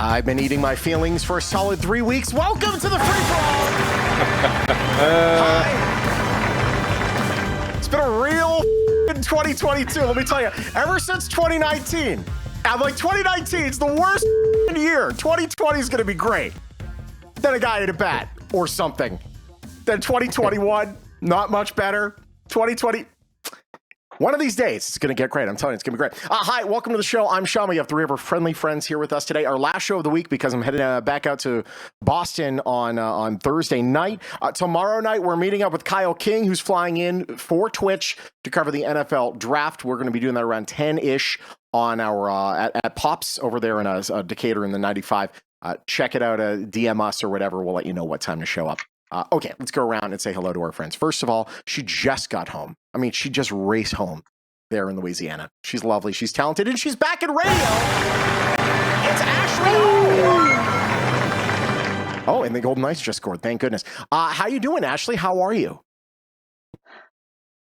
I've been eating my feelings for a solid 3 weeks. Welcome to the Free4All. Hi. It's been a real 2022. Let me tell you, ever since 2019, I'm like 2019 is the worst year. 2020 is going to be great. Then a guy ate a bat or something. Then 2021, not much better. 2020. One of these days, it's going to get great. I'm telling you, it's going to be great. Hi, welcome to the show. I'm Shawn. We have three of our friendly friends here with us today. Our last show of the week because I'm heading back out to Boston on Thursday night. Tomorrow night, we're meeting up with Kyle King, who's flying in for Twitch to cover the NFL draft. We're going to be doing that around 10-ish on our at Pops over there in Decatur in the 95. Check it out. DM us or whatever. We'll let you know what time to show up. Okay, let's go around and say hello to our friends. First of all, she just got home. I mean, she just raced home there in Louisiana. She's lovely. She's talented, and she's back in radio. It's Ashley. Oh, and the Golden Knights just scored. Thank goodness. How you doing, Ashley? How are you?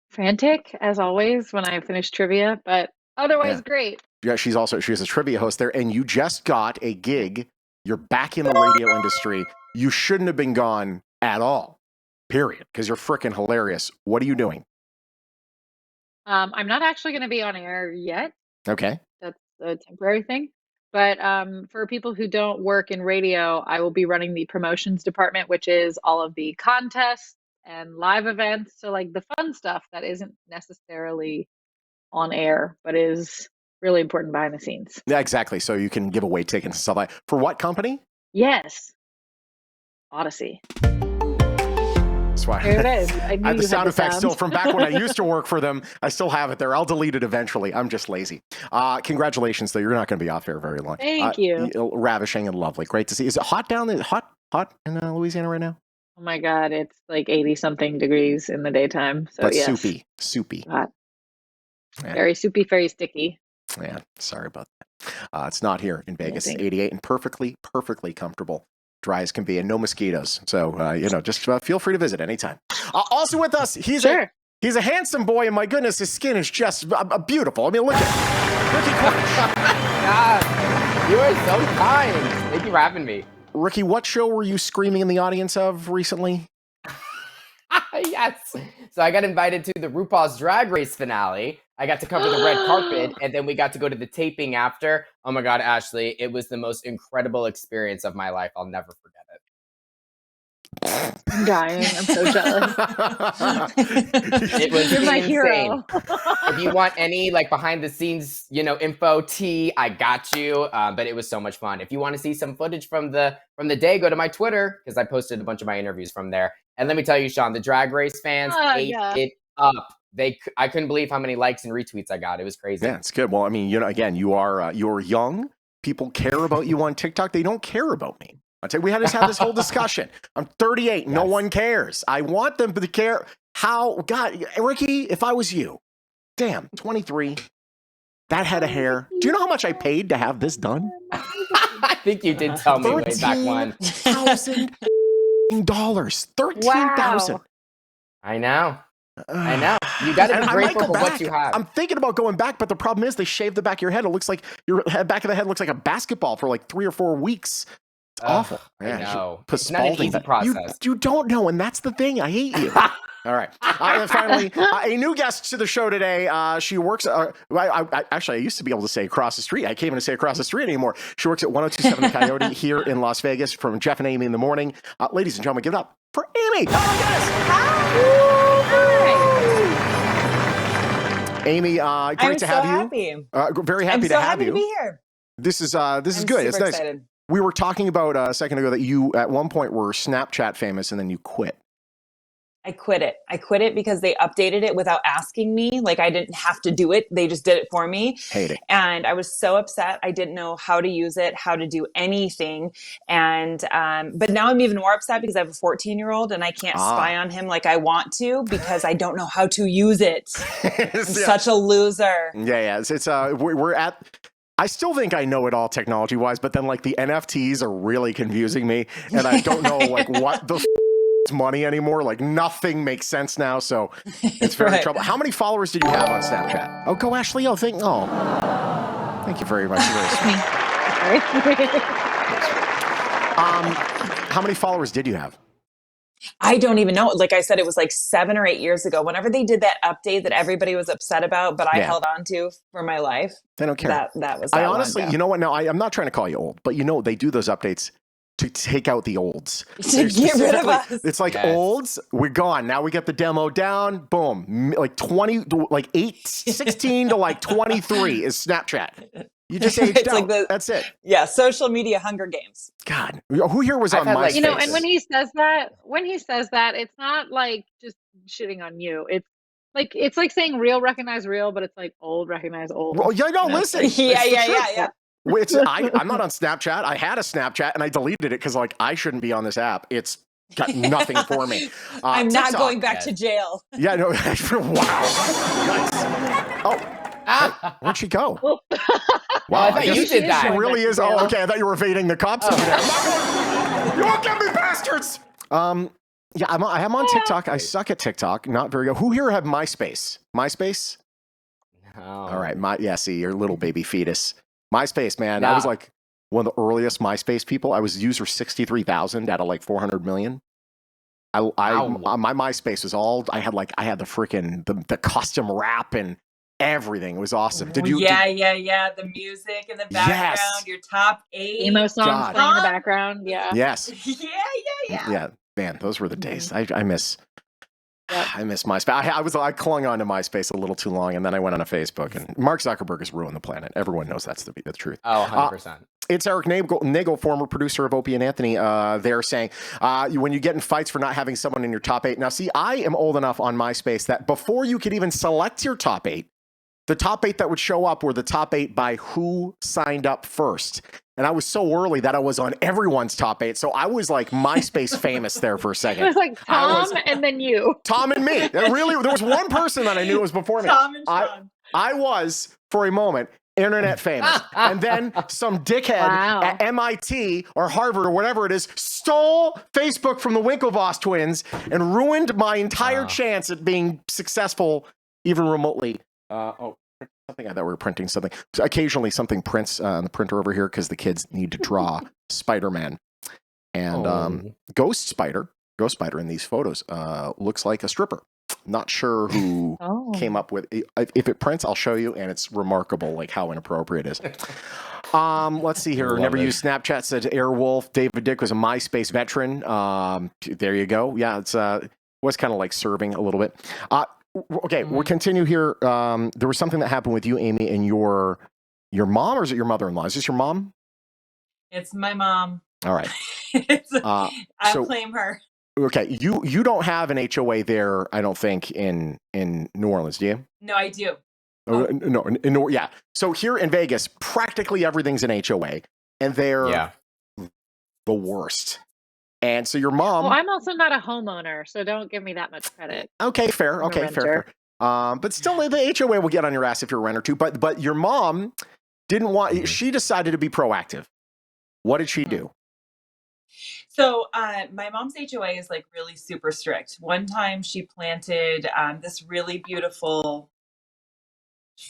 Frantic, as always, when I finish trivia, but otherwise great. Yeah, she's a trivia host there, and you just got a gig. You're back in the radio industry. You shouldn't have been gone at all, period, because you're freaking hilarious. What are you doing? I'm not actually going to be on air yet. Okay. That's a temporary thing. But for people who don't work in radio, I will be running the promotions department, which is all of the contests and live events. So like the fun stuff that isn't necessarily on air, but is really important behind the scenes. Yeah, exactly. So you can give away tickets and stuff like that. For what company? Yes. Odyssey. That's why There it is. I have the sound effects still from back when I used to work for them. I still have it there. I'll delete it eventually. I'm just lazy. Congratulations, though. You're not going to be off air very long. Thank you. Ravishing and lovely. Great to see. Is it hot down there? Hot in Louisiana right now? Oh my God, it's like 80-something degrees in the daytime. So but yes. soupy. Hot. Yeah. Very soupy, very sticky. Yeah, sorry about that. It's not here in Vegas. It's 88 and perfectly comfortable. Dry as can be, and no mosquitoes. So, just feel free to visit anytime. Also with us, he's a handsome boy, and my goodness, his skin is just beautiful. I mean, look at Ricky God, you are so kind. Thank you for having me. Ricky, what show were you screaming in the audience of recently? Yes. So I got invited to the RuPaul's Drag Race finale. I got to cover the red carpet, and then we got to go to the taping after. Oh my God, Ashley, it was the most incredible experience of my life. I'll never forget it. I'm dying. I'm so jealous. It was You're my insane. hero. If you want any behind the scenes, info, tea, I got you. But it was so much fun. If you want to see some footage from the day, go to my Twitter because I posted a bunch of my interviews from there. And let me tell you, Shawn, the Drag Race fans ate it up. I couldn't believe how many likes and retweets I got. It was crazy. Yeah, it's good. Well, I mean, again, you're young. People care about you on TikTok. They don't care about me. I tell you, we had to have this whole discussion. I'm 38. No one cares. I want them to care. God, Ricky, if I was you, damn, 23, that head of hair. Do you know how much I paid to have this done? I think you did tell me way back when. $13,000. $13,000. Wow. I know. You got to be grateful for what you have. I'm thinking about going back, but the problem is they shave the back of your head. It looks like your back of the head looks like a basketball for like 3 or 4 weeks. It's awful. I know. It's not an easy process. You don't know, and that's the thing. I hate you. All right. And finally, a new guest to the show today. She works. Actually, I used to be able to say across the street. I can't even say across the street anymore. She works at 102.7 The Coyote here in Las Vegas from Jeff and Amy in the morning. Ladies and gentlemen, give it up for Amy. Amy, great to have you. Very happy to have you. I'm so happy to be here. This is good. It's nice. Excited. We were talking about a second ago that you at one point were Snapchat famous and then you quit. I quit it because they updated it without asking me. Like I didn't have to do it. They just did it for me. Hate it. And I was so upset. I didn't know how to use it, how to do anything. And, but now I'm even more upset because I have a 14-year-old and I can't spy on him like I want to because I don't know how to use it. I'm such a loser. Yeah. It's we're at, I still think I know it all technology wise, but then like the NFTs are really confusing me and I don't know like what the money anymore. Like nothing makes sense now, so it's very trouble. How many followers did you have on Snapchat? Oh, go Ashley. Thank you very much. How many followers did you have? I don't even know. Like I said, it was like 7 or 8 years ago. Whenever they did that update that everybody was upset about, but I held on to for my life. They don't care. That was. I honestly, you know what? Now I'm not trying to call you old, but they do those updates to take out the olds. To get rid of us. It's like olds, we're gone. Now we get the demo down. Boom. Like 20, like 16 to like 23 is Snapchat. You just aged out. Like that's it. Yeah, social media Hunger Games. God, who here was on MySpace? You know, and when he says that, it's not like just shitting on you. It's like saying real recognize real, but it's like old recognize old. Well, yeah, no, listen. Yeah. I'm not on Snapchat. I had a Snapchat and I deleted it because like I shouldn't be on this app. It's got nothing for me. I'm not going back to jail. Yeah, no. Wow. Nice. Oh. Where'd she go? Wow, I thought you did that. She really is. Oh, okay. I thought you were evading the cops over there. You won't get me, bastards. Yeah, I am on TikTok. I suck at TikTok. Not very good. Who here have MySpace? MySpace? No. All right. See, your little baby fetus. MySpace, man. I was like one of the earliest MySpace people. I was user 63,000 out of like 400 million. My MySpace was all I had. Like I had the freaking the custom rap and everything. It was awesome. Did you? Yeah. The music in the background, your top 8 emo songs playing in the background. Yeah. Yes. Yeah. Yeah, man, those were the days. I miss. Yep. I miss MySpace. I clung on to MySpace a little too long, and then I went on to Facebook. And Mark Zuckerberg has ruined the planet. Everyone knows that's the truth. Oh, 100%. It's Eric Nagel, former producer of Opie and Anthony. They're saying when you get in fights for not having someone in your top 8. Now, see, I am old enough on MySpace that before you could even select your top 8, the top 8 that would show up were the top 8 by who signed up first. And I was so early that I was on everyone's top 8. So I was like MySpace famous there for a second. It was like Tom and then you. Tom and me. There was one person that I knew was before me. Tom and Shawn. I was, for a moment, internet famous. And then some dickhead at MIT or Harvard or whatever it is stole Facebook from the Winklevoss twins and ruined my entire chance at being successful even remotely. Something I thought we were printing something. So occasionally something prints on the printer over here because the kids need to draw Spider-Man. And Ghost Spider in these photos looks like a stripper. Not sure who came up with it. If it prints, I'll show you, and it's remarkable like how inappropriate it is. Let's see here. Never used Snapchat, said Airwolf. David Dick was a MySpace veteran. There you go. Yeah, it's was kind of like serving a little bit. Okay, we'll continue here. There was something that happened with you, Amy, and your mom, or is it your mother-in-law? Is this your mom? It's my mom. All right. I'll claim her. Okay, you don't have an HOA there, I don't think, in New Orleans, do you? No, I do. No, yeah. So here in Vegas, practically everything's an HOA, and they're the worst. And so your mom... Well, I'm also not a homeowner, so don't give me that much credit. Okay, fair. Okay, fair. But still, the HOA will get on your ass if you're a renter too. But your mom didn't want... She decided to be proactive. What did she do? So my mom's HOA is like really super strict. One time she planted this really beautiful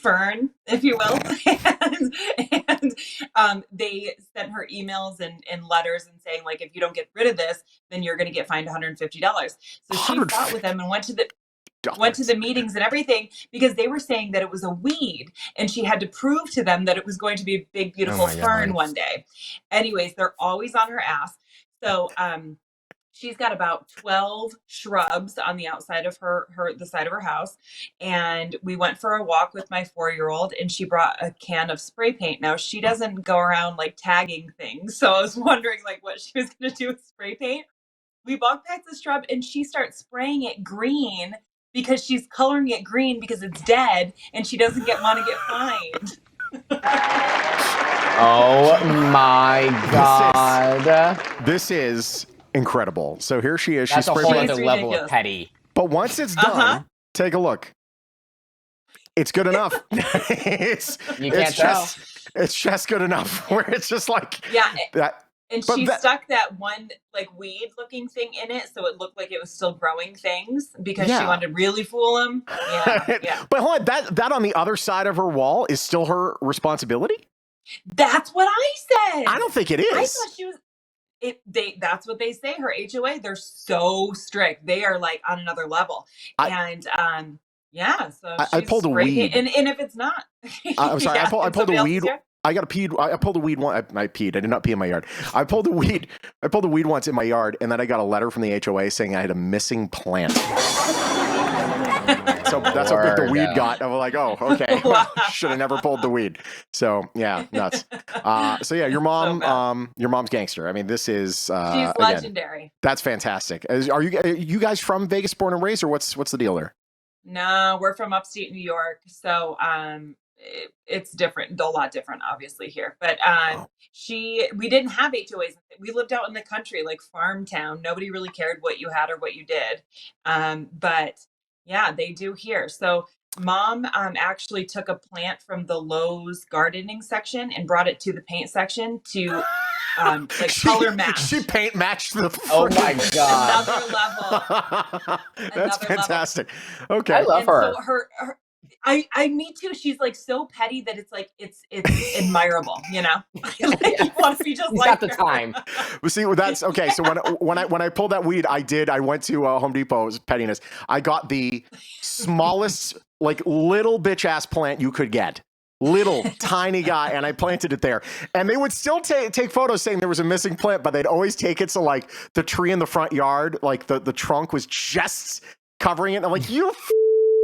fern, if you will, and they sent her emails and letters and saying like, if you don't get rid of this, then you're going to get fined $150. So she fought with them and went to the meetings and everything because they were saying that it was a weed and she had to prove to them that it was going to be a big beautiful fern one day. Anyways, they're always on her ass. So she's got about 12 shrubs on the outside of the side of her house. And we went for a walk with my 4-year-old and she brought a can of spray paint. Now she doesn't go around like tagging things. So I was wondering like what she was going to do with spray paint. We walked past the shrub and she starts spraying it green because she's coloring it green because it's dead and she doesn't want to get fined. Oh my God. This is incredible. So here she is. That's she's a whole other level of petty. But once it's done, take a look. It's good enough. It's just good enough. Where it's just like that. And she stuck that one like weed looking thing in it, so it looked like it was still growing things because she wanted to really fool him. Yeah. But hold on, that on the other side of her wall is still her responsibility? That's what I said. I don't think it is. I thought she was. That's what they say. Her HOA, they're so strict. They are like on another level. Yeah, so I pulled a weed. And if it's not, I'm sorry, I pulled a weed. I pulled a weed one. I peed. I did not pee in my yard. I pulled a weed once in my yard, and then I got a letter from the HOA saying I had a missing plant. So that's how big the weed got. I'm like, oh, okay. Should have never pulled the weed. So yeah, nuts. So yeah, your mom's gangster. I mean, this is she's legendary. Again, that's fantastic. Are you guys from Vegas, born and raised, or what's the deal there? No, we're from upstate New York, so it's different, a lot different, obviously here. But we didn't have HOAs. We lived out in the country, like farm town. Nobody really cared what you had or what you did. But yeah, they do here. So mom actually took a plant from the Lowe's gardening section and brought it to the paint section to color match. She paint matched the. Oh my god! Another level. That's fantastic. Level. Okay, I love her. So her me too. She's like so petty that it's like it's admirable, you know. Like, you want to be just like got the time. Well, see, that's okay. So when I pulled that weed, I went to Home Depot. It was pettiness. I got the smallest, like little bitch ass plant you could get. Little tiny guy, and I planted it there. And they would still take photos saying there was a missing plant, but they'd always take it so like the tree in the front yard, like the trunk was just covering it. And I'm like, you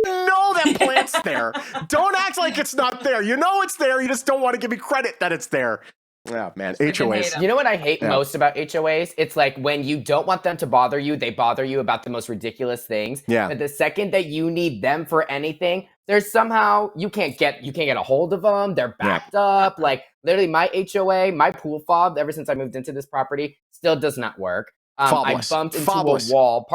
know that plant's there. Don't act like it's not there. You know it's there. You just don't want to give me credit that it's there. Yeah, man. HOAs. You know what I hate most about HOAs? It's like when you don't want them to bother you, they bother you about the most ridiculous things. Yeah. But the second that you need them for anything, there's somehow you can't get a hold of them. They're backed up. Like literally my HOA, my pool fob, ever since I moved into this property, still does not work. I bumped into a wall.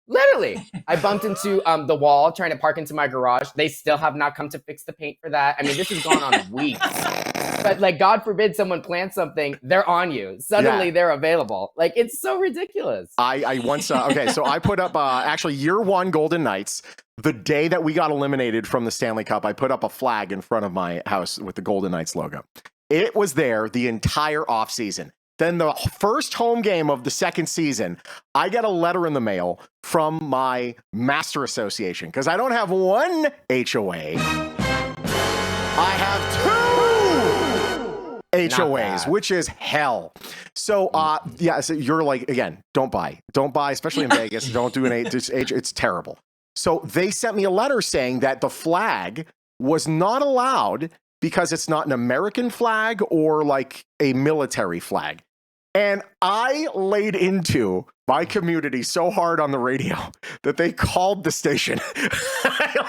Literally, I bumped into the wall trying to park into my garage. They still have not come to fix the paint for that. I mean, this has gone on weeks. But like, God forbid someone plants something, they're on you. Suddenly they're available. Like, it's so ridiculous. I once, okay, so I put up actually year one Golden Knights. The day that we got eliminated from the Stanley Cup, I put up a flag in front of my house with the Golden Knights logo. It was there the entire offseason. Then the first home game of the second season, I get a letter in the mail from my master association because I don't have one HOA. I have two HOAs, which is hell. So, so you're like, again, don't buy, especially in Vegas. Don't do it's terrible. So they sent me a letter saying that the flag was not allowed because it's not an American flag or like a military flag. And I laid into my community so hard on the radio that they called the station.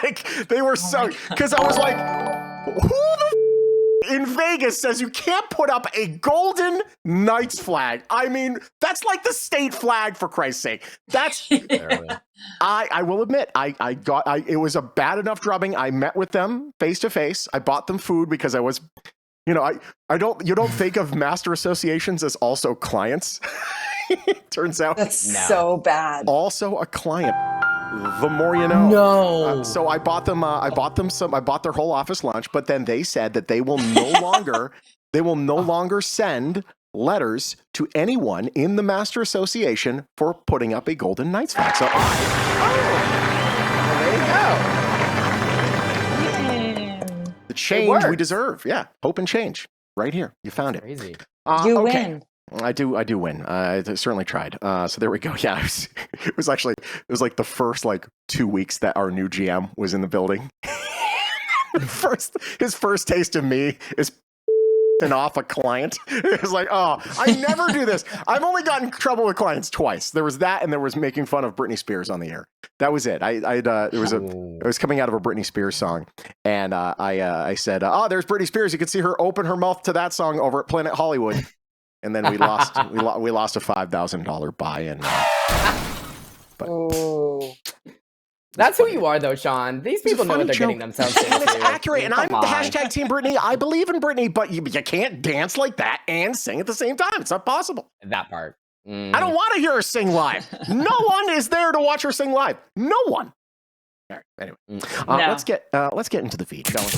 Like they were because I was like, who the in Vegas says you can't put up a Golden Knights flag? I mean, that's like the state flag, for Christ's sake. That's I will admit, it was a bad enough drubbing. I met with them face to face. I bought them food because I was, you don't think of master associations as also clients. Turns out that's so bad. Also a client. The more you know. No. So I bought them. I bought their whole office lunch. But then they said that they will no longer send letters to anyone in the master association for putting up a Golden Knights flag. So there you go. The change we deserve. Yeah, hope and change. Right here, you found it. Crazy. You win. I do win. I certainly tried. So there we go. Yeah, it was like the first 2 weeks that our new GM was in the building. His first taste of me is off a client. It was like, oh, I never do this. I've only gotten in trouble with clients twice. There was that, and there was making fun of Britney Spears on the air. That was it. It was coming out of a Britney Spears song, and I said, oh, there's Britney Spears. You could see her open her mouth to that song over at Planet Hollywood. And then we lost. we lost a $5,000 buy-in. That's who you are, though, Shawn. These people know what they're getting themselves into. And it's accurate. And I'm the hashtag Team Britney. I believe in Britney, but you can't dance like that and sing at the same time. It's not possible. That part. I don't want to hear her sing live. No one is there to watch her sing live. No one. All right. Anyway, No. let's get into the feed, shall we?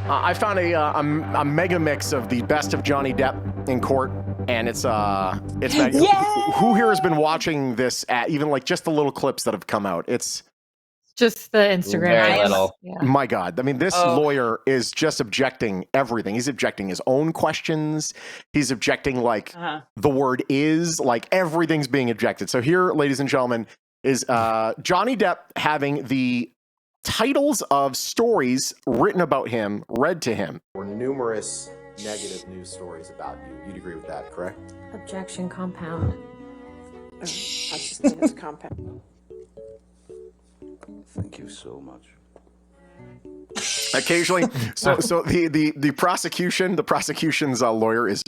I found a mega mix of the best of Johnny Depp in court, and it's who here has been watching this at even like just the little clips that have come out? It's just the Instagram. Very little. Yeah. My God. I mean, this lawyer is just objecting everything. He's objecting his own questions. He's objecting like the word is, like everything's being objected. So here, ladies and gentlemen, is Johnny Depp having the titles of stories written about him read to him. Or numerous negative news stories about you. You'd agree with that, correct? Objection, compound. I just think it's a compound. Thank you so much. Occasionally, so the prosecution's lawyer is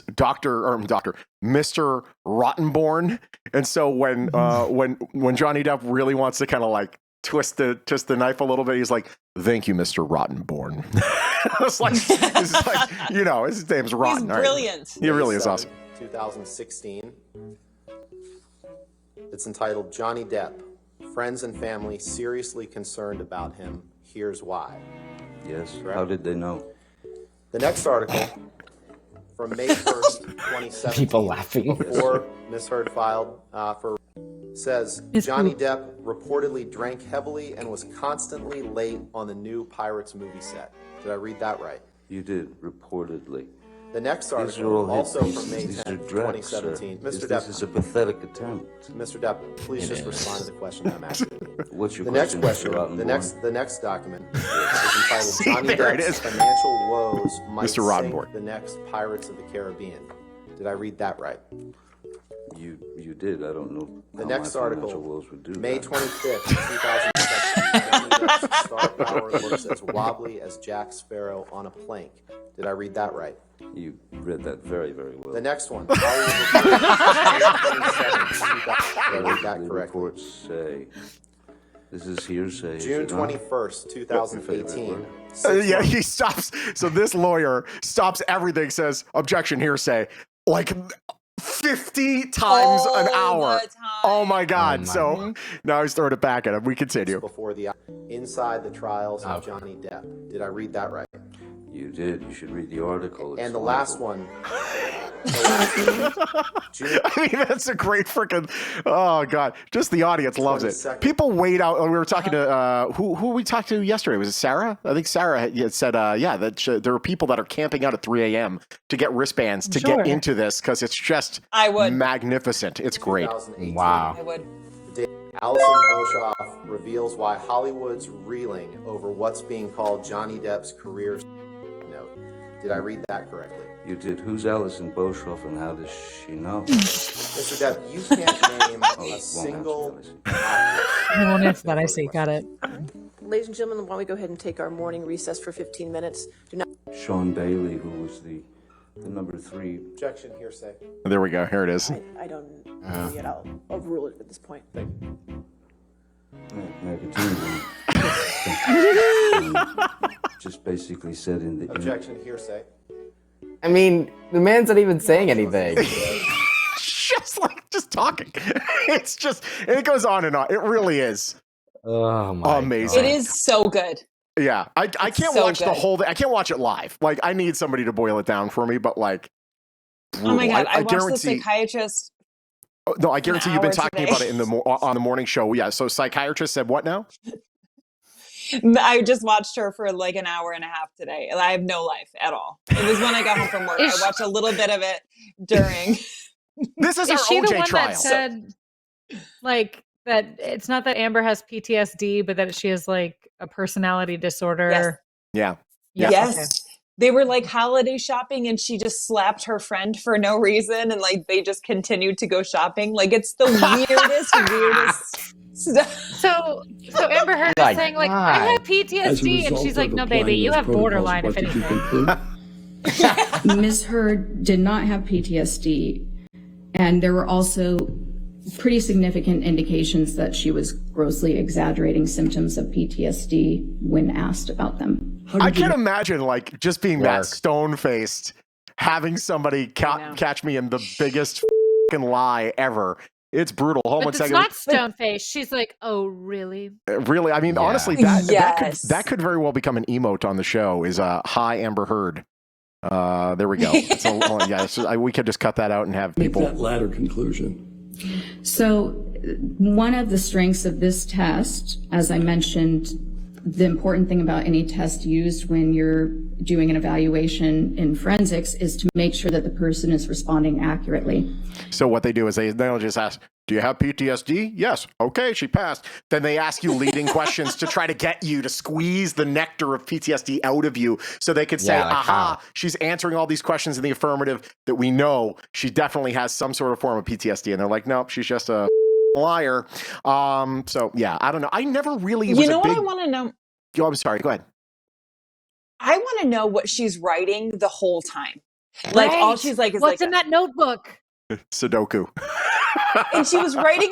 Mr. Rottenborn, and so when Johnny Depp really wants to kind of like twist the knife a little bit, he's like, "Thank you, Mr. Rottenborn." It's like you know, his name's Rotten. He's brilliant. Right? He really is awesome. 2016. It's entitled "Johnny Depp. Friends and family seriously concerned about him. Here's why." Yes, correct? How did they know? The next article from May 1st, 2017. People laughing. Before Ms. Heard filed for says Johnny Depp reportedly drank heavily and was constantly late on the new Pirates movie set. Did I read that right? You did, reportedly. The next These are article, all also hit from pieces. May These 10, are drags, 2017. sir. Mr. This Depp, is a pathetic attempt. Mr. Depp, please just respond to the question I'm asking. What's your The next question, question, Mr. the next document is entitled Johnny there it Depp's is. financial woes might Mr. Roddenborn. sink the next Pirates of the Caribbean. Did I read that right? You did. I don't know The how next my article, financial woes would do May that. 25th, 2017, Johnny Depp's star power looks as wobbly as Jack Sparrow on a plank. Did I read that right? You read that very, very well. The next one, Hollywood Reporter, Did I read that The correctly? reports say, this is hearsay. is June it not? 21st, Your 2018. favorite 6 Yeah, months. he stops. So this lawyer stops everything, says objection, hearsay, like 50 times an hour. the time. Oh my God. Oh my So now he's throwing it back at him. We continue. Before the inside the trials of Johnny Depp. Did I read that right? You did. You should read the article. It's And the last wonderful. one. June I mean, that's a great freaking. Oh God, just the audience loves it. 22nd. People wait out. We were talking to who we talked to yesterday. Was it Sarah? I think Sarah had said, that there are people that are camping out at 3 a.m. to get wristbands to Sure. get into this because it's just I would. magnificent. It's great. 2018. Wow. I would. Alison Boshoff reveals why Hollywood's reeling over what's being called Johnny Depp's career note. Did I read that correctly? You did. Who's Alison Boshoff and how does she know? Mr. Depp, you can't name Oh, a won't single answer actress. I won't answer that. I see. Got it. Ladies and gentlemen, why don't we go ahead and take our morning recess for 15 minutes? Do not Shawn Bailey, who was the number 3. Objection, hearsay. There we go. Here it is. I don't yet. I'll overrule it at this point. Thank you. Just basically said in the Objection, hearsay. I mean, the man's not even saying anything. just talking. It's just, and it goes on and on. It really is Oh my amazing. It is so good. Yeah, I can't so watch the good. whole thing. I can't watch it live. Like, I need somebody to boil it down for me. But like, Oh my brutal. God. I watched the guarantee. psychiatrist. No, I guarantee you've been hour talking today. about it in on the morning show. Yeah. So psychiatrist said what now? I just watched her for like an hour and a half today. And I have no life at all. It was when I got home from work. I watched a little bit of it during. This is our Is she the OJ one trial. that said, like, that it's not that Amber has PTSD, but that she has like a personality disorder? Yeah. Yeah. Yes. Okay. They were like holiday shopping and she just slapped her friend for no reason. And like they just continued to go shopping. Like it's the weirdest stuff. So Amber Heard My is saying like, God. I have PTSD, and she's like, no, baby, you have borderline, if anything. Ms. Heard did not have PTSD, and there were also pretty significant indications that she was grossly exaggerating symptoms of PTSD when asked about them. I can imagine like just being that Work. stone-faced, having somebody I know. catch me in the biggest lie ever. It's brutal. Hold on But one it's second. not stone face. She's like, oh, really? Really, I mean, Yeah. honestly, Yes. that could very well become an emote on the show. Is hi Amber Heard. There we go. We could just cut that out and have people. Make that latter conclusion. So one of the strengths of this test, as I mentioned, the important thing about any test used when you're doing an evaluation in forensics is to make sure that the person is responding accurately. So what they do is they'll just ask, do you have PTSD? Yes. Okay, she passed. Then they ask you leading questions to try to get you to squeeze the nectar of PTSD out of you so they could say, aha, she's answering all these questions in the affirmative that we know she definitely has some sort of form of PTSD. And they're like, nope, she's just a liar. So yeah, I don't know. I never really was You know what I want to know? Oh, I'm sorry. Go ahead. I want to know what she's writing the whole time. Like Right. all she's like is What's like in that notebook? Sudoku. and she was writing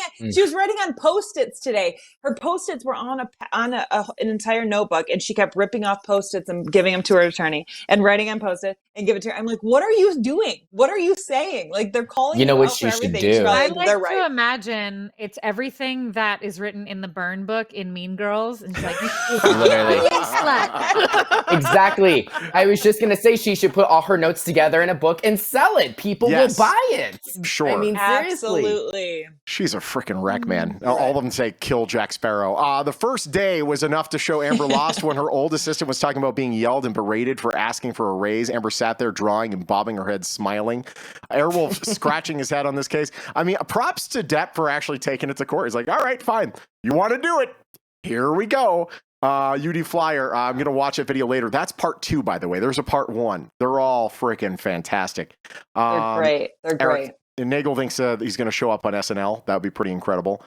on Post-its today. Her Post-its were on an entire notebook, and she kept ripping off Post-its and giving them to her attorney and writing on Post-it and give it to her. I'm like, what are you doing? What are you saying? Like, they're calling You know what out she for should everything. do? She's I like, like they're to right. imagine it's everything that is written in the burn book in Mean Girls. And she's like, Literally. "You slut." Exactly. I was just gonna say she should put all her notes together in a book and sell it. People Yes. will buy it. Sure. I mean, seriously. Absolutely. She's a freaking wreck, man. All of them say kill Jack Sparrow. The first day was enough to show Amber lost when her old assistant was talking about being yelled and berated for asking for a raise. Amber sat there drawing and bobbing her head, smiling. Airwolf scratching his head on this case. I mean, props to Depp for actually taking it to court. He's like, all right, fine. You want to do it? Here we go. UD Flyer, I'm going to watch that video later. That's part 2, by the way. There's a part 1. They're all freaking fantastic. They're great. They're great. Eric Nagel thinks he's going to show up on SNL. That would be pretty incredible.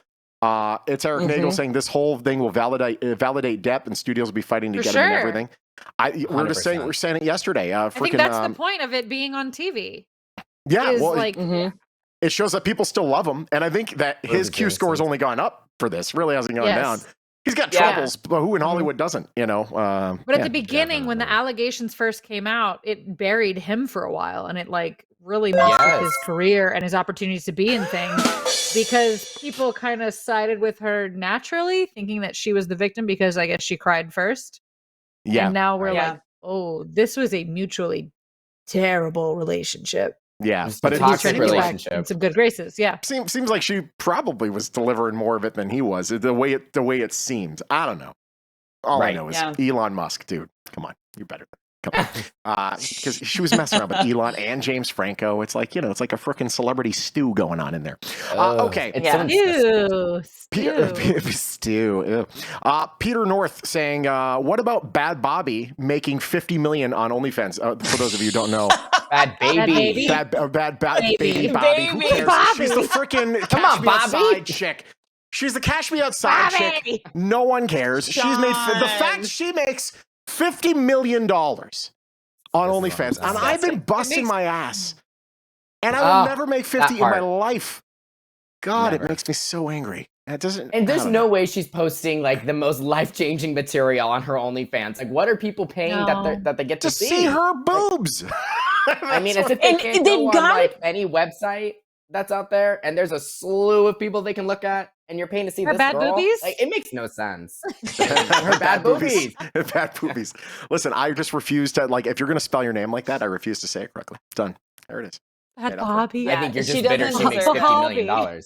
It's Eric Nagel saying this whole thing will validate Depp, and studios will be fighting to For get him and sure. everything. We're just saying 100%. we're saying it yesterday. I think that's the point of it being on TV. Yeah, is well, like, it shows that people still love him, and I think that his Q score has only gone up for this. Really hasn't gone down. He's got troubles, but who in Hollywood doesn't? You know. But at the beginning, when the allegations first came out, it buried him for a while, and it like really messed with his career and his opportunities to be in things because people kind of sided with her naturally, thinking that she was the victim because I guess she cried first. Yeah. And now we're like, oh, this was a mutually terrible relationship. Yeah, but it's toxic trying to get back relationship. in some good graces. Yeah. Seems like she probably was delivering more of it than he was. The way it seemed. I don't know. All I know is Elon Musk, dude. Come on, you're better. Come on, because she was messing around with Elon and James Franco. It's like it's like a freaking celebrity stew going on in there. Okay, Ew, stew. Ew. Peter North saying, "What about Bad Bobby making $50 million on OnlyFans?" For those of you who don't know. Bad baby. Bad baby Bobby. Baby. Who cares? Bobby. She's the freaking Come Cash on, Me Bobby. Outside chick. She's the Cash Me Outside chick. No one cares. She's made the fact she makes $50 million on OnlyFans, and I've been busting my ass, and I will never make 50 in my life. God, it makes me so angry. It doesn't. And there's no way she's posting like the most life-changing material on her OnlyFans. Like, what are people paying that they get to see her boobs? I mean, as if they can't go on like any website that's out there, and there's a slew of people they can look at, and you're paying to see Her this bad girl. boobies? Like, it makes no sense. Her bad boobies. Bad boobies. Listen, I just refuse to if you're gonna spell your name like that, I refuse to say it correctly. Done. There it is. Bad Bobby. I think you're just she bitter. doesn't She makes deserve $50 million.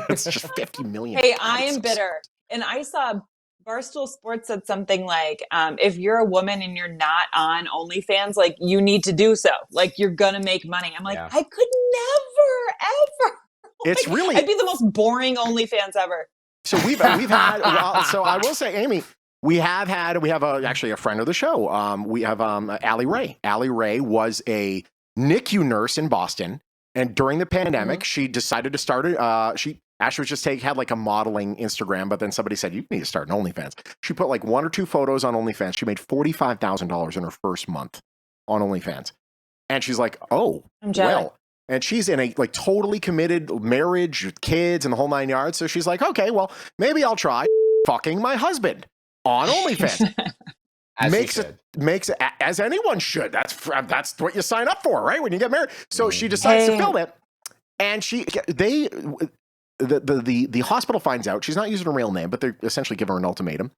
It's just $50 million. Hey, I am bitter. And I saw Barstool Sports said something like, if you're a woman and you're not on OnlyFans, like you need to do so. Like you're gonna make money. I'm like, I could never, ever. It's really I'd be the most boring OnlyFans ever. So we've had so I will say, Amy, we have actually a friend of the show. We have Allie Ray. Allie Ray was a NICU nurse in Boston, and during the pandemic, she decided to start it. She actually just had like a modeling Instagram, but then somebody said, you need to start an OnlyFans. She put like 1 or 2 photos on OnlyFans. She made $45,000 in her first month on OnlyFans. And she's like, oh, I'm jealous. well. And she's in a like totally committed marriage with kids and the whole 9 yards. So she's like, okay, well, maybe I'll try fucking my husband on OnlyFans. Makes it as anyone should. That's what you sign up for, right? When you get married. So she decides to film it, and the hospital finds out she's not using her real name, but they essentially give her an ultimatum.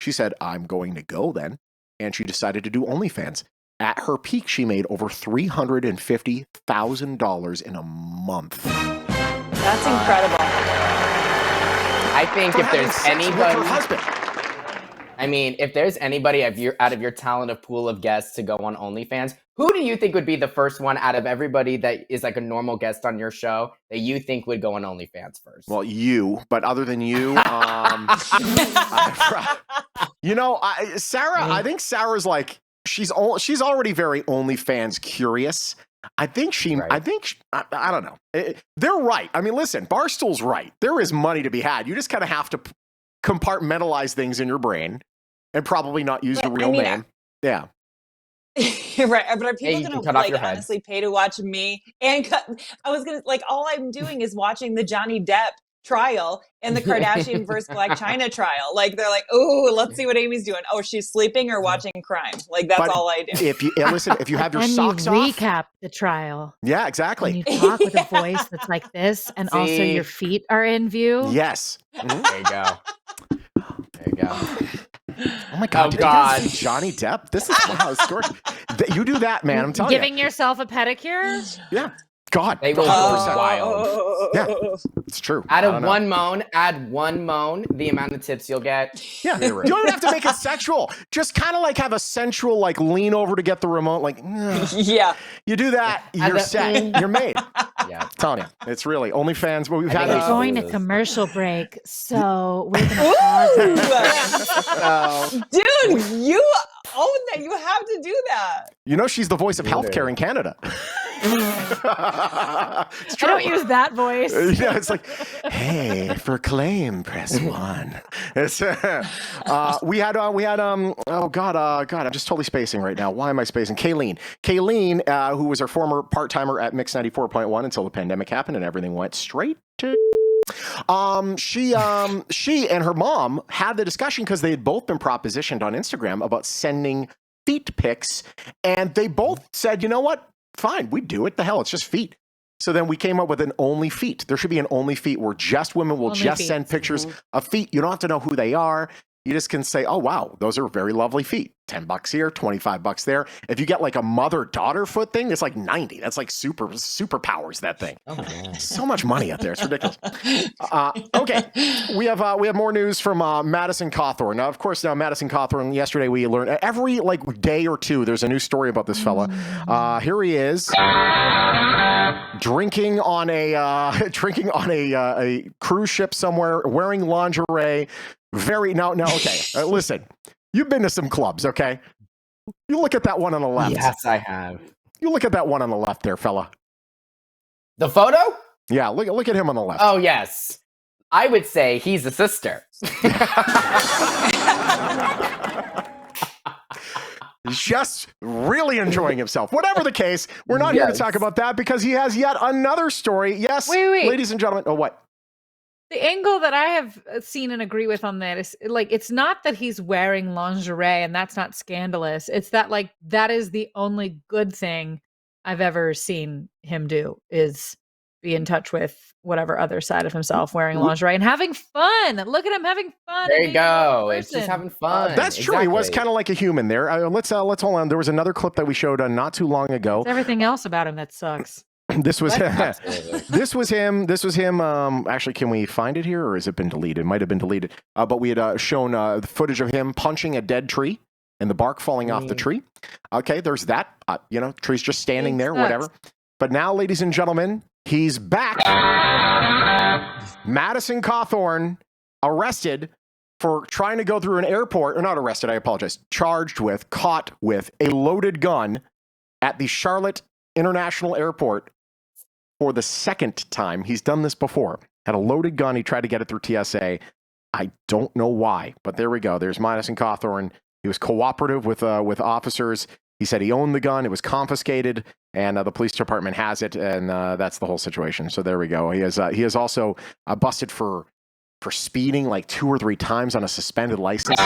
She said, "I'm going to go then," and she decided to do OnlyFans. At her peak, she made over $350,000 in a month. That's incredible. I think if there's anybody, her husband. I mean, if there's anybody out of your talented pool of guests to go on OnlyFans, who do you think would be the first one out of everybody that is like a normal guest on your show that you think would go on OnlyFans first? Well, you, but other than you, Sarah, I think Sarah's like, she's already very OnlyFans curious. I think I don't know. They're right. I mean, listen, Barstool's right. There is money to be had. You just kind of have to compartmentalize things in your brain and probably not use your real name. Yeah. Right, but are people gonna like honestly pay to watch me and cut? I was gonna like, all I'm doing is watching the Johnny Depp trial and the Kardashian versus Blac Chyna trial. Like, they're like, oh, let's see what Amy's doing. Oh, she's sleeping or watching crime. Like, that's all I do. If you listen, if you have your and socks you off, recap the trial. Yeah, exactly. And you talk with a voice that's like this, and also your feet are in view. Yes. Mm-hmm. There you go. There you go. Oh my God! Oh God! Johnny Depp. This is wow. Story. You do that, man. I'm telling Giving yourself a pedicure. Yeah. God. They will go wild. Yeah, it's true. Add one moan, the amount of tips you'll get. Yeah, you don't even have to make it sexual. Just kind of like have a sensual, like lean over to get the remote. Like, yeah, you do that, you're set, you're made. Yeah, I'm telling you, it's really OnlyFans. But we've had we're going to commercial break, so we're gonna pause it. Dude, you own that. You have to do that. You know, she's the voice of healthcare in Canada. I don't use that voice. Yeah, it's like, hey, for claim, press 1. It's we had oh God, I'm just totally spacing right now. Why am I spacing? Kayleen, who was our former part-timer at Mix 94.1 until the pandemic happened and everything went straight to she and her mom had the discussion because they had both been propositioned on Instagram about sending feet pics, and they both said, you know what? Fine, we do it. The hell, it's just feet. So then we came up with an Only Feet. There should be an Only Feet where just women will send pictures of feet. You don't have to know who they are. You just can say, oh, wow, those are very lovely feet. $10 here, $25 there. If you get like a mother-daughter foot thing, it's like 90. That's like super powers, that thing. Oh, man. So much money up there. It's ridiculous. Okay, we have more news from Madison Cawthorn. Now, of course, Madison Cawthorn, yesterday we learned every like day or two, there's a new story about this fella. Here he is drinking on a cruise ship somewhere, wearing lingerie. Okay. Listen, you've been to some clubs, okay? You look at that one on the left. Yes, I have. You look at that one on the left there, fella. The photo? Yeah, look at him on the left. Oh, yes. I would say he's a sister. Just really enjoying himself. Whatever the case, we're not here to talk about that because he has yet another story. Yes, wait. Ladies and gentlemen. Oh, what? The angle that I have seen and agree with on that is like, it's not that he's wearing lingerie and that's not scandalous. It's that like, that is the only good thing I've ever seen him do is be in touch with whatever other side of himself wearing lingerie and having fun. Look at him having fun. There you go. It's just having fun. That's true. He was kind of like a human there. Let's hold on. There was another clip that we showed not too long ago. It's everything else about him that sucks. This was him. Actually, can we find it here, or has it been deleted? It might have been deleted. But we had shown the footage of him punching a dead tree and the bark falling off the tree. Okay, there's that. Tree's just standing there, whatever. But now, ladies and gentlemen, he's back. Madison Cawthorn arrested for trying to go through an airport, or not arrested, I apologize, caught with a loaded gun at the Charlotte International Airport for the second time. He's done this before. Had a loaded gun. He tried to get it through TSA. I don't know why, but there we go. There's Madison Cawthorn. He was cooperative with officers. He said he owned the gun. It was confiscated, and the police department has it, and that's the whole situation. So there we go. He is also busted for speeding like 2 or 3 times on a suspended license.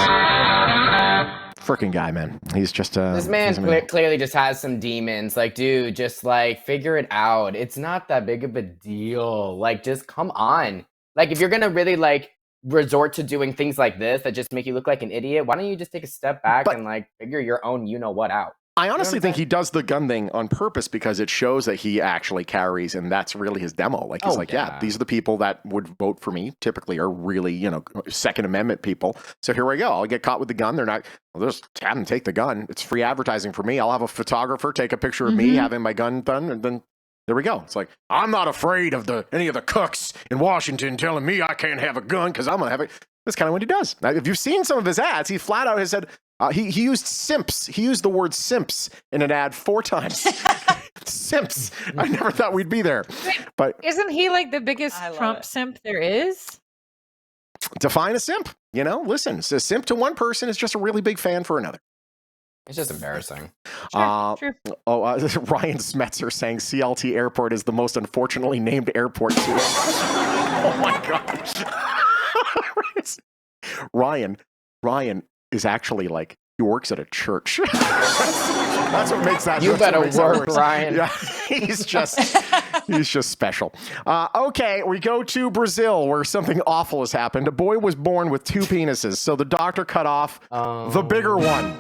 Freaking guy, man. He's just this man clearly just has some demons. Like, dude, just like figure it out. It's not that big of a deal. Like, just come on. Like, if you're gonna really like resort to doing things like this that just make you look like an idiot, why don't you just take a step back and like figure your own you-know-what out? I honestly think he does the gun thing on purpose because it shows that he actually carries, and that's really his demo. Like, he's yeah, these are the people that would vote for me, typically are really, you know, Second Amendment people. So here we go. I'll get caught with the gun. They're not, well, just have them take the gun. It's free advertising for me. I'll have a photographer take a picture of me having my gun done, and then there we go. It's like, I'm not afraid of any of the cooks in Washington telling me I can't have a gun because I'm going to have it. That's kind of what he does. Now, if you've seen some of his ads, he flat out has said, he used simps. He used the word simps in an ad 4 times. Simps. I never thought we'd be there. But isn't he like the biggest Trump simp there is? Define a simp. You know, listen, a simp to one person is just a really big fan for another. It's just embarrassing. True. Ryan Smetzer saying CLT Airport is the most unfortunately named airport too. Oh my God. Ryan is actually like, he works at a church. That's what makes that. You better work, Ryan. Yeah, he's just special. Okay, we go to Brazil where something awful has happened. A boy was born with 2 penises, so the doctor cut off the bigger one.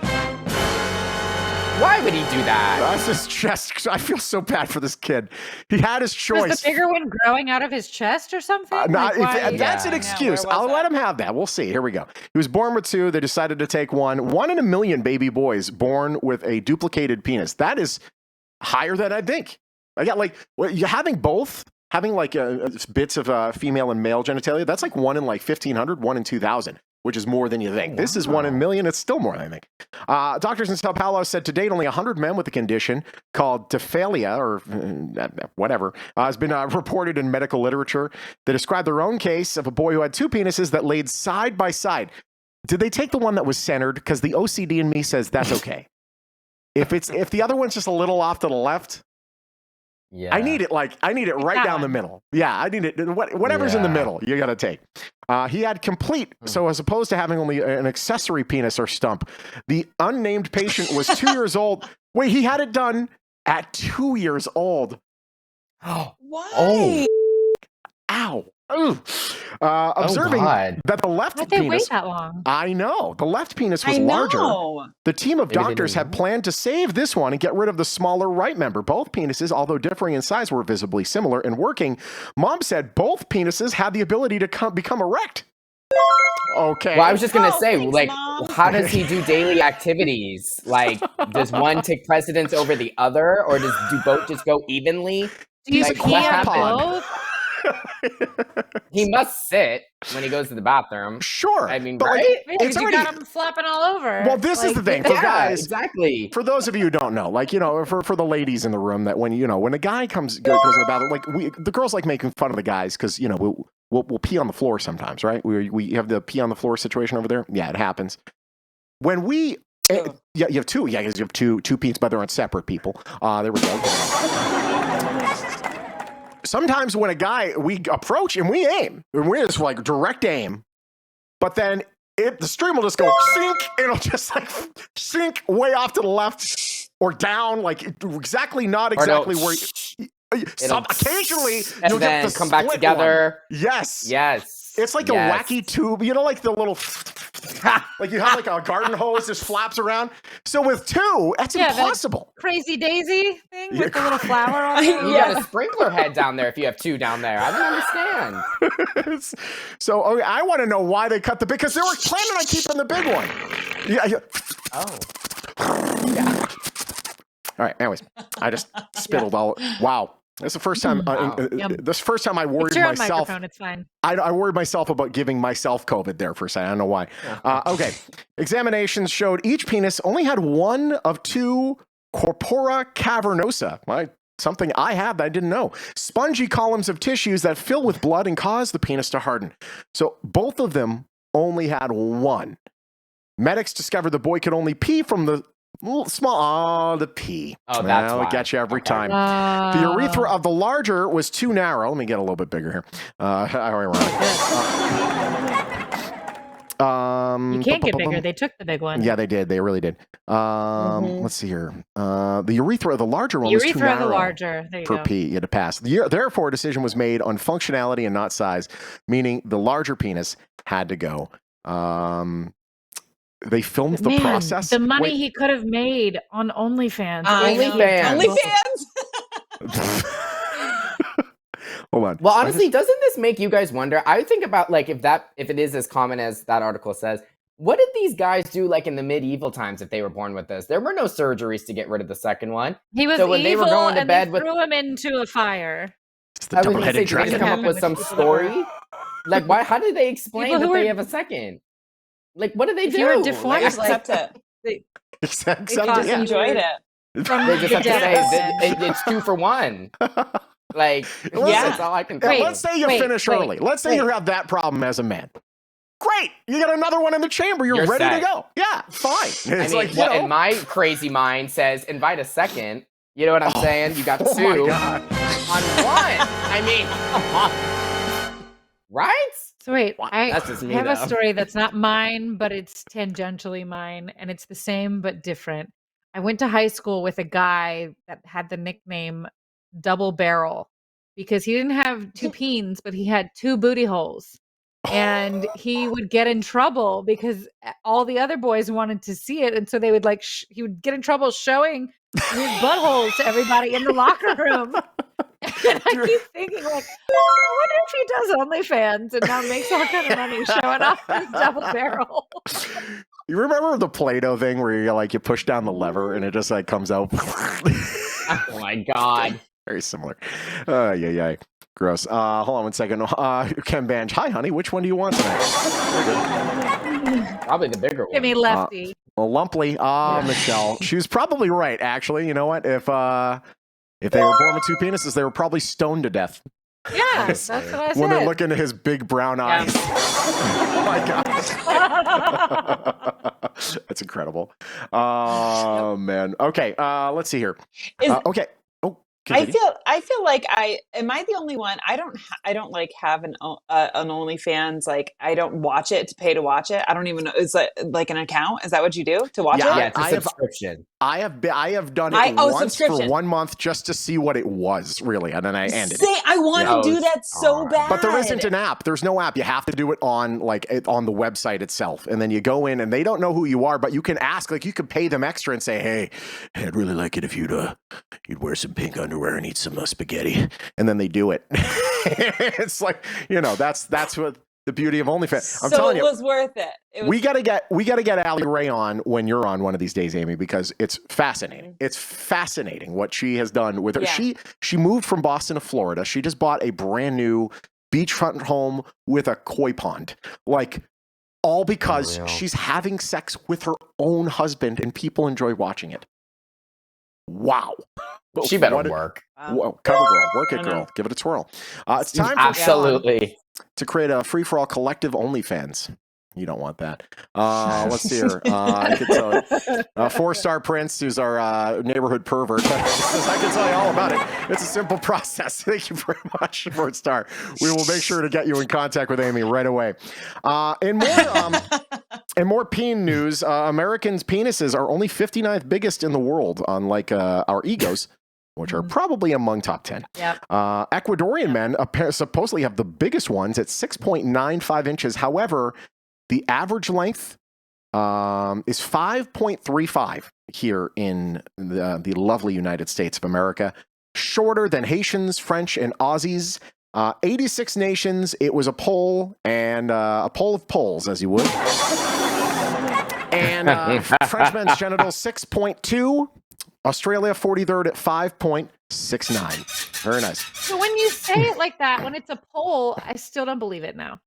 Why would he do that? That's his chest. I feel so bad for this kid. He had his choice. Was the bigger one growing out of his chest or something? That's an excuse. I'll let him have that. We'll see. Here we go. He was born with 2. They decided to take 1. 1 in a million baby boys born with a duplicated penis. That is higher than I think. I got like, you're having both. Having like bits of female and male genitalia. That's like 1 in like 1,500, 1 in 2,000. Which is more than you think. This is 1 in a million. It's still more than I think. Doctors in Sao Paulo said to date, only 100 men with a condition called diphalia, or whatever, has been reported in medical literature. They described their own case of a boy who had 2 penises that laid side by side. Did they take the one that was centered? Because the OCD in me says that's okay. If the other one's just a little off to the left, yeah. I need it right down the middle. Yeah, I need it. Whatever's in the middle, you got to take. He had complete, so as opposed to having only an accessory penis or stump, the unnamed patient was 2 years old. Wait, he had it done at 2 years old. Why? Oh. Ow. Observing that the left How'd penis. they wait that long? I know. The left penis was larger. The team of doctors had planned to save this one and get rid of the smaller right member. Both penises, although differing in size, were visibly similar in working. Mom said both penises had the ability to become erect. Okay. Well, I was just going to say, thanks, like, Mom. how does he do daily activities? Like, does one take precedence over the other, or do both just go evenly? He's a quad pod. He must sit when he goes to the bathroom. Sure. I mean, but right? Like, you got him flopping all over. Well, this is the thing. For guys, exactly. For those of you who don't know, like, you know, for the ladies in the room, that when a guy goes to the bathroom, like the girls like making fun of the guys because, you know, we'll pee on the floor sometimes, right? We have the pee on the floor situation over there. Yeah, it happens. When we you have 2. Yeah, because you have two peens, but they're on separate people. There we go. Sometimes when a guy, we approach and we aim, and we're just like direct aim, but then the stream will just go sink, it'll just like sink way off to the left or down, like not exactly where occasionally and you'll then get the come back together. One. Yes. It's like a wacky tube, you know, like the little, like you have like a garden hose just flaps around. So with 2, that's impossible. Crazy daisy thing with the little flower on it. You got a sprinkler head down there if you have 2 down there. I don't understand. So I want to know why they cut because they were planning on keeping the big one. Yeah. All right. Anyways, I just spittled all. Wow. That's the first time. This first time I worried myself. It's fine. I worried myself about giving myself COVID there for a second. I don't know why. Okay. Examinations showed each penis only had 1 of 2 corpora cavernosa. Something I have that I didn't know. Spongy columns of tissues that fill with blood and cause the penis to harden. So both of them only had 1. Medics discovered the boy could only pee from the small, the pee. Oh, that's why. It gets you every time. The urethra of the larger was too narrow. Let me get a little bit bigger here. You can't get bigger. They took the big one. Yeah, they did. They really did. Let's see here. The urethra, the larger one, was too narrow the larger. There you per go. P to pass. Therefore, a decision was made on functionality and not size, meaning the larger penis had to go. They filmed the process. The money he could have made on OnlyFans. OnlyFans. Hold on. Well, honestly, doesn't this make you guys wonder? I think about like if it is as common as that article says, what did these guys do like in the medieval times if they were born with this? There were no surgeries to get rid of the second one. He was so when evil, they were going to and bed they with, threw him into a fire. It's the double-headed did they dragon. come up with some story? Like, why? How did they explain that they have a second? Like, what did they do? You were deformed. Accept it. They enjoyed it. They just have to say it's 2 for 1. Like, that's all I can think. Let's say you finish early. Let's say you have that problem as a man. Great, you got another one in the chamber. You're ready set. to go. Yeah, fine. It's and my crazy mind says invite a second. You know what I'm saying? You got 2 my God. on 1. I mean, right? So wait, I That's just me, have a though. story that's not mine, but it's tangentially mine, and it's the same but different. I went to high school with a guy that had the nickname Double Barrel because he didn't have 2 peens, but he had 2 booty holes. And he would get in trouble because all the other boys wanted to see it, and so they would he would get in trouble showing his buttholes to everybody in the locker room. And I keep thinking, like, I wonder if he does OnlyFans and now makes all kind of money showing off his double barrel. You remember the Play-Doh thing where you push down the lever and it just like comes out? Oh my God. Very similar. Yeah. Gross. Hold on 1 second. Ken Banj. Hi, honey. Which one do you want tonight? Probably the bigger one. Give me lefty. Lumply. Michelle. She was probably right, actually. You know what? If they were born with 2 penises, they were probably stoned to death. Yeah, that's what I said. When they look into his big brown eyes. Oh my gosh. That's incredible. Oh, man. Okay. Let's see here. Okay. I feel like am I the only one? I don't like have an OnlyFans. Like I don't watch it to pay to watch it. I don't even know. Is that like an account? Is that what you do to watch it? Yeah, it's a subscription. I have done it once for 1 month just to see what it was, really, and then I ended it. I want to do that so bad. But there isn't an app. There's no app. You have to do it on on the website itself, and then you go in, and they don't know who you are, but you can ask. Like you could pay them extra and say, "Hey, I'd really like it if you'd wear some pink underwear and eat some spaghetti," and then they do it. It's like that's what the beauty of OnlyFans. I'm telling you, it was worth it. We gotta get Allie Ray on when you're on one of these days, Amy, because it's fascinating. It's fascinating what she has done with her. Yeah. She moved from Boston to Florida. She just bought a brand new beachfront home with a koi pond, all because she's having sex with her own husband, and people enjoy watching it. Wow. She better work. Wow. Cover girl, work it, girl. Give it a twirl. It's time for to create a free-for-all collective OnlyFans. You don't want that. Let's see here. I can tell you. 4-star Prince, who's our neighborhood pervert. I can tell you all about it. It's a simple process. Thank you very much, 4-star. We will make sure to get you in contact with Amy right away. In more peen news, Americans' penises are only 59th biggest in the world, unlike our egos, which are probably among top 10. Yep. Ecuadorian men supposedly have the biggest ones at 6.95 inches. However, the average length is 5.35 here in the lovely United States of America. Shorter than Haitians, French, and Aussies. 86 nations. It was a poll, and a poll of polls, as you would. And French men's genitals, 6.2. Australia, 43rd at 5.69. Very nice. So when you say it like that, when it's a poll, I still don't believe it now.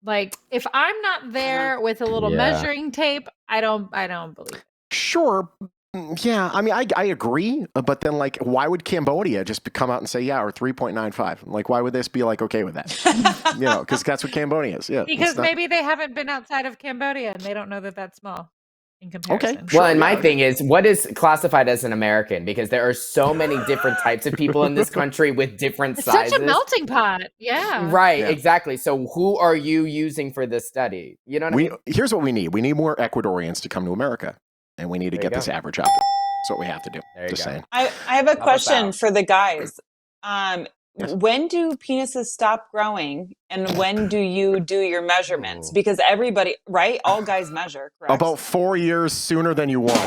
Like, if I'm not there with a little measuring tape, I don't believe it. Sure. Yeah. I mean, I agree. But then, why would Cambodia just come out and say, or 3.95? Like, why would this be, okay with that? Because that's what Cambodia is. Yeah. Because maybe they haven't been outside of Cambodia and they don't know that that's small. in comparison. Well, and my thing is, what is classified as an American? Because there are so many different types of people in this country with different It's sizes. such a melting pot. Yeah. Right, Yeah. exactly. So who are you using for this study? You know what I mean? Here's what we need. We need more Ecuadorians to come to America, and we need to There you get this go. average up. That's what we have to do. There you Just go. saying. I have a about question that? for the guys. Yes. When do penises stop growing, and when do you do your measurements? Ooh. Because everybody, right? All guys measure, correct? About 4 years sooner than you want.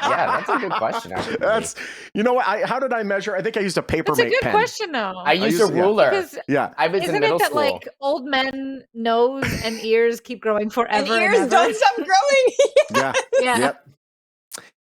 Yeah, that's a good question. Actually. That's, you know what? How did I measure? I think I used a paper It's a mate good pen. question, though. I used a used- yeah. ruler. Because Yeah. I was in isn't middle it that school. like old men nose and ears keep growing forever and and ears ever? don't stop growing. Yeah. Yeah. Yep.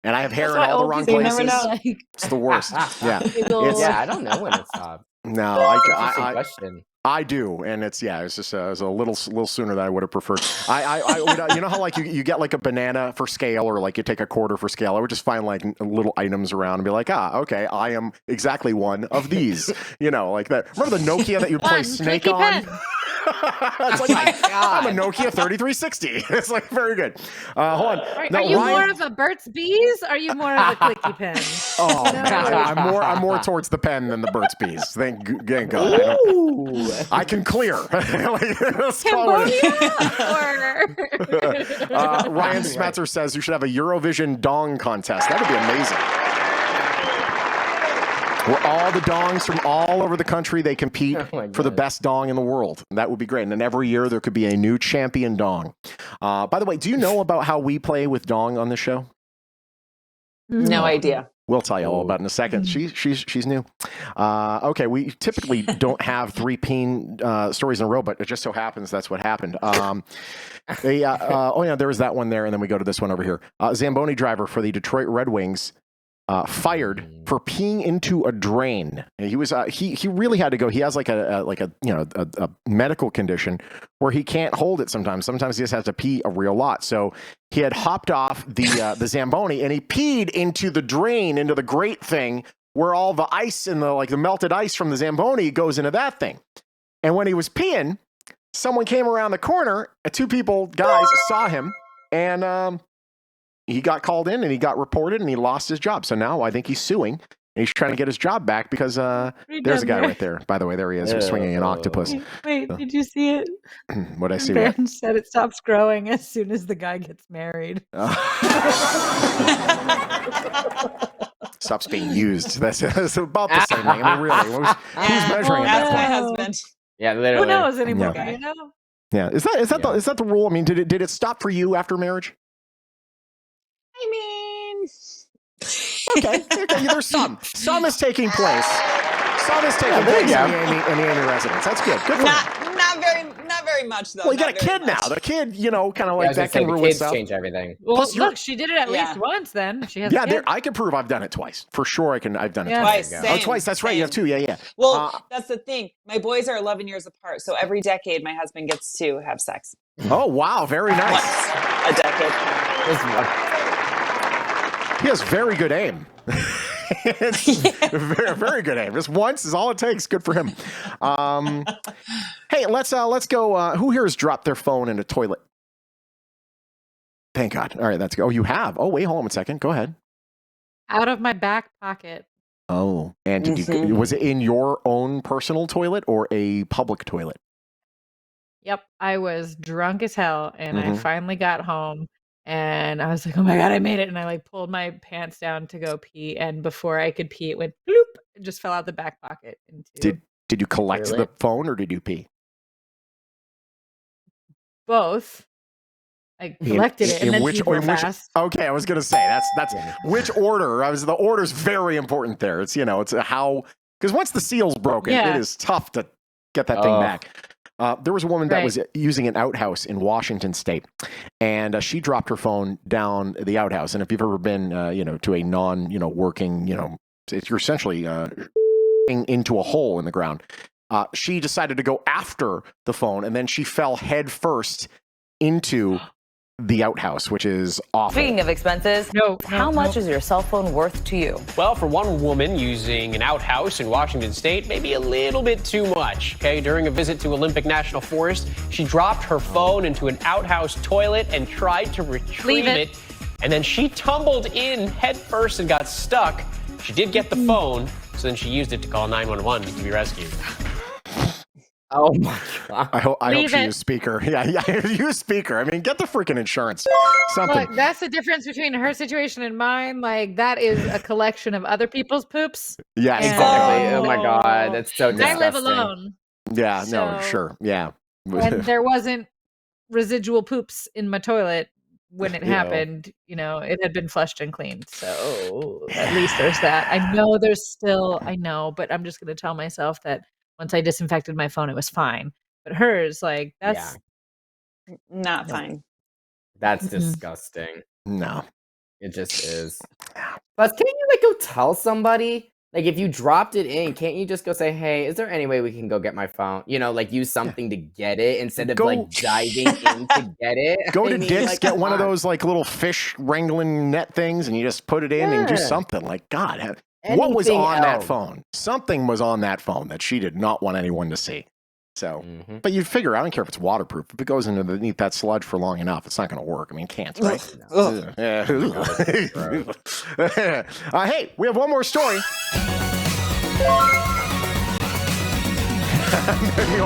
And I have hair That's in why all the old wrong people places. never know. Like, It's the worst. Yeah. giggles. Yeah, I don't know when it stopped. No, Interesting question. I do, and it's just it was a little sooner than I would have preferred. I would, you know how like you get like a banana for scale, or like you take a quarter for scale. I would just find like little items around and be like, okay, I am exactly one of these. You know, like that. Remember the Nokia that you play One Snake clicky on? pen. It's like, my God. I'm a Nokia 3360. It's like very good. Hold on. Are Now, you Ryan- more of a Burt's Bees? Or are you more of a clicky pen? Oh, No. man, I'm more towards the pen than the Burt's Bees. Thank God. Ooh. I can clear. Let's call it. Cambodia? Or... Ryan Smetzer says you should have a Eurovision dong contest. That would be amazing. Where all the dongs from all over the country, they compete for the best dong in the world. That would be great. And then every year there could be a new champion dong. By the way, do you know about how we play with dong on the show? No idea. We'll tell you all about it in a second. She's new. Okay, we typically don't have 3 peen stories in a row, but it just so happens that's what happened. There was that one there, and then we go to this one over here. Zamboni driver for the Detroit Red Wings fired for peeing into a drain. And he was he really had to go. He has like a medical condition where he can't hold it sometimes. Sometimes he just has to pee a real lot. So he had hopped off the Zamboni and he peed into the drain, into the grate thing where all the ice and the melted ice from the Zamboni goes into that thing. And when he was peeing, someone came around the corner. 2 guys saw him, and he got called in and he got reported and he lost his job. So now I think he's suing and he's trying to get his job back because there's a guy right there. By the way, there he is. He's swinging an octopus. Wait, did you see it? What'd I see? Ben said it stops growing as soon as the guy gets married. Stops being used. That's about the same thing. I mean, really, who's measuring at That's that my point? husband. Yeah, literally. Who knows anymore? Yeah. You know? Yeah, is that the rule? I mean, did it stop for you after marriage? I mean, Okay, there's some is taking place. Some is taking place in the Amy residence. That's good. Good for you. not very much though. Well, you got a Not very kid now. much. The kid, kind of I like was gonna that say, can the ruin kids stuff. change everything. Well, Plus, look, she did it at least once. Then she has. Yeah, kids. I can prove I've done it twice. For sure, I've done it Yeah. twice. Twice. There you go. Oh, twice. That's right. You have 2. Yeah. Well, that's the thing. My boys are 11 years apart, so every decade my husband gets to have sex. Oh, wow. Very nice. Once a decade. He has very good aim. Very, very good aim. Just once is all it takes. Good for him. Hey, let's go. Who here has dropped their phone in a toilet? Thank God. All right, let's go. Oh, you have. Oh, wait, hold on a second. Go ahead. Out of my back pocket. Oh, and was it in your own personal toilet or a public toilet? Yep, I was drunk as hell, and I finally got home, and I was like, "Oh my God, I made it!" And I pulled my pants down to go pee, and before I could pee, it went bloop. It just fell out the back pocket into. Did you collect the toilet. phone or did you pee? Both. I collected it and then peed real fast. Okay, I was gonna say that's which order. The order's very important there. It's it's how, because once the seal's broken, it is tough to get that thing back. There was a woman that was using an outhouse in Washington State, and she dropped her phone down the outhouse. And if you've ever been, to a working, you're essentially into a hole in the ground. She decided to go after the phone, and then she fell head first into the outhouse, which is awful. Speaking of expenses, how much is your cell phone worth to you? Well, for one woman using an outhouse in Washington State, maybe a little bit too much. Okay, during a visit to Olympic National Forest, she dropped her phone into an outhouse toilet and tried to retrieve it. And then she tumbled in head first and got stuck. She did get the phone, so then she used it to call 911 to be rescued. Oh my God. I hope she used speaker. Yeah, use speaker. I mean, get the freaking insurance. Something. Look, that's the difference between her situation and mine. Like, that is a collection of other people's poops. Yeah, exactly. Oh my God. That's so disgusting. I live alone. Yeah, no, sure. Yeah. And there wasn't residual poops in my toilet when it happened. You know, it had been flushed and cleaned. So at least there's that. I know, but I'm just going to tell myself that once I disinfected my phone, it was fine. But hers, like, that's not fine. That's disgusting. No. It just is. Plus, can't you, like, go tell somebody? Like, if you dropped it in, can't you just go say, hey, is there any way we can go get my phone? You know, like, use something to get it instead of, like, diving in to get it. Go to Dick's, get one of those, like, little fish wrangling net things, and you just put it in and do something. Like, God, what was on that phone? Something was on that phone that she did not want anyone to see. So, but you figure, I don't care if it's waterproof. If it goes underneath that sludge for long enough, it's not going to work. I mean, it can't, right? Hey, we have one more story.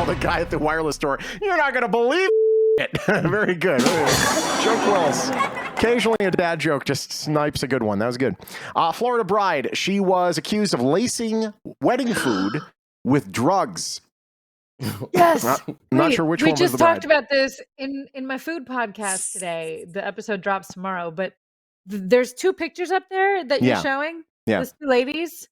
The guy at the wireless store, you're not going to believe it. Very good. Joke Willis. Occasionally a dad joke just snipes a good one. That was good. Florida bride. She was accused of lacing wedding food with drugs. Yes. Not sure which one was the bride. We just talked about this in my food podcast today. The episode drops tomorrow, but there's two pictures up there that you're showing. Yeah. Those two ladies.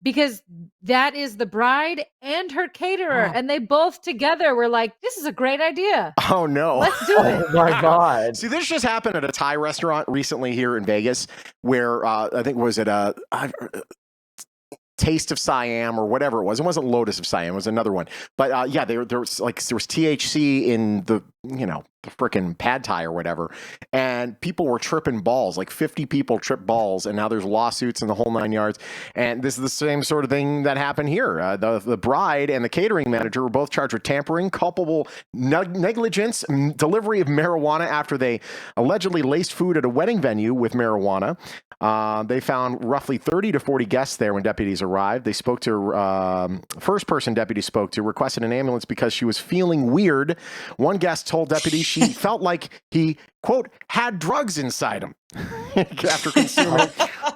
Because that is the bride and her caterer. And they both together were like, this is a great idea. Oh, no. Let's do it. Oh, my God. See, this just happened at a Thai restaurant recently here in Vegas where I think was it a Taste of Siam or whatever it was. It wasn't Lotus of Siam. It was another one. But there was THC in the frickin' pad thai or whatever. And people were tripping balls. Like 50 people tripped balls. And now there's lawsuits in the whole 9 yards. And this is the same sort of thing that happened here. The bride and the catering manager were both charged with tampering, culpable negligence, delivery of marijuana after they allegedly laced food at a wedding venue with marijuana. They found roughly 30 to 40 guests there when deputies arrived. They spoke to first person deputy spoke to requested an ambulance because she was feeling weird. One guest told deputies she felt like he, quote, had drugs inside him after consuming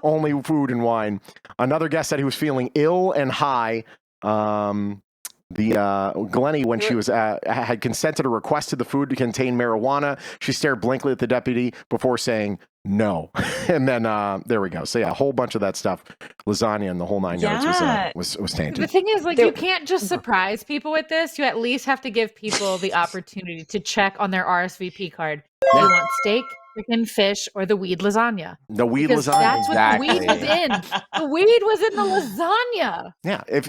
only food and wine. Another guest said he was feeling ill and high. Glennie, when she was had consented or requested the food to contain marijuana, she stared blankly at the deputy before saying no. And then there we go. So yeah, a whole bunch of that stuff, lasagna and the whole 9 yards was tainted. The thing is, like, you can't just surprise people with this. You at least have to give people the opportunity to check on their RSVP card. Do you want steak, chicken, fish, or the weed lasagna? The weed lasagna. That's what the weed was in. The weed was in the lasagna. Yeah. If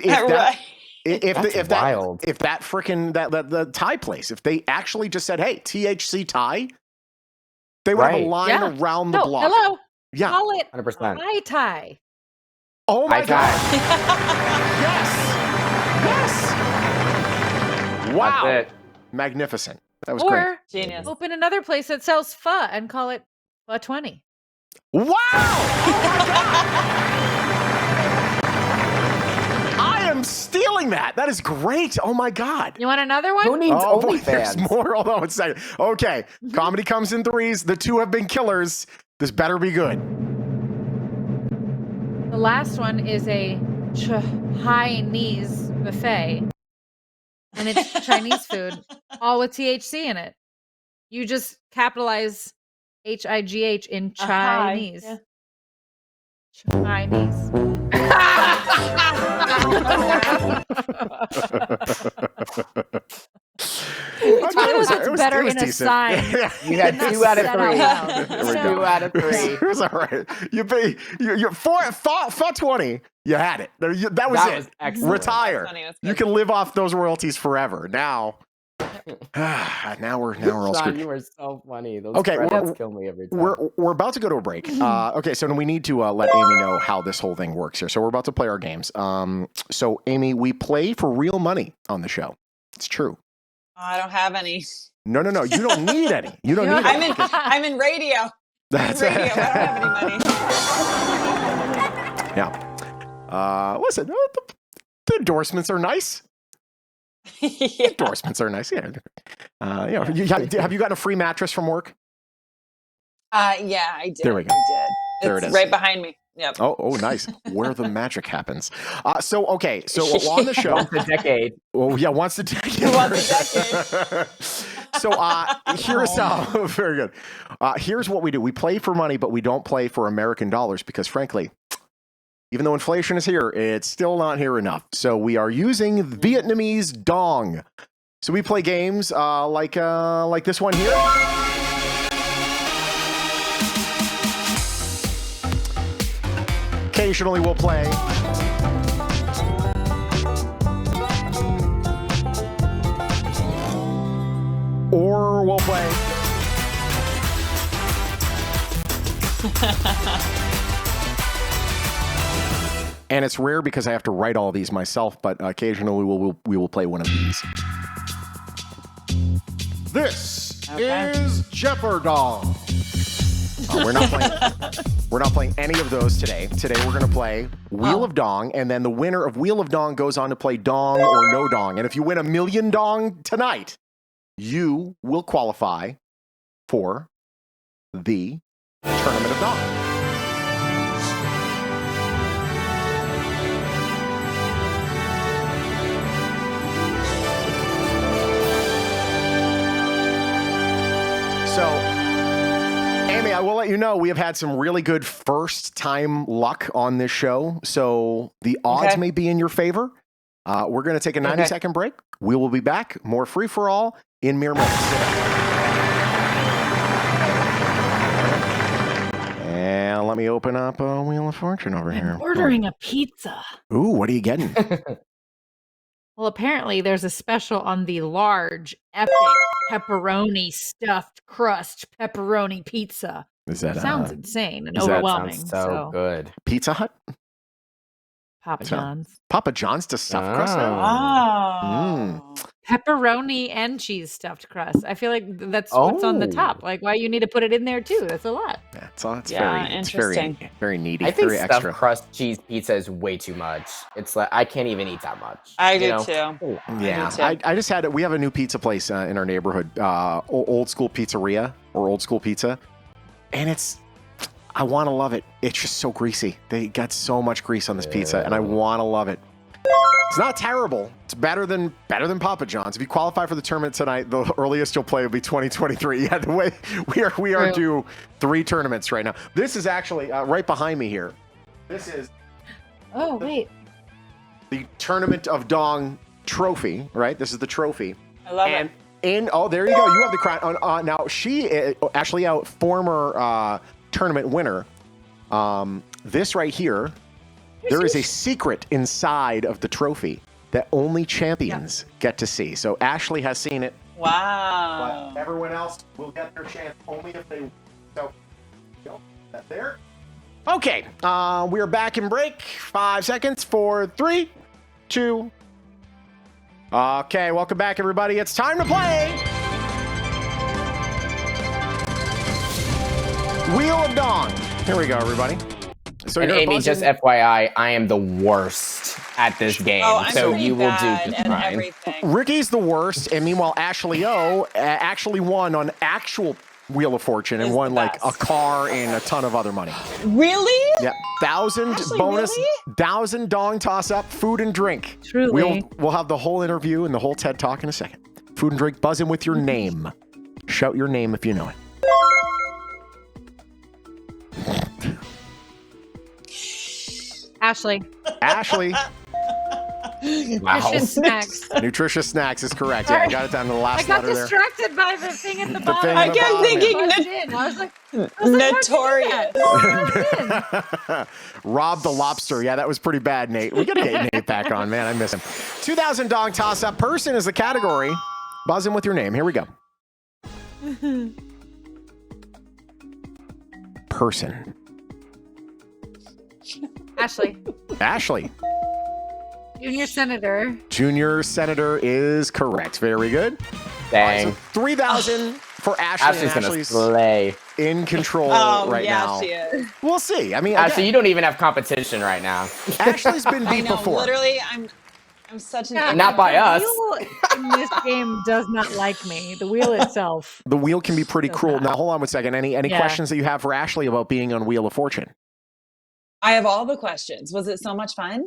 that freaking the Thai place, if they actually just said, hey, THC Thai, they would have a line around the block. Hello. Yeah. Call it 100%. Thai Thai. Oh my God. Yes. Wow. That's it. Magnificent. That was great. Genius. Open another place that sells pho and call it Pho 20. Wow. Oh my God. I am stealing that. That is great. Oh my God. You want another one? Who needs There's OnlyFans? more. Hold on a second. Okay. Comedy comes in threes. The two have been killers. This better be good. The last one is a Chinese buffet. And it's Chinese food, all with THC in it. You just capitalize HIGH in Chinese. Yeah. Chinese. It's one of those that's better in a sign. You had 2 out of 3. 2 out of 3. It was all right. You 420. You had it. That was it. Excellent. Retire. You can live off those royalties forever. Now, Now we're all Shawn, screwed. you are so funny. Those Okay, credits kill me every time. We're about to go to a break. Okay, so we need to let Amy know how this whole thing works here. So we're about to play our games. So Amy, we play for real money on the show. It's true. I don't have any. No. You don't need any. You don't need any. I'm in radio. That's radio. I don't have any money. Yeah. Listen, the endorsements are nice. Yeah. Endorsements are nice. Yeah. Have you gotten a free mattress from work? Yeah, I did. There we go. I did. There it is. Right behind me. Yep. Oh, nice. Where the magic happens. So on the show. Once a decade. Oh, yeah, once a decade. So here's how. Very good. Here's what we do. We play for money, but we don't play for American dollars because, frankly, even though inflation is here, it's still not here enough. So we are using Vietnamese dong. So we play games like this one here. Occasionally we'll play. Or we'll play. And it's rare because I have to write all these myself, but occasionally we will play one of these. This is Jeopardon. We're not playing any of those today. Today we're going to play Wheel of Dong, and then the winner of Wheel of Dong goes on to play Dong or No Dong. And if you win $1 million Dong tonight, you will qualify for the Tournament of Dong. So, Amy, I will let you know we have had some really good first-time luck on this show, so the odds may be in your favor. We're going to take a 90-second break. We will be back. More free-for-all in mere minutes. And let me open up a Wheel of Fortune over here. Ordering a pizza. Ooh, what are you getting? Well, apparently there's a special on the large, epic pepperoni stuffed crust pepperoni pizza. Is that sounds insane and overwhelming. That sounds so good. Pizza Hut? Papa John's. Papa John's to stuffed crust now? Pepperoni and cheese stuffed crust. I feel like that's what's on the top. Like, why you need to put it in there too? That's a lot. Yeah, it's interesting. Very needy. I think very stuffed extra. crust cheese pizza is way too much. It's like I can't even eat that much. I do too. Yeah, I just had it. We have a new pizza place in our neighborhood, Old School Pizzeria or Old School Pizza, and I want to love it. It's just so greasy. They got so much grease on this pizza, and I want to love it. It's not terrible. It's better than Papa John's. If you qualify for the tournament tonight, the earliest you'll play will be 2023. Yeah, the way we are due 3 tournaments right now. This is actually right behind me here. This is the Tournament of Dong trophy, right? This is the trophy. I love it. There you go. You have the crown. Now she Ashley Out, former tournament winner. This right here. There is a secret inside of the trophy that only champions get to see. So Ashley has seen it. Wow. But everyone else will get their chance only if they. So, that there. Okay. We're back in break. 5 seconds. 4, 3, 2. Okay. Welcome back, everybody. It's time to play Wheel of Dong. Here we go, everybody. So and Amy, just FYI, I am the worst at this game, so you will do just fine. Ricky's the worst, and meanwhile, Ashley O actually won on actual Wheel of Fortune and won like a car and a ton of other money. Really? Yeah, 1,000 bonus, 1,000 dong toss up, food and drink. Truly. We'll have the whole interview and the whole TED Talk in a second. Food and drink, buzz in with your name. Shout your name if you know it. Ashley. Nutritious snacks. Nutritious snacks is correct. Yeah, I got it down to the last letter there. I got distracted by the thing at the bottom. I kept thinking I was like, notorious. Rob the Lobster. Yeah, that was pretty bad, Nate. We got to get Nate back on, man. I miss him. 2,000 dong toss-up. Person is the category. Buzz in with your name. Here we go. Person. Ashley. Ashley. Junior Senator. Junior Senator is correct. Very good. Dang. Right, so 3,000 for Ashley. Ashley's and gonna slay. In control right now. She is. We'll see. I mean, Ashley, you don't even have competition right now. Ashley's been I beat know. before. Literally, I'm such an Not by us. The wheel in this game does not like me. The wheel itself. The wheel can be pretty So cruel. bad. Now, hold on one second. Any questions that you have for Ashley about being on Wheel of Fortune? I have all the questions. Was it so much fun?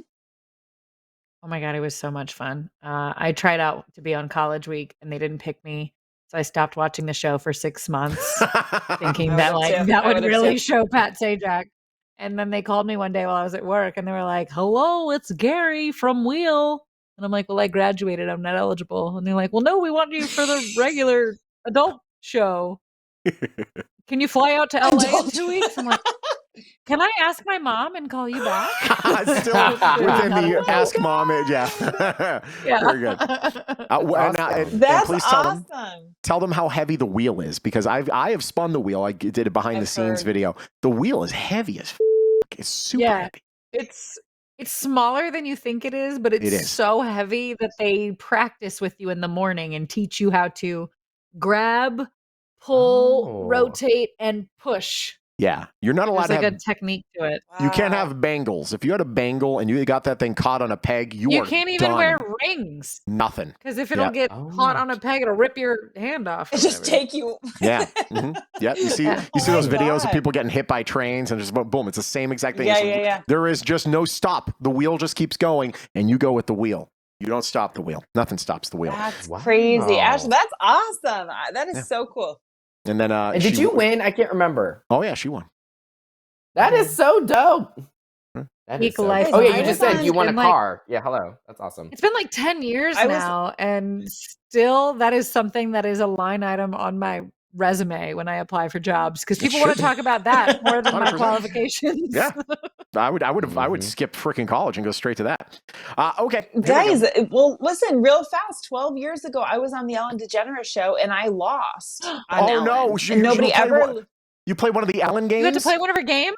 Oh my God, it was so much fun. I tried out to be on College Week and they didn't pick me. So I stopped watching the show for 6 months, thinking that that would really show Pat Sajak. And then they called me one day while I was at work and they were like, "Hello, it's Gary from Wheel." And I'm like, "Well, I graduated. I'm not eligible." And they're like, "Well, no, we want you for the regular adult show. Can you fly out to LA in 2 weeks?" I'm like, "Can I ask my mom and call you back?" Still within the Ask Mom. Yeah. Yeah. Very good. And That's please tell them how heavy the wheel is, because I have spun the wheel. I did a behind the scenes video. The wheel is heavy as It's super heavy. It's smaller than you think it is, but it's so heavy that they practice with you in the morning and teach you how to grab, pull, rotate, and push. Yeah, you're not allowed There's to have a technique to it. You can't have bangles. If you had a bangle and you got that thing caught on a peg, you are can't even done. wear rings. Nothing. Because if it'll get caught on a peg, it'll rip your hand off. Just take you. Yeah. Yeah. You see those videos of people getting hit by trains and just boom, it's the same exact thing. Yeah. There is just no stop. The wheel just keeps going and you go with the wheel. You don't stop the wheel. Nothing stops the wheel. That's crazy. Ashley, that's awesome. That is so cool. And then And did you win? I can't remember. Oh yeah, she won. That is so dope. That is so life. dope. Oh yeah, you just It's said you won a been car. Yeah, hello. That's awesome. It's been like 10 years now, and still that is something that is a line item on my resume when I apply for jobs, because people want to talk about that more than my 100%. qualifications. Yeah. I would skip freaking college and go straight to that. Okay. Guys, well, listen, real fast. 12 years ago, I was on the Ellen DeGeneres show and I lost. On Ellen. No. And nobody ever. You played one of the Ellen games? You had to play one of her games?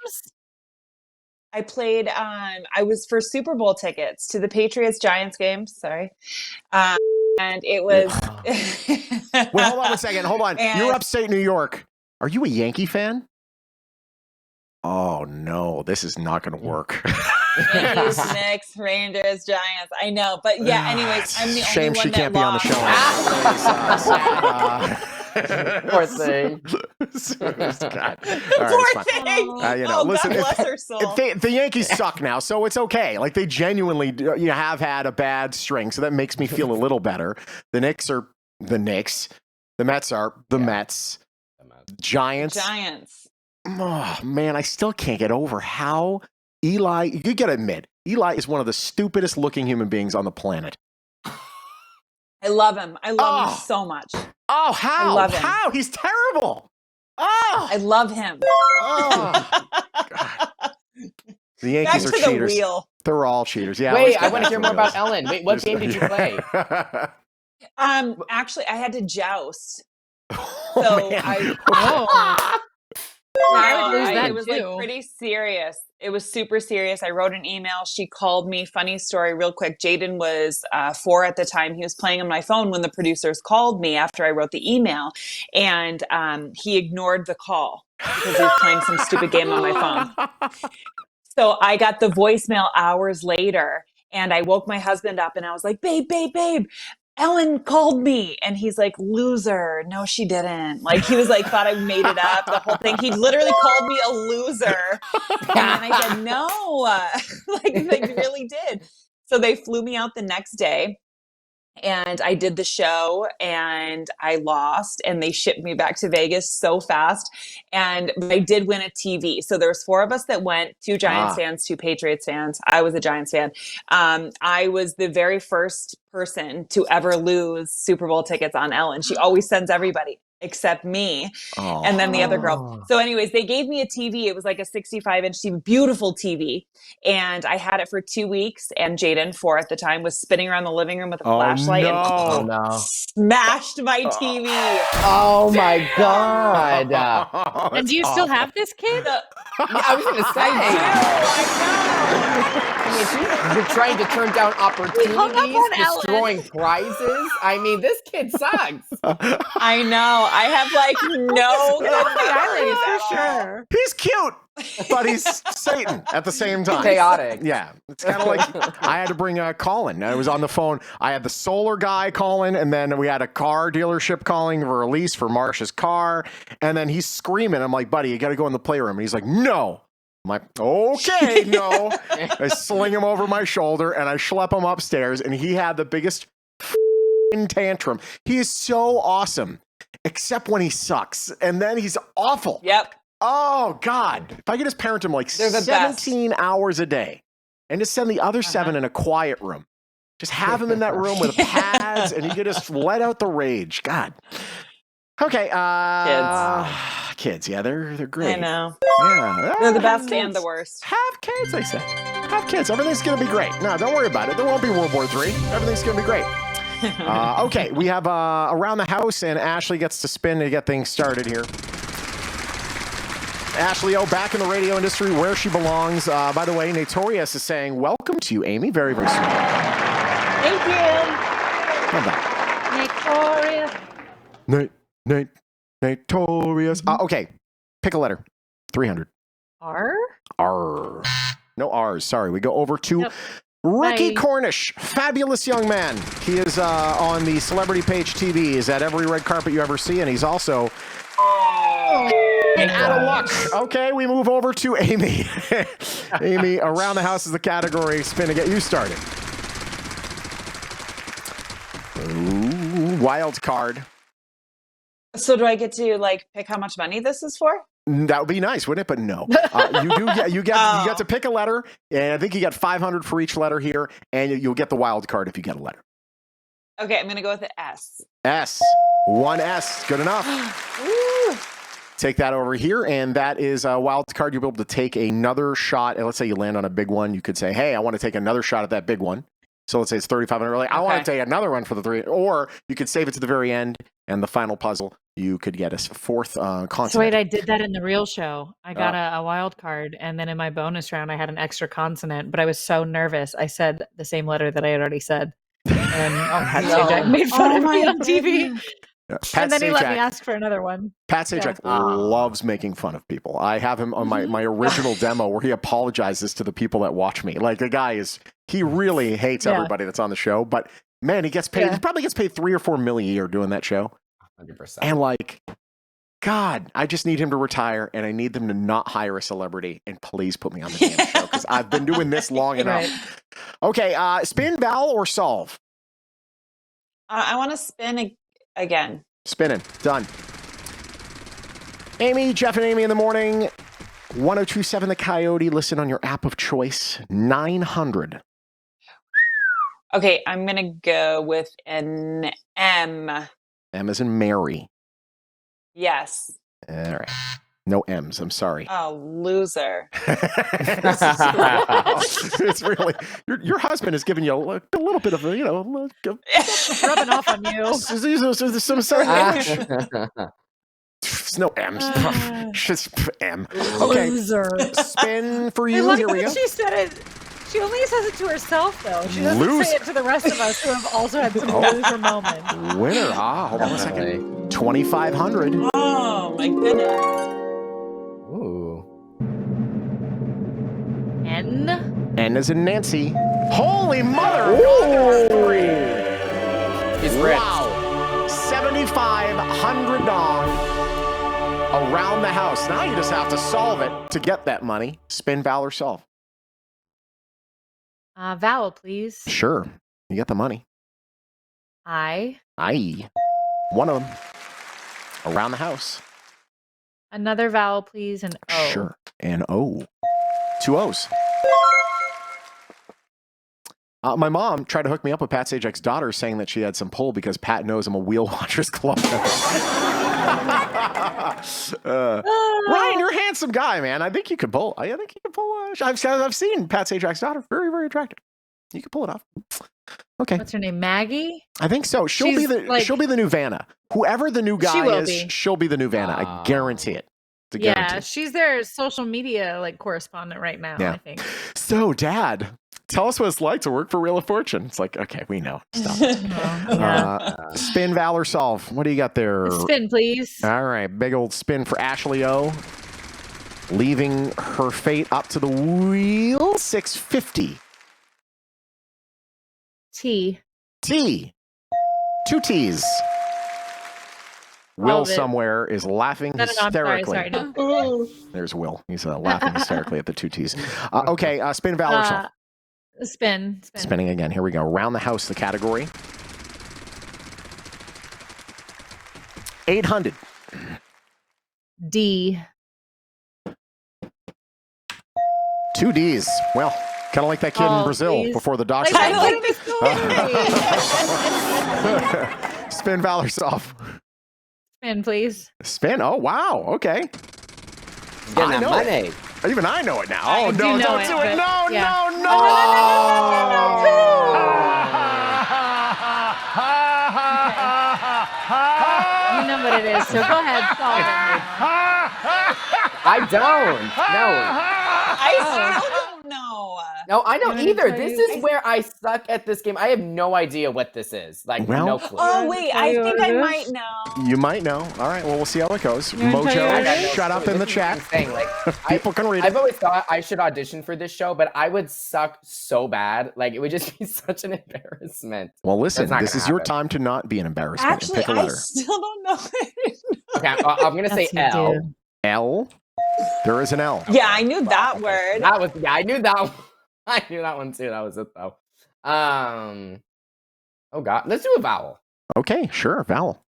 I played, I was for Super Bowl tickets to the Patriots Giants game. Sorry. And it was. Wait, hold on a second. Hold on. You're upstate New York. Are you a Yankee fan? Oh, no. This is not going to work. Yankees, Knicks, Rangers, Giants. I know. But yeah, anyways, I'm the Shame only one she can't be on the show. Poor thing. Poor thing. Listen, God bless her soul. the Yankees suck now, so it's okay. Like, they genuinely have had a bad string, so that makes me feel a little better. The Knicks are the Knicks. The Mets are the Mets. Giants. Oh, man, I still can't get over how Eli, you got to admit, Eli is one of the stupidest looking human beings on the planet. I love him. I love him so much. Oh, how? I love him. How? He's terrible. Oh, I love him. Oh, God. The Yankees are cheaters. The wheel. They're all cheaters. Yeah. Wait, I want to hear more about Ellen. Wait, what game did you play? Actually, I had to joust. I would lose that it was too. like pretty serious. It was super serious. I wrote an email. She called me. Funny story, real quick. Jaden was 4 at the time. He was playing on my phone when the producers called me after I wrote the email, and he ignored the call because he was playing some stupid game on my phone. So I got the voicemail hours later, and I woke my husband up, and I was like, "Babe, Ellen called me." And he's like, "Loser." No, she didn't. Like, he was like, thought I made it up, the whole thing. He literally called me a loser. And then I said, no, like really did. So they flew me out the next day. And I did the show and I lost, and they shipped me back to Vegas so fast. And I did win a TV. So there was 4 of us that went, 2 Giants fans, 2 Patriots fans. I was a Giants fan. I was the very first person to ever lose Super Bowl tickets on Ellen. She always sends everybody. except me and then the other girl. So anyways, they gave me a TV. It was like a 65-inch TV, beautiful TV. And I had it for 2 weeks. And Jaden, 4 at the time, was spinning around the living room with a flashlight and smashed my TV. Oh my God. And do you still have this kid? I was going to say. I mean, you're trying to turn down opportunities, destroying prizes. I mean, this kid sucks. I know. I have like no Island for sure. He's cute, but he's Satan at the same time. Chaotic. Yeah. It's kind of like I had to bring Colin. I was on the phone. I had the solar guy calling, and then we had a car dealership calling for a lease for Marsh's car. And then he's screaming. I'm like, buddy, you got to go in the playroom. And he's like, no. I'm like, okay, no. I sling him over my shoulder and I schlep him upstairs, and he had the biggest tantrum. He is so awesome, except when he sucks, and then he's awful. Yep. Oh, God. If I could just parent him like 17 hours a day and just send the other 7 in a quiet room. Just have him in that room with pads, and he could just let out the rage. God. Okay. Kids. Yeah, they're great. I know. Yeah. They're the best and the worst. Have kids, I said. Have kids. Everything's going to be great. No, don't worry about it. There won't be World War III. Everything's going to be great. Okay, we have Around the House, and Ashley gets to spin to get things started here. Ashley O, back in the radio industry where she belongs. By the way, Notorious is saying, welcome to you, Amy. Very, very soon. Thank you. Not bad. Notorious. Okay, pick a letter. 300. R? R. No R's. Sorry. We go over to Ricky Cornish. Fabulous young man. He is on the celebrity page TV. He's at every red carpet you ever see, and he's also out of luck. Okay, we move over to Amy. Amy, Around the House is the category. Spin to get you started. Ooh, wild card. So do I get to like pick how much money this is for? That would be nice, wouldn't it? But no, you get to pick a letter, and I think you get 500 for each letter here, and you'll get the wild card if you get a letter. Okay, I'm gonna go with the S. S. 1 S. Good enough. Take that over here, and that is a wild card. You'll be able to take another shot. And let's say you land on a big one. You could say, hey, I want to take another shot at that big one. So let's say it's 3,500. Like, I want to take another one for the 3. Or you could save it to the very end, and the final puzzle, you could get a 4th consonant. So wait, I did that in the real show. I got a wild card, and then in my bonus round, I had an extra consonant, but I was so nervous. I said the same letter that I had already said. And Pat Sajak made fun of me on TV. And then he let me ask for another one. Pat Sajak loves making fun of people. I have him on my original demo where he apologizes to the people that watch me. Like, the guy he really hates everybody that's on the show, but man, he gets paid. He probably gets paid $3 or $4 million a year doing that show. 100%. And like, God, I just need him to retire, and I need them to not hire a celebrity, and please put me on the damn show, because I've been doing this long enough. Okay, spin, vowel, or solve? I want to spin again. Spinning. Done. Amy, Jeff and Amy in the morning. 1027 The Coyote. Listen on your app of choice. 900. Okay, I'm going to go with an M. M as in Mary. Yes. All right. No M's. I'm sorry. Oh, loser. It's really your husband has given you a little bit of a, rubbing off on you. There's no M's. Just M. Okay. Loser. Spin for you. Here we go. She said it. She only says it to herself, though. She doesn't say it to the rest of us who have also had some loser moments. Winner. Hold on a second. 2,500. Oh, my goodness. Ooh. N. N as in Nancy. Holy mother! He's wow. $7,500 around the house. Now you just have to solve it to get that money. Spin, vowel, or solve. Vowel, please. Sure. You get the money. I. One of them. Around the house. Another vowel, please, and O. Sure. And O. 2 O's. My mom tried to hook me up with Pat Sajak's daughter, saying that she had some pull because Pat knows I'm a Wheel Watchers Club member. Ryan, you're a handsome guy, man. I think you could pull. I think you could pull. I've seen Pat Sajak's daughter. Very, very attractive. You could pull it off. Okay. What's her name? Maggie? I think so. She'll be the new Vanna. Whoever the new guy is, she'll be the new Vanna. I guarantee it. Yeah, she's their social media correspondent right now, I think. So, Dad, tell us what it's like to work for Wheel of Fortune. It's like, okay, we know. Stop it. Spin, Valor, solve. What do you got there? Spin, please. All right, big old spin for Ashley O. Leaving her fate up to the wheel. 650. T. 2 T's. Will somewhere is laughing hysterically. Sorry, no. There's Will. He's laughing hysterically at the 2 T's. Okay, spin, Valor, solve. Spin. Spinning again. Here we go. Round the house, the category. 800. D. 2 D's. Well, kind of like that kid in Brazil before the doctor. Spin, Valor, solve. Spin, please. Spin. Oh, wow. Okay. Getting that money. Even I know it now. I no, don't do it. No. You know what it is, so go ahead, solve it. I don't. No. I still don't know. No, I don't either. This is where I suck at this game. I have no idea what this is. No clue. Oh, wait. I think I might know. You might know. All right. Well, we'll see how it goes. Mojo, shut up in the chat. People can read it. I've always thought I should audition for this show, but I would suck so bad. It would just be such an embarrassment. Well, listen, this is your time to not be an embarrassment. Actually, pick a letter. I still don't know. Okay, I'm going to say L. L? There is an L. Yeah, I knew that word. I knew that one. I knew that one too. That was it though. Oh God, let's do a vowel. Okay, sure, vowel.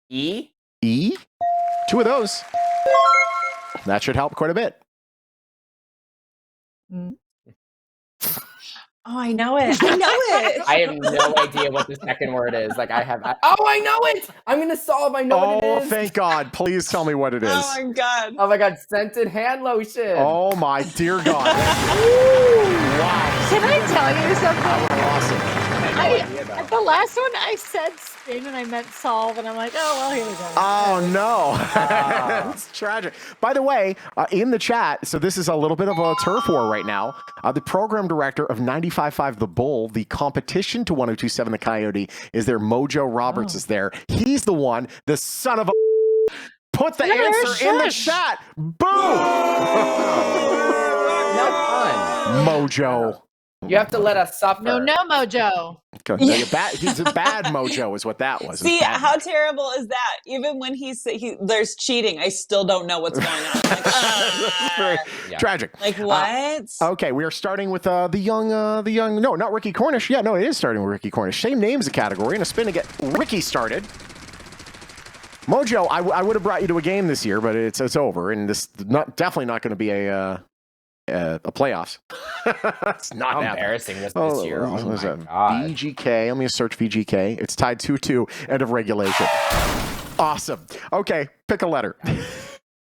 E. 2 of those. That should help quite a bit. Oh, I know it. I know it. I have no idea what the second word is. I know it. I'm gonna solve. I know what it is. Oh, thank God. Please tell me what it is. Oh my God. Oh my God, scented hand lotion. Oh my dear God. Wow. Can I tell you something? That was awesome. At the last one, I said spin and I meant solve, and I'm like, oh, well, here we go. Oh, no. It's tragic. By the way, in the chat, so this is a little bit of a turf war right now. The program director of 95.5 The Bull, the competition to 102.7 The Coyote, is there. Mojo Roberts is there. He's the one, the son of a... Put the answer in the chat. Boom! Not fun. Mojo. You have to let us suffer. No, Mojo. He's a bad Mojo is what that was. See, how terrible is that? Even when there's cheating, I still don't know what's going on. Very tragic. What? Okay, we are starting with the young, no, not Ricky Cornish. Yeah, no, it is starting with Ricky Cornish. Same name as a category, and a spin to get Ricky started. Mojo, I would have brought you to a game this year, but it's over, and this definitely not going to be a playoffs. It's not embarrassing this year. Oh my God. VGK. Let me search VGK. It's tied 2-2. End of regulation. Awesome. Okay, pick a letter.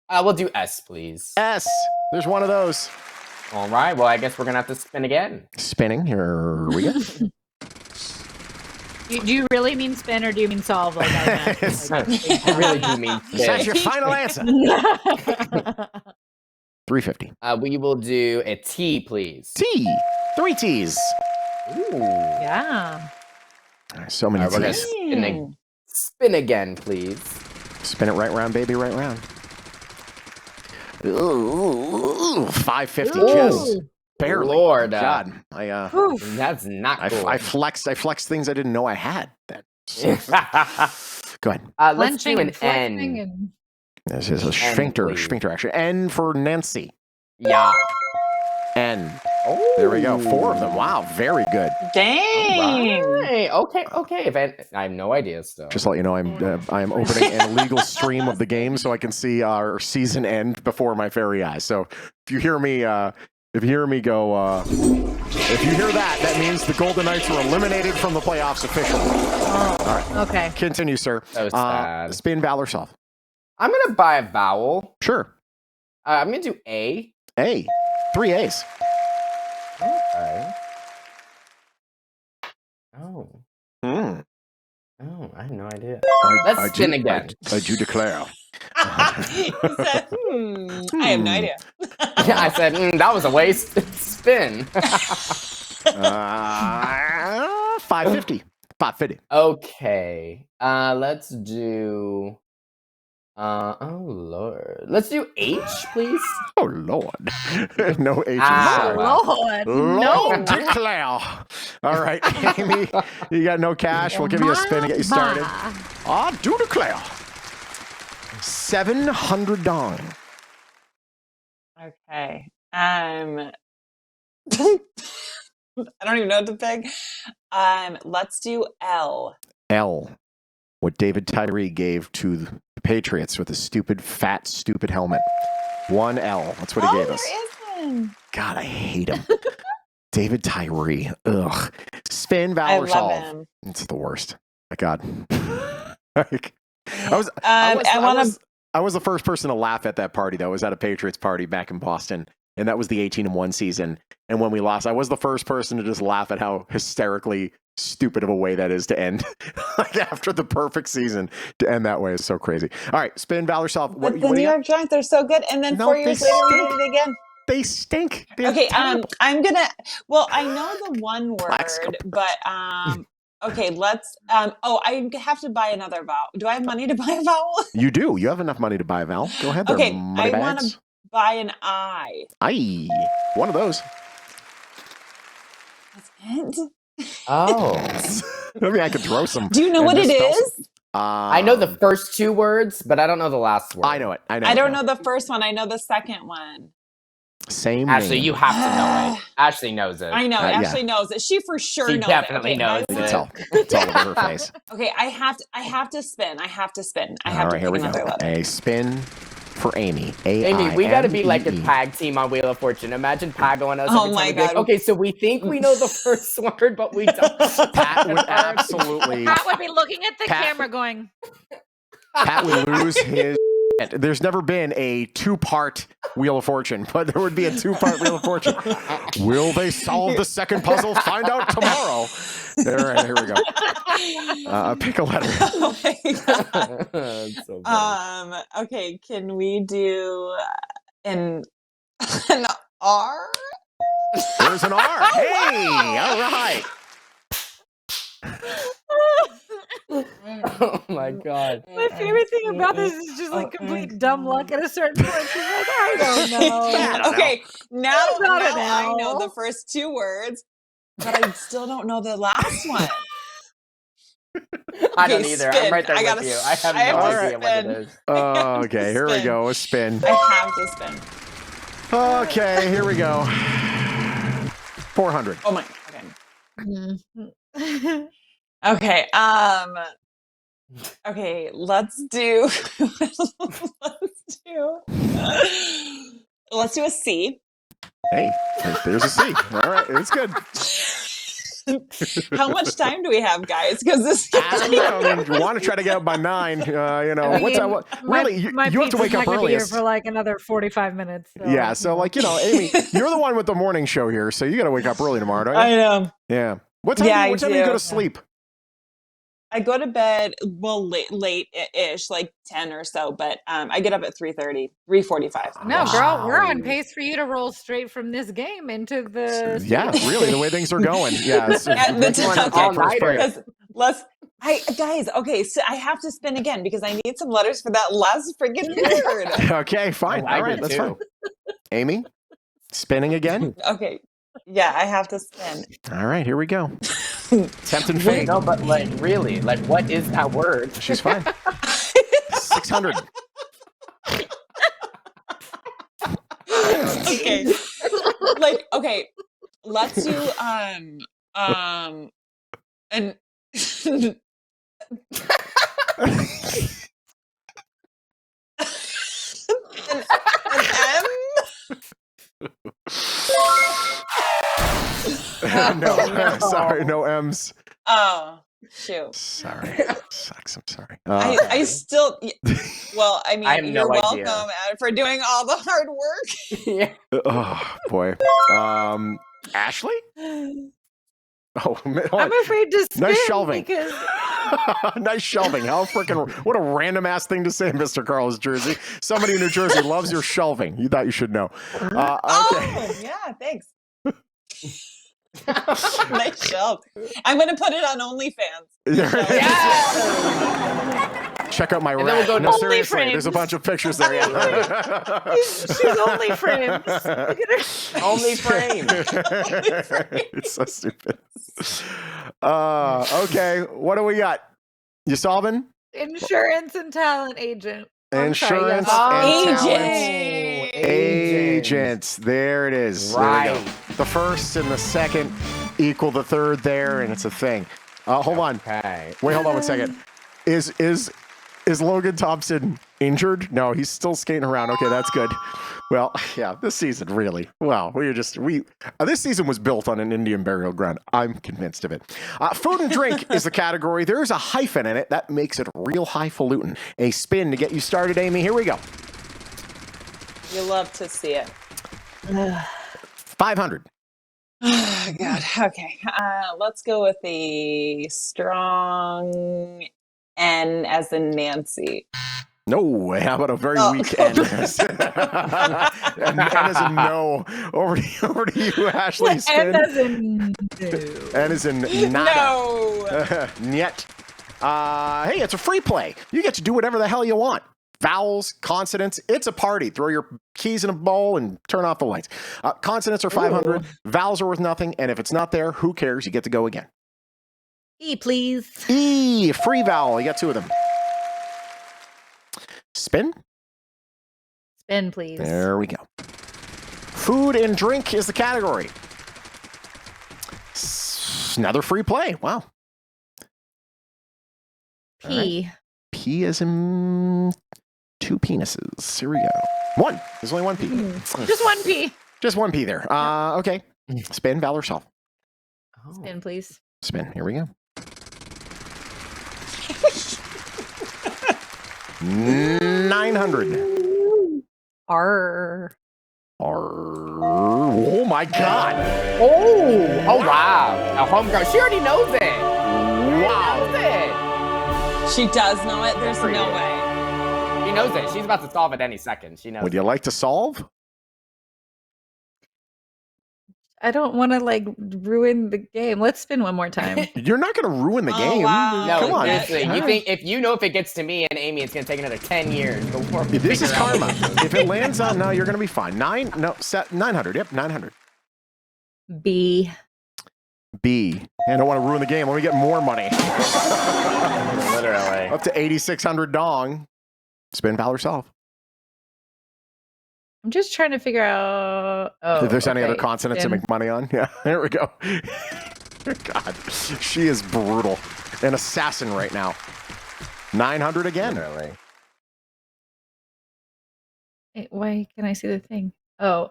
We'll do S, please. S. There's one of those. All right. Well, I guess we're gonna have to spin again. Spinning. Here we go. Do you really mean spin, or do you mean solve? I really do mean spin. That's your final answer. 350. We will do a T, please. T. 3 T's. Ooh. Yeah. So many T's. We're gonna spin again, please. Spin it right round, baby, right round. Ooh, 550 just barely. Lord, God, that's not cool. I flexed things I didn't know I had. Go ahead. Let's do an N. This is a sphincter action. N for Nancy. Yeah. N. Oh. There we go. 4 of them. Wow, very good. Dang. Right. Okay. I have no idea still. Just to let you know, I am opening an illegal stream of the game so I can see our season end before my very eyes. So if you hear me If you hear me go, if you hear that, that means the Golden Knights are eliminated from the playoffs officially. Oh, all right. Okay. Continue, sir. That was sad. Spin, vowel, or solve? I'm going to buy a vowel. Sure. I'm going to do A. A. 3 A's. Okay. Oh. Oh, I have no idea. Let's spin again. I do declare. He said, I have no idea. Yeah, I said, that was a waste. Spin. 550. 550. Okay. Let's do... oh, Lord. Let's do H, please. Oh, Lord. No H. Lord. Lord declare. All right, Amy, you got no cash. We'll give you a spin to get you started. I do declare. 700 dong. Okay. I don't even know what to pick. Let's do L. L. What David Tyree gave to the Patriots with a stupid, fat, stupid helmet. 1 L. That's what he gave us. There is one. God, I hate him. David Tyree. Ugh. Spin, vowel, I or love solve. him. It's the worst. My God. I was the first person to laugh at that party, though. I was at a Patriots party back in Boston, and that was the 18-1 season. And when we lost, I was the first person to just laugh at how hysterically stupid of a way that is to end. Like after the perfect season, to end that way is so crazy. All right, spin, vowel, or solve. But the New York Giants, they're so good. And then 4 years later, we did it again. They stink. Okay, I'm gonna. Well, I know the one word, but okay, let's. I have to buy another vowel. Do I have money to buy a vowel? You do. You have enough money to buy a vowel. Go ahead. Okay, I want to buy an I. I. One of those. That's it. Oh. Maybe I could throw some. Do you know what it is? I know the first 2 words, but I don't know the last word. I know it. I don't know the first one. I know the second one. Same Ashley, name. you have to know it. Ashley knows it. I know. Ashley knows it. She for sure knows it. She definitely knows You can it. tell. It's all over her face. Okay, I have to spin. I have to spin. I have All to right, pick here we another go. letter. A spin for Amy. Amy, we got to be like a A-I-M-E-E. tag team on Wheel of Fortune. Imagine Pat going us. Oh every my time we be like, God. okay, so we think we know the first word, but we don't. Pat would absolutely. Pat would be looking at the camera going, Pat would lose his. There's never been a 2-part Wheel of Fortune, but there would be a 2-part Wheel of Fortune. Will they solve the second puzzle? Find out tomorrow. All right, here we go. Pick a letter. Oh my God. That's so funny. Okay, can we do an R? There's an R. Hey, all right. Oh my God. my favorite thing about this is just like complete dumb luck at a certain point. She's like, I don't know. Okay, now Not an I know L. the first 2 words, but I still don't know the last one. I don't Okay, either. spin. I'm right there I with gotta you. I have I no have to idea what it spin. is. Okay, here we spin. go. A spin. I have to spin. Okay, here we go. 400. Oh my. Okay. Okay. Let's do. Let's do a C. Hey, there's a C. All right, it's good. How much time do we have, guys? Because this. I mean, you want to try to get out by 9. Really, you have to wake up early. For like another 45 minutes. So. Yeah, so Amy, you're the one with the morning show here, so you got to wake up early tomorrow, don't you? I know. Yeah. What time do you go to sleep? I go to bed, well, late-ish, like 10 or so, but I get up at 3:45. No, girl, we're on pace for you to roll straight from this game into the... Yeah, really, the way things are going. Yeah. Guys, okay, so I have to spin again because I need some letters for that last freaking word. Okay, fine. All right, that's fine. Amy, spinning again? Okay. Yeah, I have to spin. All right, here we go. Tempting fate. No, but really, what is that word? She's fine. 600. Okay. Okay, let's do an an M. No, sorry, no M's. Oh, shoot. Sorry. Sucks. I'm sorry. I still, well, I mean, I have you're no idea. welcome for doing all the hard work. Yeah. Oh, boy. Ashley? Oh, man. I'm afraid to spin Nice shelving. because Nice shelving. How freaking, what a random ass thing to say, Mr. Carl's Jersey. Somebody in New Jersey loves your shelving. You thought you should know. Okay. Oh, yeah, thanks. Nice shelf. I'm going to put it on OnlyFans. Check out my then we'll rack. go No, to seriously, OnlyFrames. there's a bunch of pictures there. Yeah. she's only frames. Look at her. Only frame. It's so stupid. Okay, what do we got? You solving? Insurance and talent agent. I'm sorry, Insurance yes. and talent agents. There it is. Right. There we go. The first and the second equal the third there, and it's a thing. Hold on. Okay. Wait, hold on 1 second. Is Logan Thompson injured? No, he's still skating around. Okay, that's good. Well, yeah, this season really. Well, this season was built on an Indian burial ground. I'm convinced of it. Food and drink is the category. There's a hyphen in it. That makes it real highfalutin. A spin to get you started, Amy. Here we go. You love to see it. 500. Oh, God. Okay. Let's go with the strong N as in Nancy. No, how about a very weak N? And N as in no. Over to you, Ashley. Spin. N as in no. N as in nada. No. Niet. Hey, it's a free play. You get to do whatever the hell you want. Vowels, consonants, it's a party. Throw your keys in a bowl and turn off the lights. Consonants are 500. Vowels are worth nothing. And if it's not there, who cares? You get to go again. E, please. E, free vowel. You got 2 of them. Spin. Spin, please. There we go. Food and drink is the category. Another free play. Wow. P. Right. P is in 2 penises. Here we go. 1. There's only 1 P. Just 1 P. Just 1 P there. Okay. Spin, Valor, solve. Spin, please. Spin. Here we go. 900. R. Oh my God. Oh wow. A homegirl. She already knows it. Wow. She knows it. She does know it. There's no way. She knows it. She's about to solve it any second. She knows. Would you like to solve? I don't want to ruin the game. Let's spin one more time. You're not going to ruin the game. Wow. No, Come on. seriously. You think if it gets to me and Amy, it's going to take another 10 years before we This is figure out karma. what it is. If it lands on, no, you're going to be fine. 900. Yep, 900. B. B. I don't want to ruin the game. Let me get more money. Literally. Up to 8,600 dong. Spin, Valor, solve. I'm just trying to figure out. Oh, If there's any other okay. consonants to Spin. make money on. Yeah, there we go. God, she is brutal. An assassin right now. 900 again. Literally. Wait, why can I see the thing? Oh,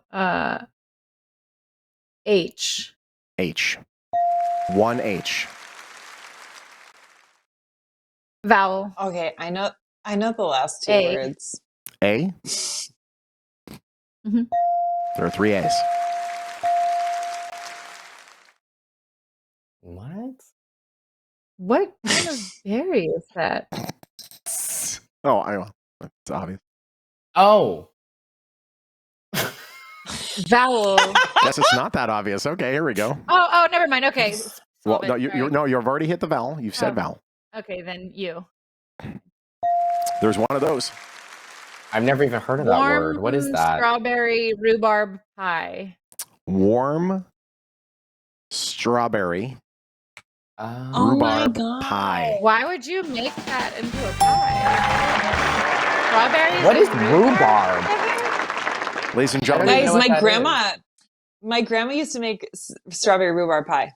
H. H. 1 H. Vowel. Okay, I know the last 2 A. words. A. Mhm. There are 3 A's. What? What kind of berry is that? Oh, I know. It's obvious. Oh. Vowel. Guess it's not that obvious. Okay, here we go. Oh, never mind. Okay. Well, solve it. no, you've already hit the vowel. You've said Oh. vowel. Okay, then you. There's one of those. I've never even heard of that Warm word. What is that? Strawberry rhubarb pie. Warm strawberry Oh. rhubarb God. pie. Why would you make that into a pie? Strawberries? What is and rhubarb? Ladies and I don't gentlemen, even Guys, know what my grandma used to make strawberry rhubarb pie.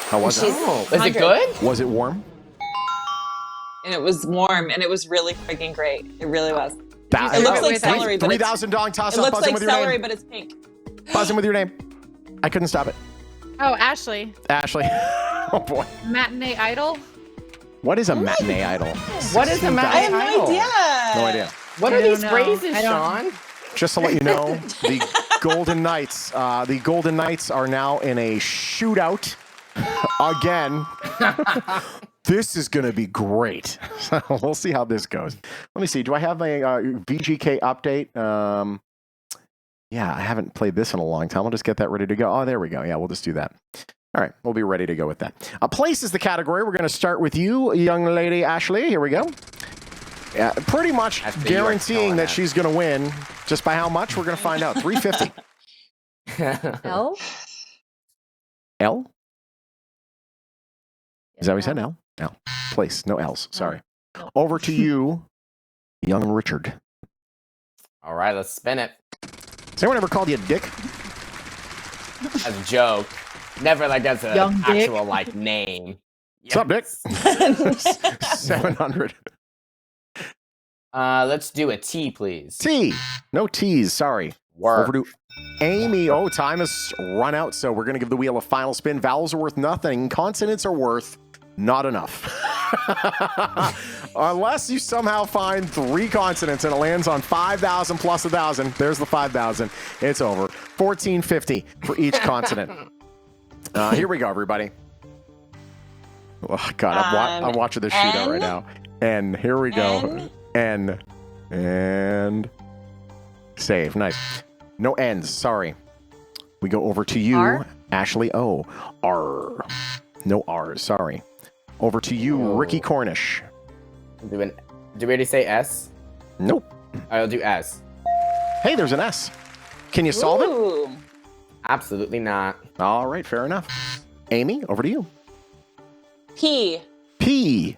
how was it? Oh, is it 100. good? Was it warm? And it was warm, and it was really freaking great. It really was. That- It looks like Wait, celery, but 3,000 dong toss it up. looks Buzz in like with your celery, name. but it's pink. Buzz in with your name. I couldn't stop it. Oh, Ashley. Ashley. Oh boy. Matinee Idol. What is a matinee idol? What is a matinee idol? I have no idea. No idea. What are these phrases, I don't- Shawn? Just to let you know, the Golden Knights. The Golden Knights are now in a shootout again. This is going to be great. So we'll see how this goes. Let me see. Do I have a VGK update? Yeah, I haven't played this in a long time. I'll just get that ready to go. Oh, there we go. Yeah, we'll just do that. All right, we'll be ready to go with that. Place is the category. We're going to start with you, young lady Ashley. Here we go. Yeah, pretty much guaranteeing that she's going to win. Just by how much, we're going to find out. 350. L? L? Is that what we said? L? L. Place. No L's. Sorry. No. Over to you, young Richard. All right, let's spin it. Has anyone ever called you a dick? As a joke. Never like as an Young dick. actual like name. What's up, Dick? 700. Let's do a T, please. T. No T's. Sorry. Work. Over to Amy. Oh, time has run out, so we're going to give the wheel a final spin. Vowels are worth nothing. Consonants are worth not enough. Unless you somehow find 3 consonants and it lands on 5,000 plus 1,000. There's the 5,000. It's over. 1450 for each consonant. Here we go, everybody. Oh, God, I'm watching this shootout right now. And here we go. N. And save. Nice. No N's. Sorry. We go over to you, R? Ashley O. R. No R's. Sorry. Over to you, Ricky Cornish. Do we already say S? Nope. I'll do S. Hey, there's an S. Can you solve it? Absolutely not. All right, fair enough. Amy, over to you. P. P.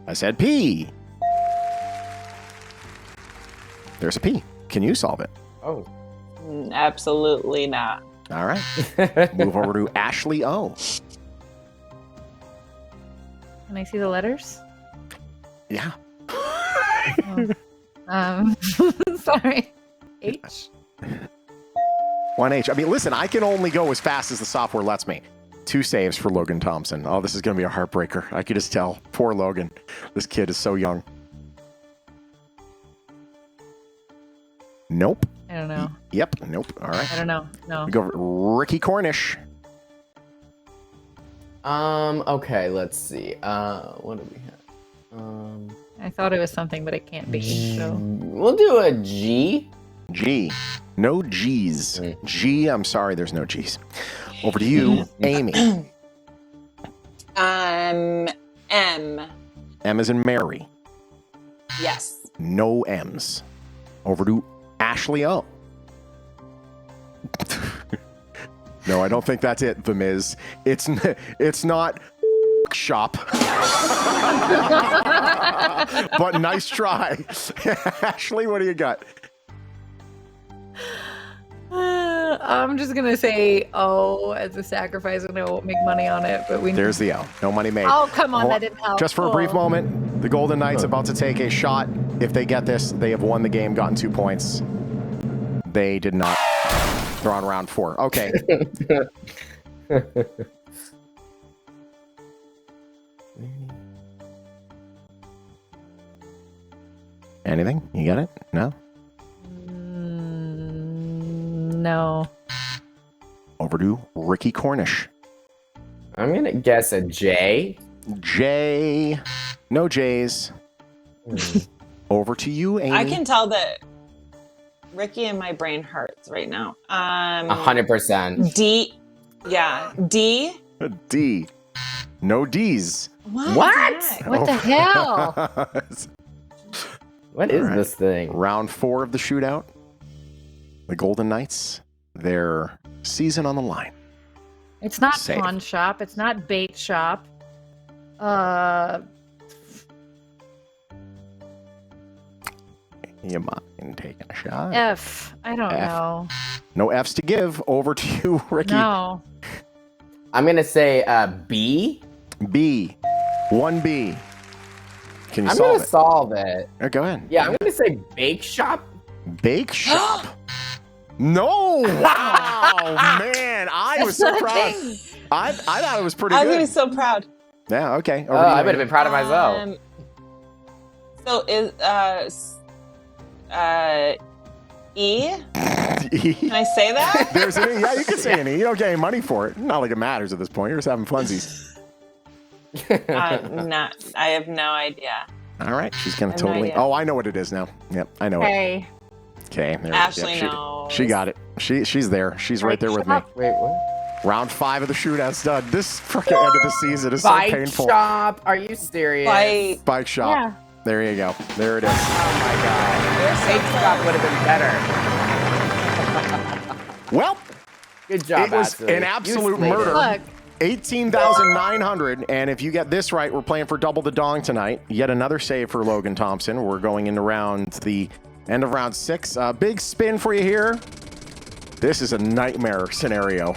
I said P. There's a P. Can you solve it? Oh. Absolutely not. All right. Move over to Ashley O. Can I see the letters? Yeah. Sorry. H? 1H. I mean, listen, I can only go as fast as the software lets me. 2 saves for Logan Thompson. Oh, this is going to be a heartbreaker. I could just tell. Poor Logan. This kid is so young. Nope. I don't know. Yep. Nope. All right. I don't know. No. We go over Ricky Cornish. Okay, let's see. What do we have? I thought it was something, but it can't be. So We'll do a G. G. No G's. G, I'm sorry, there's no G's. Over to you, Amy. M. M as in Mary. Yes. No M's. Over to Ashley O. No, I don't think that's it, The Miz. It's not shop. But nice try. Ashley, what do you got? I'm just gonna say O as a sacrifice, and I won't make money on it. But There's the O. No money made. Oh, come on, Hold that didn't help. Just for a brief moment, the Golden Knights about to take a shot. If they get this, they have won the game, gotten 2 points. They did not. They're on round 4. Okay. Anything? You got it? No? No. Over to Ricky Cornish. I'm going to guess a J. J. No J's. Over to you, Amy. I can tell that Ricky and my brain hurts right now. 100%. D. Yeah. D. D. No D's. What? What the hell? What is this thing? Round 4 of the shootout. The Golden Knights, their season on the line. It's not Save. pawn shop. It's not bait shop. You mind taking a shot? F. I don't F. know. No F's to give. Over to you, Ricky. No. I'm going to say B. B. 1B. Can you I'm solve going it? to solve it. Go ahead. Yeah, I'm going to say bake shop. Bake shop. No! Wow, man. I was so proud. I thought it was pretty I good. was so proud. Yeah, okay. Oh, I would have been proud of myself. So is E? Can I say that? There's an E. Yeah, you can say an E. You don't get any money for it. Not like it matters at this point. You're just having funsies. I have no idea. All right, she's gonna I have no totally. idea. Oh, I know what it is now. Yep, I know it. Hey. Okay, there Ashley we go. knows. She got it. She's there. She's right there with me. Wait, what? Round 5 of the shootout's done. This freaking end of the season is so Bike painful. shop? Are you serious? Bike shop. Yeah. There you go. There it is. Oh my god. Bike shop would have been better. Well, good job. It was Ashley. an absolute You slayed it. murder. Look. 18,900, and if you get this right, we're playing for double the dong tonight. Yet another save for Logan Thompson. We're going into the end of round 6. Big spin for you here. This is a nightmare scenario.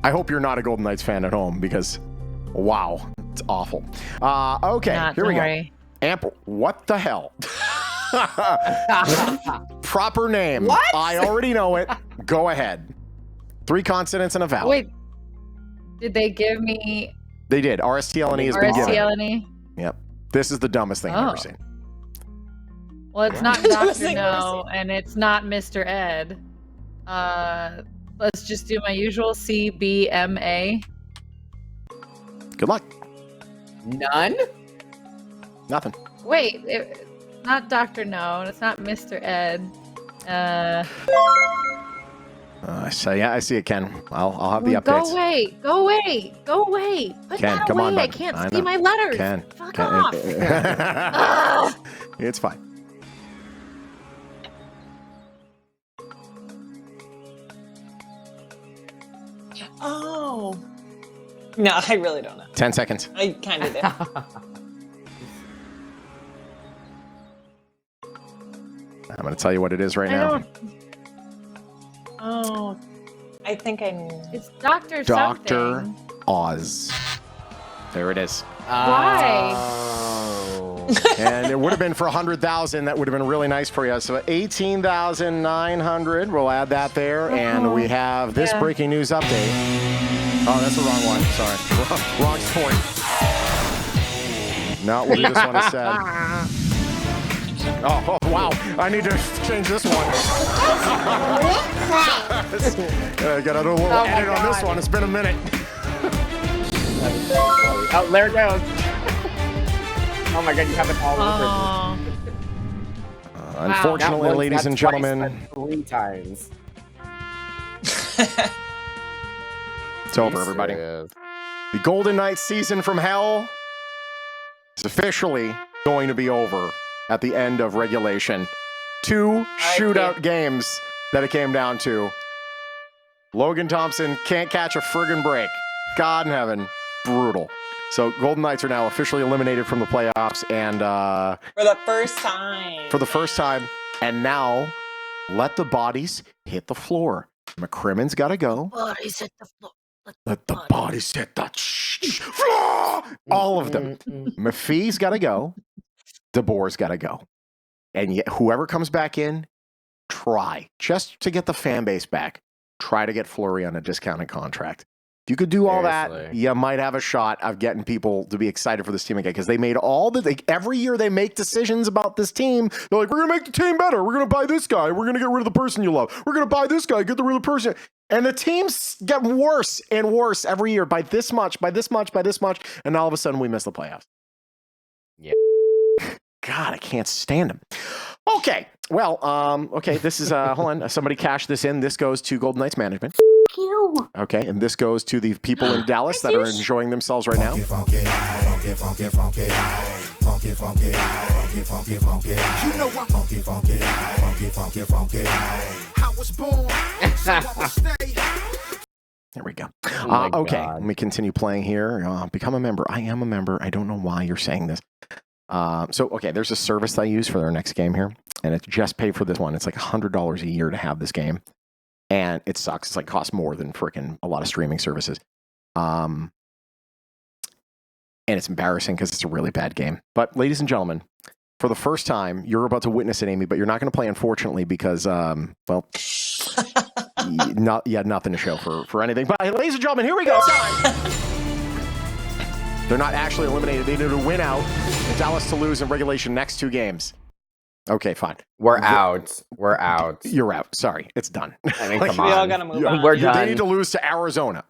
I hope you're not a Golden Knights fan at home because, wow, it's awful. Okay, here we go. Ample. What the hell? Proper name. What? I already know it. Go ahead. 3 consonants and a vowel. Wait. Did they give me They did. RSTLNE has been given. RSTLNE? Yep. This is the dumbest thing I've ever seen. Well, it's not Dr. No, and it's not Mr. Ed. Let's just do my usual CBMA. Good luck. None? Nothing. Wait, it's not Dr. No, and it's not Mr. Ed. I see it, Ken. I'll have the Go updates. away! Go away! Go away! Put Ken, that come away! on, I bud. can't I see know. my letters. Ken, Fuck Ken. off! It's fine. Oh. No, I really don't know. 10 seconds. I kind of do. I'm going to tell you what it is right now. Oh. I think I knew. It's Dr. Dr. something. Oz. There it is. Why? And it would have been for 100,000. That would have been really nice for you. So 18,900. We'll add that there. And we have this breaking news update. Oh, that's the wrong one. Sorry. Wrong sport. Not what this one has said. Oh, wow. I need to change this one. I got a little edit on this one. It's been a minute. Oh, there it goes. Oh my god, you have it all over. Unfortunately, ladies and gentlemen, 3 times. It's over, everybody. The Golden Knights season from hell is officially going to be over at the end of regulation. 2 shootout games that it came down to. Logan Thompson can't catch a friggin' break. God in heaven. Brutal. So Golden Knights are now officially eliminated from the playoffs, and For the first time. for the first time, and now let the bodies hit the floor. McCrimmon's got to go. Bodies hit the floor. Let the bodies hit the floor. All of them. Mafee's got to go. DeBoer's got to go. And yet, whoever comes back in, try just to get the fan base back. Try to get Fleury on a discounted contract. If you could do all that, you might have a shot of getting people to be excited for this team again, because they made every year they make decisions about this team. They're like, we're going to make the team better. We're going to buy this guy. We're going to get rid of the person you love. We're going to buy this guy, get rid of the person. And the teams get worse and worse every year by this much, by this much, by this much. And all of a sudden we miss the playoffs. Yeah. God, I can't stand him. Okay. Well, okay, this is, hold on. Somebody cash this in. This goes to Golden Knights management. You. Okay, and this goes to the people in Dallas that are enjoying themselves right now. There we go. Okay, let me continue playing here. Become a member. I am a member. I don't know why you're saying this. Okay, there's a service that I use for their next game here, and it's just pay for this one. It's like $100 a year to have this game, and it sucks. It's like costs more than freaking a lot of streaming services. And it's embarrassing because it's a really bad game. But ladies and gentlemen, for the first time. You're about to witness it, Amy, but you're not going to play, unfortunately, because, well, nothing to show for anything. But ladies and gentlemen, here we go. They're not actually eliminated. They need to win out and Dallas to lose in regulation next 2 games. Okay, fine. We're out. We're out. You're out. Sorry. It's done. I mean, come on. We all got to move on. We're done. They need to lose to Arizona.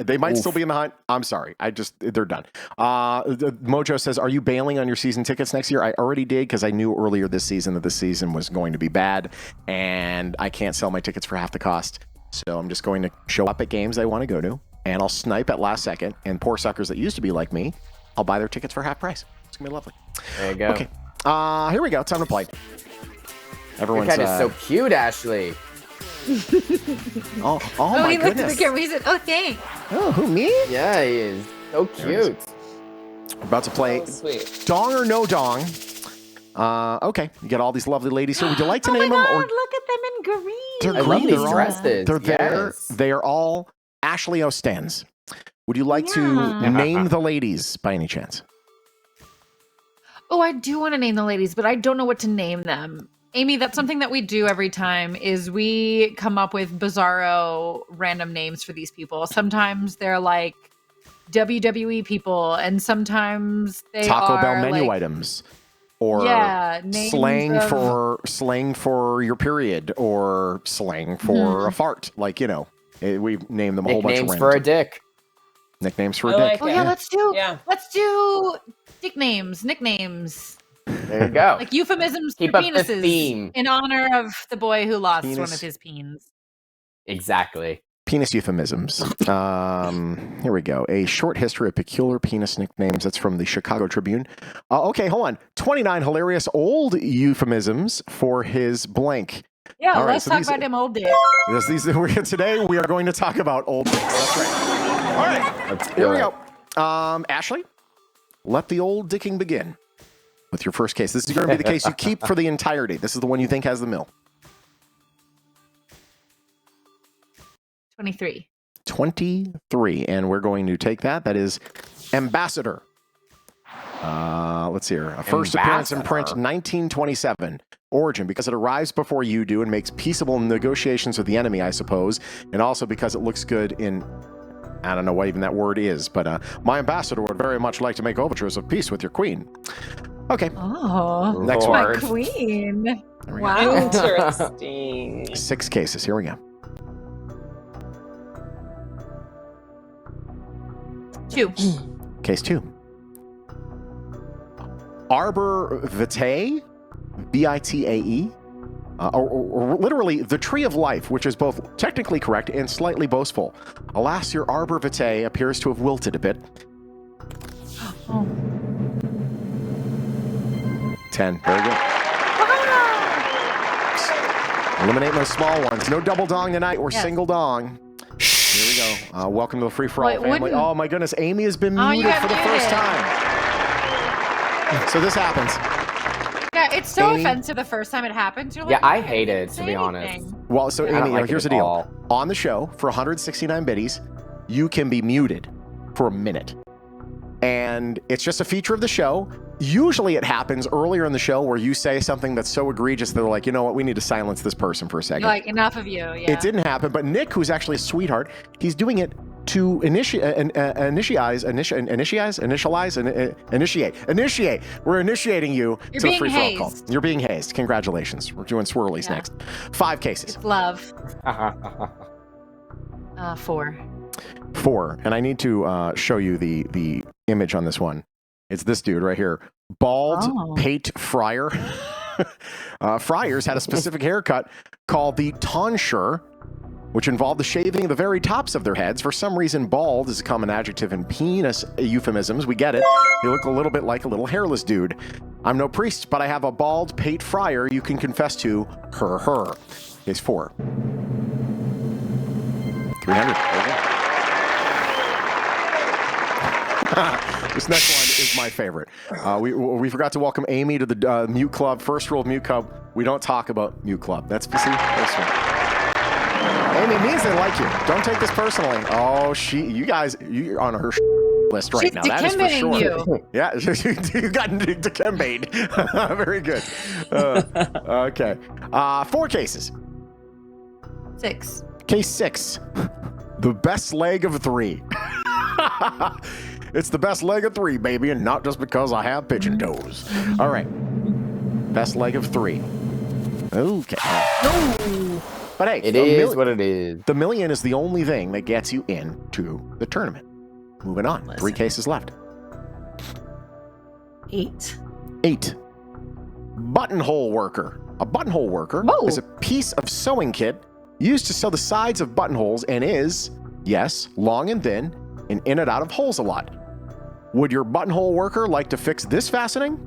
They might still be in the hunt. I'm sorry. They're done. Mojo says, are you bailing on your season tickets next year? I already did because I knew earlier this season that this season was going to be bad and I can't sell my tickets for half the cost. So I'm just going to show up at games I want to go to and I'll snipe at last second, and poor suckers that used to be like me, I'll buy their tickets for half price. It's going to be lovely. There you go. Okay. Here we go. Time to play. Everyone's your cat is so cute, Ashley. Oh my he goodness. looked at the camera. He said, "Oh, thanks." Oh, who, me? Yeah, he is so cute. We're about to play Dong or No Dong. Okay, you get all these lovely ladies here. Would you like to name them? Or... Look at them in green. They're I green. love these dresses. They're there. Yes. They are all Ashley Ostens. Would you like to name the ladies by any chance? Oh, I do want to name the ladies, but I don't know what to name them. Amy, that's something that we do every time is we come up with bizarro random names for these people. Sometimes they're like WWE people, and sometimes they Taco are Bell menu like, items, or names slang for your period, or slang for a fart. Like, we name them a whole bunch of nicknames for a dick. Nicknames for a dick. Oh yeah, let's do nicknames. There you go. Like euphemisms Keep for up the penises theme. in honor of the boy who lost Penis. one of his peens. Exactly. Penis euphemisms. Here we go. A short history of peculiar penis nicknames. That's from the Chicago Tribune. Okay, hold on. 29 hilarious old euphemisms for his blank. Yeah, All right, let's so talk these- about them old dick. Today we are going to talk about old dicks. That's right. All right, here we go. Ashley, let the old dicking begin with your first case. This is going to be the case you keep for the entirety. This is the one you think has the mill. 23. 23, and we're going to take that. That is Ambassador. Let's see here. A first appearance in print, 1927. Origin, because it arrives before you do and makes peaceable negotiations with the enemy, I suppose, and also because it looks good in... I don't know what even that word is, but my ambassador would very much like to make overtures of peace with your queen. Okay. Oh, next my one. queen. Wow. Interesting. 6 cases. Here we go. 2. Case 2. Arbor Vitae, Vitae, or literally the Tree of Life, which is both technically correct and slightly boastful. Alas, your Arbor Vitae appears to have wilted a bit. 10. Very good. Eliminate those small ones. No double dong tonight. We're single dong. Here we go. Welcome to the Free4All family. wouldn't- Oh my goodness, Amy has been Oh, you muted got for the first muted. time. So this happens. Yeah, it's so Amy? offensive the first time it happens. You're like, Yeah, I "You hate didn't it, to say be honest. anything." Well, so I don't Amy, like it here's the at deal. all. On the show, for 169 biddies, you can be muted for a minute. And it's just a feature of the show. Usually it happens earlier in the show where you say something that's so egregious that they're like, you know what, we need to silence this person for a second. You're like, enough of you. Yeah. It didn't happen, but Nick, who's actually a sweetheart, he's doing it to initiate. We're initiating you You're to the being Free4All call. hazed. You're being hazed. Congratulations. We're doing swirlies next. 5 cases. It's love. 4. 4, and I need to show you the image on this one. It's this dude right here, bald Pate Fryer. Friars had a specific haircut called the tonsure, which involved the shaving of the very tops of their heads. For some reason, bald is a common adjective in penis euphemisms. We get it. They look a little bit like a little hairless dude. I'm no priest, but I have a bald Pate Fryer you can confess to. Her. Case 4. 300. There you go. This next one is my favorite. We forgot to welcome Amy to the Mute Club. First rule of Mute Club: we don't talk about Mute Club. That's this one. Amy, it means they like you. Don't take this personally. Oh, you're on her. list right She's now. That is for Dikembeing sure. you. Yeah, you got Dikembe'd. Very good. Okay. 4 cases. 6. Case 6. The best leg of 3. It's the best leg of 3, baby, and not just because I have pigeon toes. All right. Best leg of 3. Okay. No. But hey, It is what it is. The million is the only thing that gets you into the tournament. Moving on. 3 cases left. 8. 8. Buttonhole worker. A buttonhole worker is a piece of sewing kit used to sew the sides of buttonholes and is, yes, long and thin and in and out of holes a lot. Would your buttonhole worker like to fix this fastening?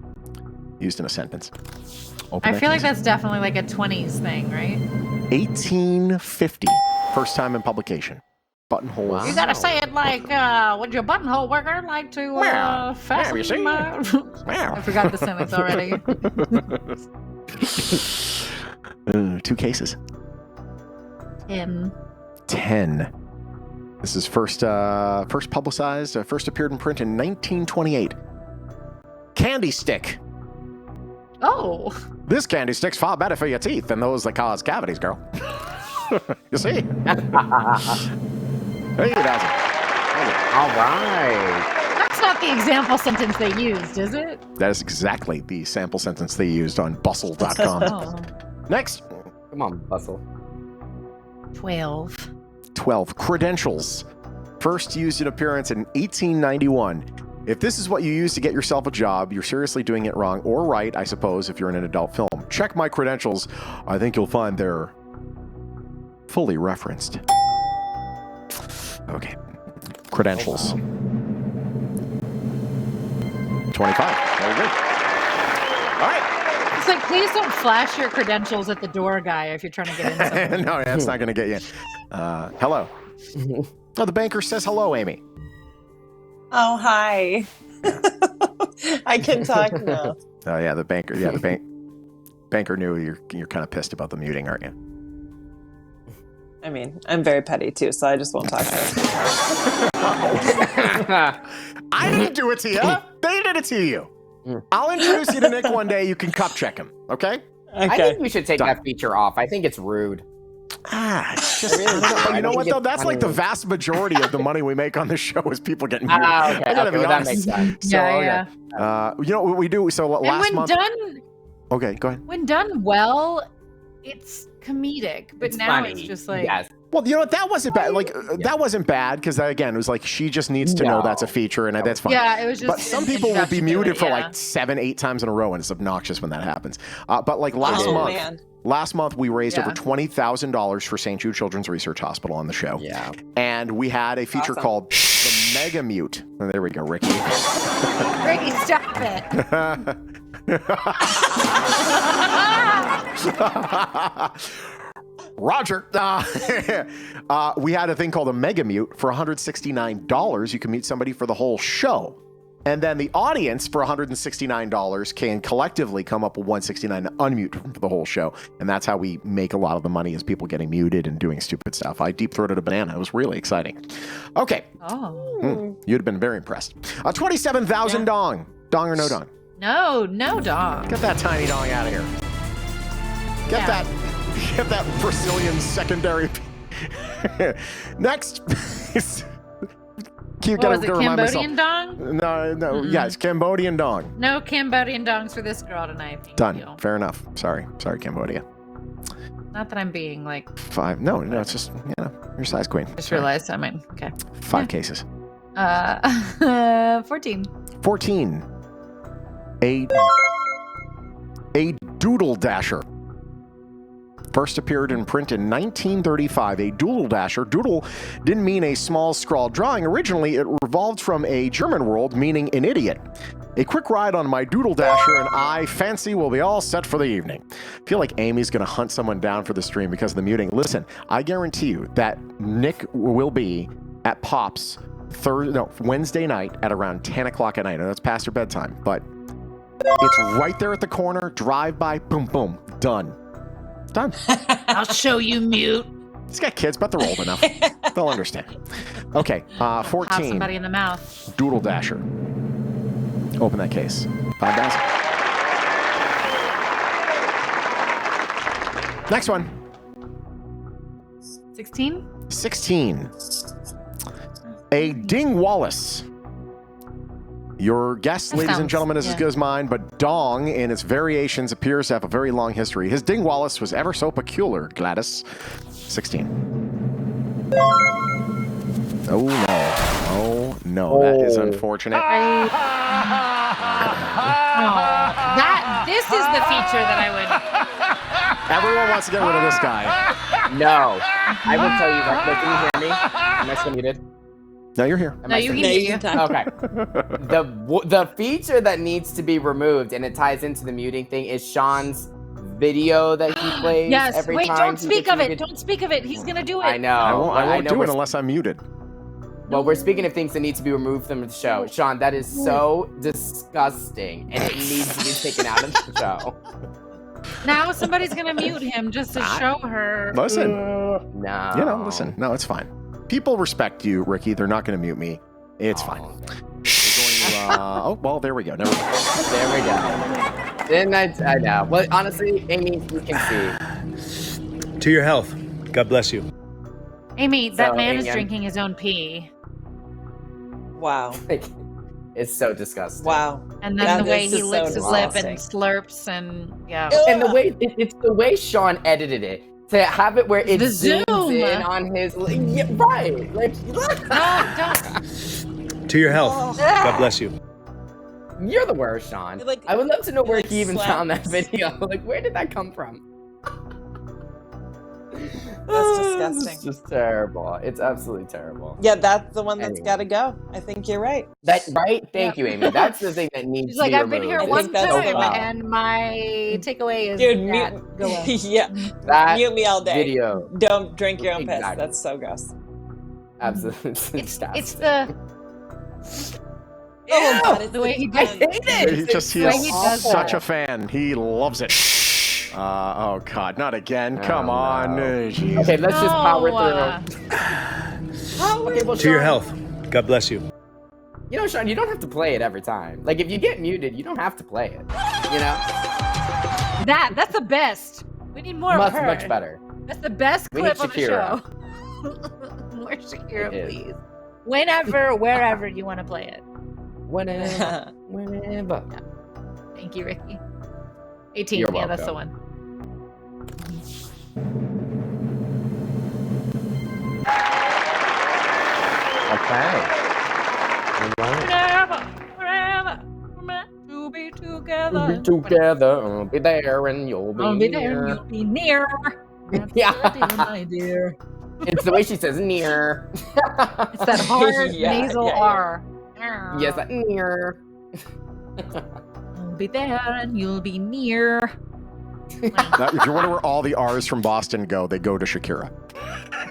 Used in a sentence. I feel like that's definitely like a 20s thing, right? 1850. First time in publication. Buttonhole. Wow. You gotta say it like, would your buttonhole worker like to fasten you see? my... I forgot the sentence already. 2 cases. 10. 10. This is first publicized, first appeared in print in 1928. Candy stick. Oh. This candy stick's far better for your teeth than those that cause cavities, girl. You see? Hey, that's it. All right. That's not the example sentence they used, is it? That is exactly the sample sentence they used on bustle.com. Oh. Next. Come on, Bustle. 12. 12. Credentials. First used in appearance in 1891. If this is what you use to get yourself a job, you're seriously doing it wrong, or right, I suppose, if you're in an adult film. Check my credentials. I think you'll find they're fully referenced. Okay. Credentials. 25. Very good. All right. It's like, please don't flash your credentials at the door guy if you're trying to get in somewhere. No, that's not going to get you in. Hello. Oh, the banker says hello, Amy. Oh, hi. I can talk now. Oh, yeah, the banker. Yeah, the banker knew you're kind of pissed about the muting, aren't you? I mean, I'm very petty too, so I just won't talk to her. I didn't do it to you. They did it to you. I'll introduce you to Nick one day. You can cup check him, okay? I think we should take that feature off. I think it's rude. It's just, you know what, though? That's like the vast majority of the money we make on this show is people getting muted. Okay. I gotta be Well, that honest. makes sense. So, Yeah. you know what we do? So And last when month... done, Okay, go ahead. when done well, it's comedic. But It's now funny. it's just like... Yes. Well, you know what? That wasn't bad. Like, that wasn't bad because, again, it was like she just needs to know that's a feature and that's fine. Yeah, it was just But some an people will be introduction to muted it, for yeah. like 7-8 times in a row, and it's obnoxious when that happens. But like last month we raised over $20,000 for St. Jude Children's Research Hospital on the show. Yeah. And we had a feature called the Mega Mute. Oh, there we go, Ricky. Ricky, stop it. Roger. We had a thing called a Mega Mute for $169. You can mute somebody for the whole show. And then the audience for $169 can collectively come up with $169 to unmute for the whole show. And that's how we make a lot of the money, is people getting muted and doing stupid stuff. I deep-throated a banana. It was really exciting. Okay. Oh. You'd have been very impressed. 27,000 dong. Dong or no dong? No dong. Get that tiny dong out of here. Get that Brazilian secondary. Next. What was it, Cambodian dong? No. Yes, Cambodian dong. No Cambodian dongs for this girl tonight. Thank Done. you. Fair enough. Sorry, Cambodia. Not that I'm being like... 5. No, it's just, your size queen. Just realized, I mean, okay. 5 cases. 14. 14. A doodle dasher. First appeared in print in 1935. A doodle dasher. Doodle didn't mean a small scrawled drawing. Originally, it revolved from a German word meaning an idiot. A quick ride on my doodle dasher and I fancy we'll be all set for the evening. I feel like Amy's going to hunt someone down for the stream because of the muting. Listen, I guarantee you that Nick will be at Pop's Wednesday night at around 10 o'clock at night. I know that's past her bedtime, but it's right there at the corner. Drive by, boom, boom, done. Done. I'll show you mute. He's got kids, but they're old enough. They'll understand. Okay, Have 14. somebody in the mouth. Doodle Dasher. Open that case. 5,000. Next one. 16? 16. A Ding Wallace. Your guess, That ladies and sounds- gentlemen, is as yeah. good as mine, but dong in its variations appears to have a very long history. His Ding Wallace was ever so peculiar, Gladys. 16. Oh no. Oh no, that is unfortunate. This is the feature that I would. Everyone wants to get rid of this guy. No. I will tell you that. Can you hear me? Am I still muted? No, you're here. No, you can hear you. Okay. The feature that needs to be removed, and it ties into the muting thing, is Shawn's video that he plays Yes. every Wait, time. don't he speak gets of it. muted. Don't speak of it. He's gonna do it. I know. I won't know do it we're- unless I'm muted. Well, we're speaking of things that need to be removed from the show. Shawn, that is so disgusting, and it needs to be taken out of the show. Now somebody's gonna mute him just to show her. Listen. No. You know, listen. No, it's fine. People respect you, Ricky. They're not going to mute me. It's fine. We're going to, oh, well, there we go. Never mind. There we go. Then I know. Well, honestly, Amy, you can see. To your health. God bless you. Amy, that So, man is Amy, drinking his own pee. Wow. It's so disgusting. Wow. And then That the way is he just licks so his lip and disgusting. slurps and yeah. And the way it's the way Shawn edited it to have it where it The zooms zoom. in on his yeah, right. Like No, don't. To your health. God bless you. You're the worst, Shawn. Like- I would love to know where like he even slaps. found that video. Like, where did that come from? That's disgusting. It's just terrible. It's absolutely terrible. Yeah, that's the one that's Anyway. got to go. I think you're right. That right? Thank you, Amy. That's the thing that needs She's to like, be I've been here removed. one think that's time, the one. and my takeaway is Dude, that mute. go away. Yeah. That Mute me all day. video. Don't drink your own piss. Exactly. That's so gross. Absolutely. It's disgusting. the Oh, God, it's the way he I does hate it. He just he way is he does such that. a fan. He loves it. Oh God, not again! Come Oh, on. no. Jeez. Okay, let's just power No, through. Okay, well, To your Shawn, health. God bless you. You know, Shawn, you don't have to play it every time. Like, if you get muted, you don't have to play it. You know? that's the best. We need more Much, of her. much better. That's the best We need clip on the Shakira. show. More Shakira, It is. please. Whenever, wherever you want to play it. Whenever. Thank you, Ricky. 18. You're yeah, that's the welcome. one. Okay. Whenever, wherever, we're meant to be together. We'll be together. I'll be there and you'll be I'll be near. there, you'll be near. That's Yeah. what I do, my dear. It's the way she says near. It's that hard Yeah, nasal yeah, yeah. R. Yes, that near. I'll be there and you'll be near. Now, if you're wondering where all the R's from Boston go, they go to Shakira.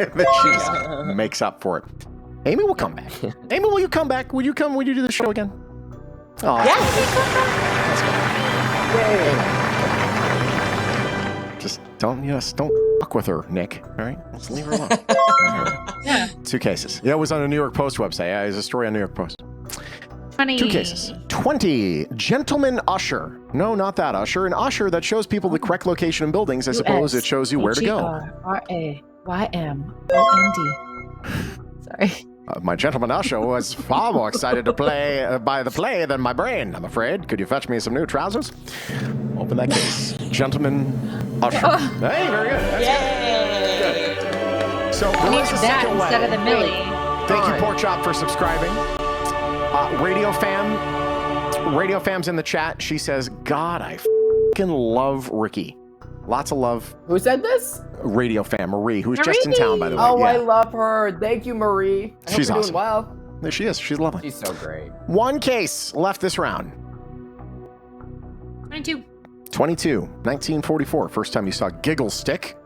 And then she just makes up for it. Amy will come back. Amy, will you come back? Will you come? Will you do the show again? Oh, just don't fuck with her, Nick. All right, just leave her alone. Yeah. 2 cases. Yeah, it was on the New York Post website. Yeah, there's a story on New York Post. 20. 2 cases. 20. Gentleman usher. No, not that usher. An usher that shows people the correct location in buildings. I suppose it shows you where to go. H-E-R-R-A-Y-M-O-N-D. Sorry. My gentleman usher was far more excited to play by the play than my brain, I'm afraid. Could you fetch me some new trousers? Open that case. Gentleman usher. Hey, very good. That's good. So, there We is need a that second instead way. of the Millie. Thank you, Pork Chop, for subscribing. Radio Fam's in the chat. She says, God, I f***ing love Ricky. Lots of love. Who said this? Radio Fam, Marie, who's just in town, by the way. Oh, Yeah. I love her. Thank you, Marie. I hope She's you're awesome. doing well. There she is. She's lovely. She's so great. 1 case left this round. 22. 22, 1944. First time you saw Giggle Stick.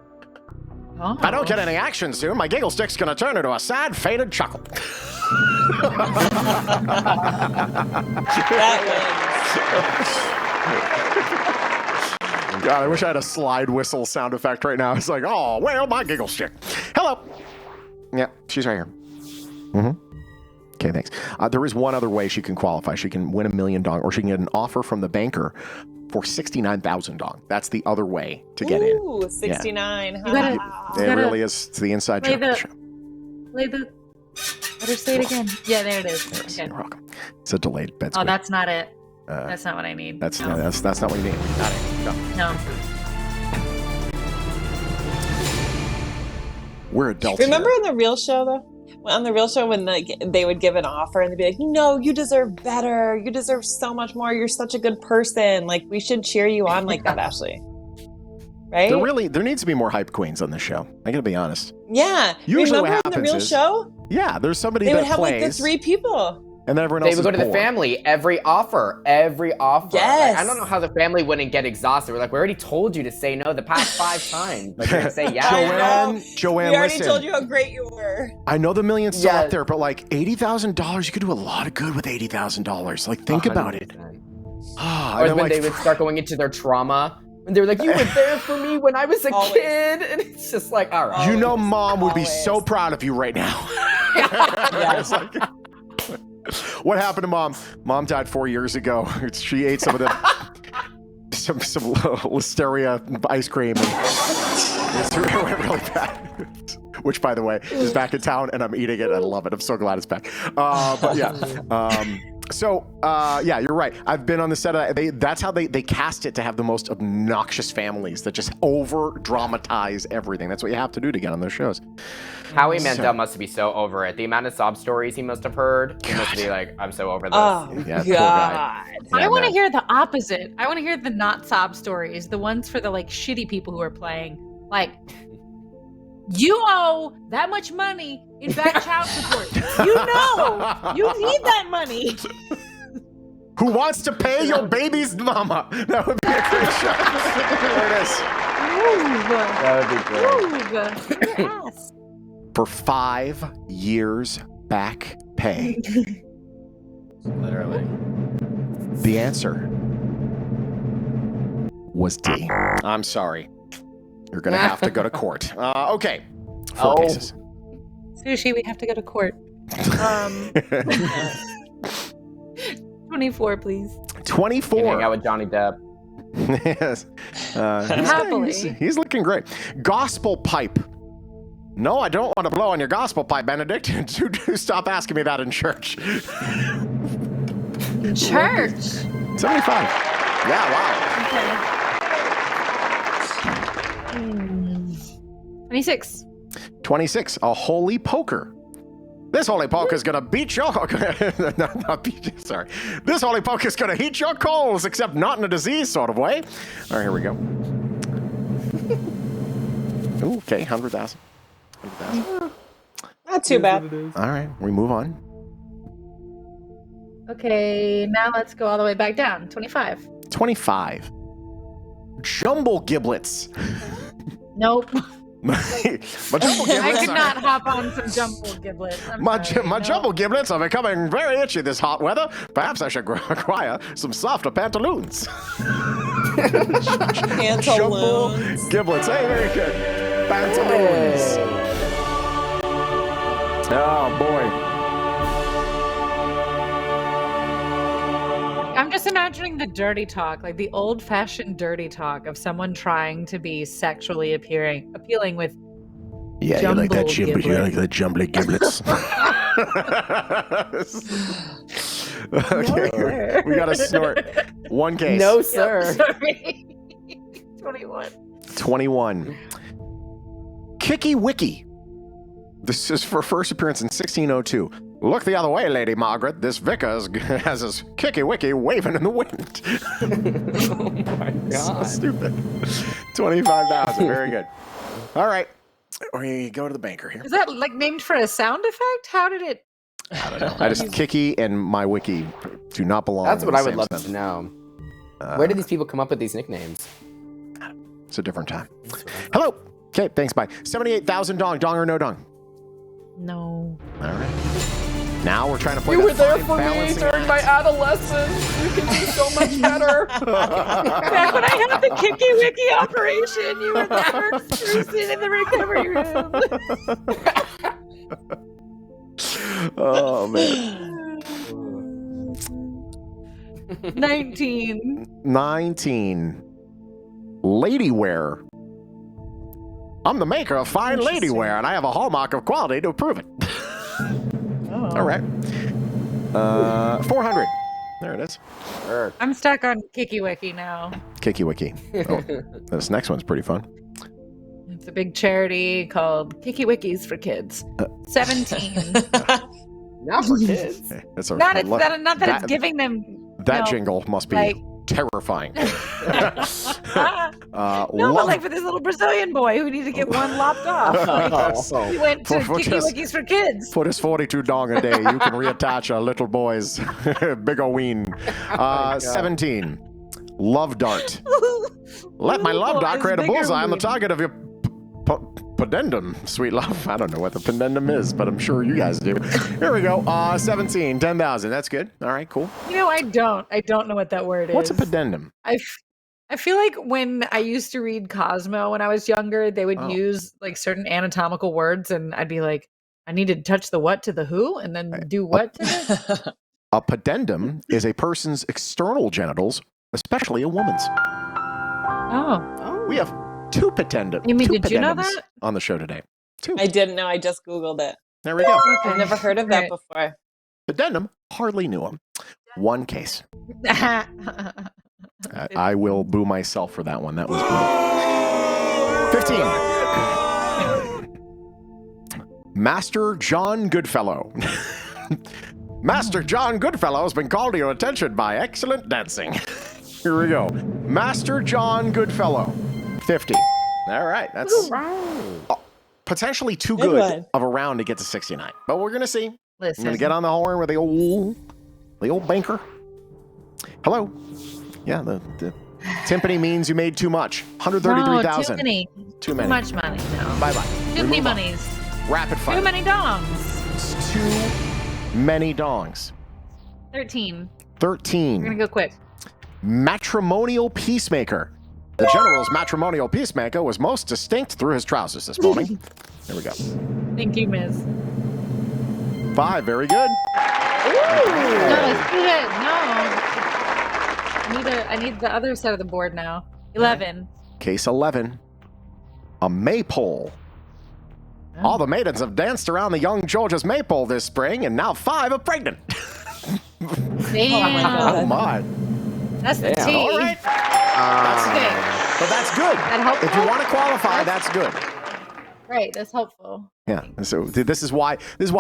Oh. If I don't get any action soon, my Giggle Stick's gonna turn into a sad, faded chuckle. God, I wish I had a slide whistle sound effect right now. It's like, oh, well, my Giggle Stick. Hello. Yeah, she's right here. Okay, thanks. There is one other way she can qualify. She can win $1 million, or she can get an offer from the banker for 69,000 dong. That's the other way to get in. Ooh, 69. It really is. It's the inside joke. Play the. Let her say it again. Yeah, there it is. Okay. You're welcome. It's a delayed bed. Oh, that's not it. That's not what I need. That's not what you need. Not it. No. We're adults. Remember here. on the real show though? On the real show when they would give an offer and they'd be like, no, you deserve better. You deserve so much more. You're such a good person. Like, we should cheer you on like that, Ashley. Right? There needs to be more hype queens on this show. I gotta be honest. Yeah. Usually Remember what on the real show? Yeah, there's somebody They that would have plays, like the 3 people. and then everyone else They would go to the bored. family every offer. Yes. Like, I don't know how the family wouldn't get exhausted. We're like, we already told you to say no the past 5 times. Like, you're gonna say yes. Joanne, We already listen. told you how great you were. I know the million's still Yes. up there, but like $80,000, you could do a lot of good with $80,000. Like, think about it. 100%. Or when they would start going into their trauma. And they were like, you were there for me when I was a kid. And it's just like, all right. You know, Mom would be so proud of you right now. It's like, what happened to Mom? Mom died 4 years ago. She ate some of the some Listeria ice cream. And it went really bad. Which, by the way, is back in town, and I'm eating it. I love it. I'm so glad it's back. But yeah. Yeah, you're right. I've been on the set of that. That's how they cast it, to have the most obnoxious families that just over dramatize everything. That's what you have to do to get on those shows. Howie Mandel must be so over it. The amount of sob stories he must have heard. He must be like, I'm so over this. Oh, Yeah, poor guy. I want to hear the opposite. I want to hear the not sob stories, the ones for the like shitty people who are playing. Like, you owe that much money in back child support. You know, you need that money. Who wants to pay your baby's mama? That would be a great show. There it is. That would be great. Move. Your ass. For 5 years back pay. Literally. The answer was D. I'm sorry. You're going to have to go to court. Okay. 4 cases. Sushi, we have to go to court. 24, please. 24. You hang out with Johnny Depp. Yes. Happily. He's looking great. Gospel pipe. No, I don't want to blow on your gospel pipe, Benedict. Do stop asking me that in church. Church. 75. Yeah, wow. Okay. 26. 26. A holy poker. This holy poker is going to beat your... not beat you, sorry. This holy poker is going to heat your coals, except not in a disease sort of way. All right, here we go. Ooh, okay, 100,000. 100,000. Not too bad. All right, we move on. Okay, now let's go all the way back down. 25. 25. Jumble giblets. Nope. My jumble giblets. I could not hop on some jumble giblets. My jumble giblets are becoming very itchy this hot weather. Perhaps I should acquire some softer pantaloons. Jumble giblets. Hey, very good. Pantaloons. Oh, boy. I'm just imagining the dirty talk, like the old-fashioned dirty talk of someone trying to be sexually appealing with Yeah, you like that giblets. You like that jumbly giblets. Okay, No, we got to snort. 1 case. No, sir. Sorry. 21. 21. Kicky Wicky. This is for first appearance in 1602. Look the other way, Lady Margaret. This vicar has his Kicky Wicky waving in the wind. Oh my So God. stupid. 25,000. Very good. All right. We go to the banker here. Is that like named for a sound effect? How did it? I don't know. I just Kicky and my wiki do not belong. That's in what the I would same love sentence. to know. Where did these people come up with these nicknames? It's a different time. Hello. Okay, thanks. Bye. 78,000 dong. Dong or no dong? No. All right. Now we're trying to play You that were there fine for me balancing during my act. adolescence. You can do so much better. Back when I had the Kicky Wicky operation, you were there cruising in the recovery room. man. 19. 19. Ladywear. I'm the maker of fine ladywear, and I have a hallmark of quality to prove it. All right. 400. There it is. I'm stuck on KikiWiki now. KikiWiki. Oh, this next one's pretty fun. It's a big charity called KikiWikis for Kids. 17. Not for kids. That's a, not that it's giving them. That jingle must be like, terrifying. No, but like for this little Brazilian boy who needed to get one lopped off. Like, he went to KikiWikis for Kids. For this 42 dong a day, you can reattach a little boy's big ol' ween. 17. Love dart. Let my love dart create a bullseye on the target of your pudendum, sweet love. I don't know what the pudendum is, but I'm sure you guys do. Here we go. 17, 10,000. That's good. All right, cool. You know, I don't know what that word is. What's a pudendum? I feel like when I used to read Cosmo when I was younger, they would use like certain anatomical words, and I'd be like, I need to touch the what to the who, and then do what to this. A pudendum is a person's external genitals, especially a woman's. Oh. We have two pudendums. You mean, did you know that? On the show today. Two. I didn't know. I just Googled it. There we go. I've never heard of that before. Pudendum, hardly knew him. One case. I will boo myself for that one. That was brutal. 15. Master John Goodfellow. Master John Goodfellow has been called to your attention by excellent dancing. Here we go. Master John Goodfellow. 50. All right. That's potentially too good of a round to get to 69. But we're going to see. Listen. I'm going to get on the horn with the old banker. Hello. Yeah, the timpani means you made too much. 133,000. Too many. Too many. Too much money. No. Bye-bye. Too many monies. Rapid fire. Too many dongs. It's too many dongs. 13. 13. We're going to go quick. Matrimonial peacemaker. The general's matrimonial peacemaker was most distinct through his trousers this morning. There we go. Thank you, Miss. 5. Very good. No, let's do it. No. I need the other side of the board now. 11. Case 11. A maypole. Oh. All the maidens have danced around the young George's maypole this spring, and now 5 are pregnant. Damn. Oh my. That's the T. All right. But that's good. That helpful? If you want to qualify, that's good. Right, that's helpful. Yeah. So this is why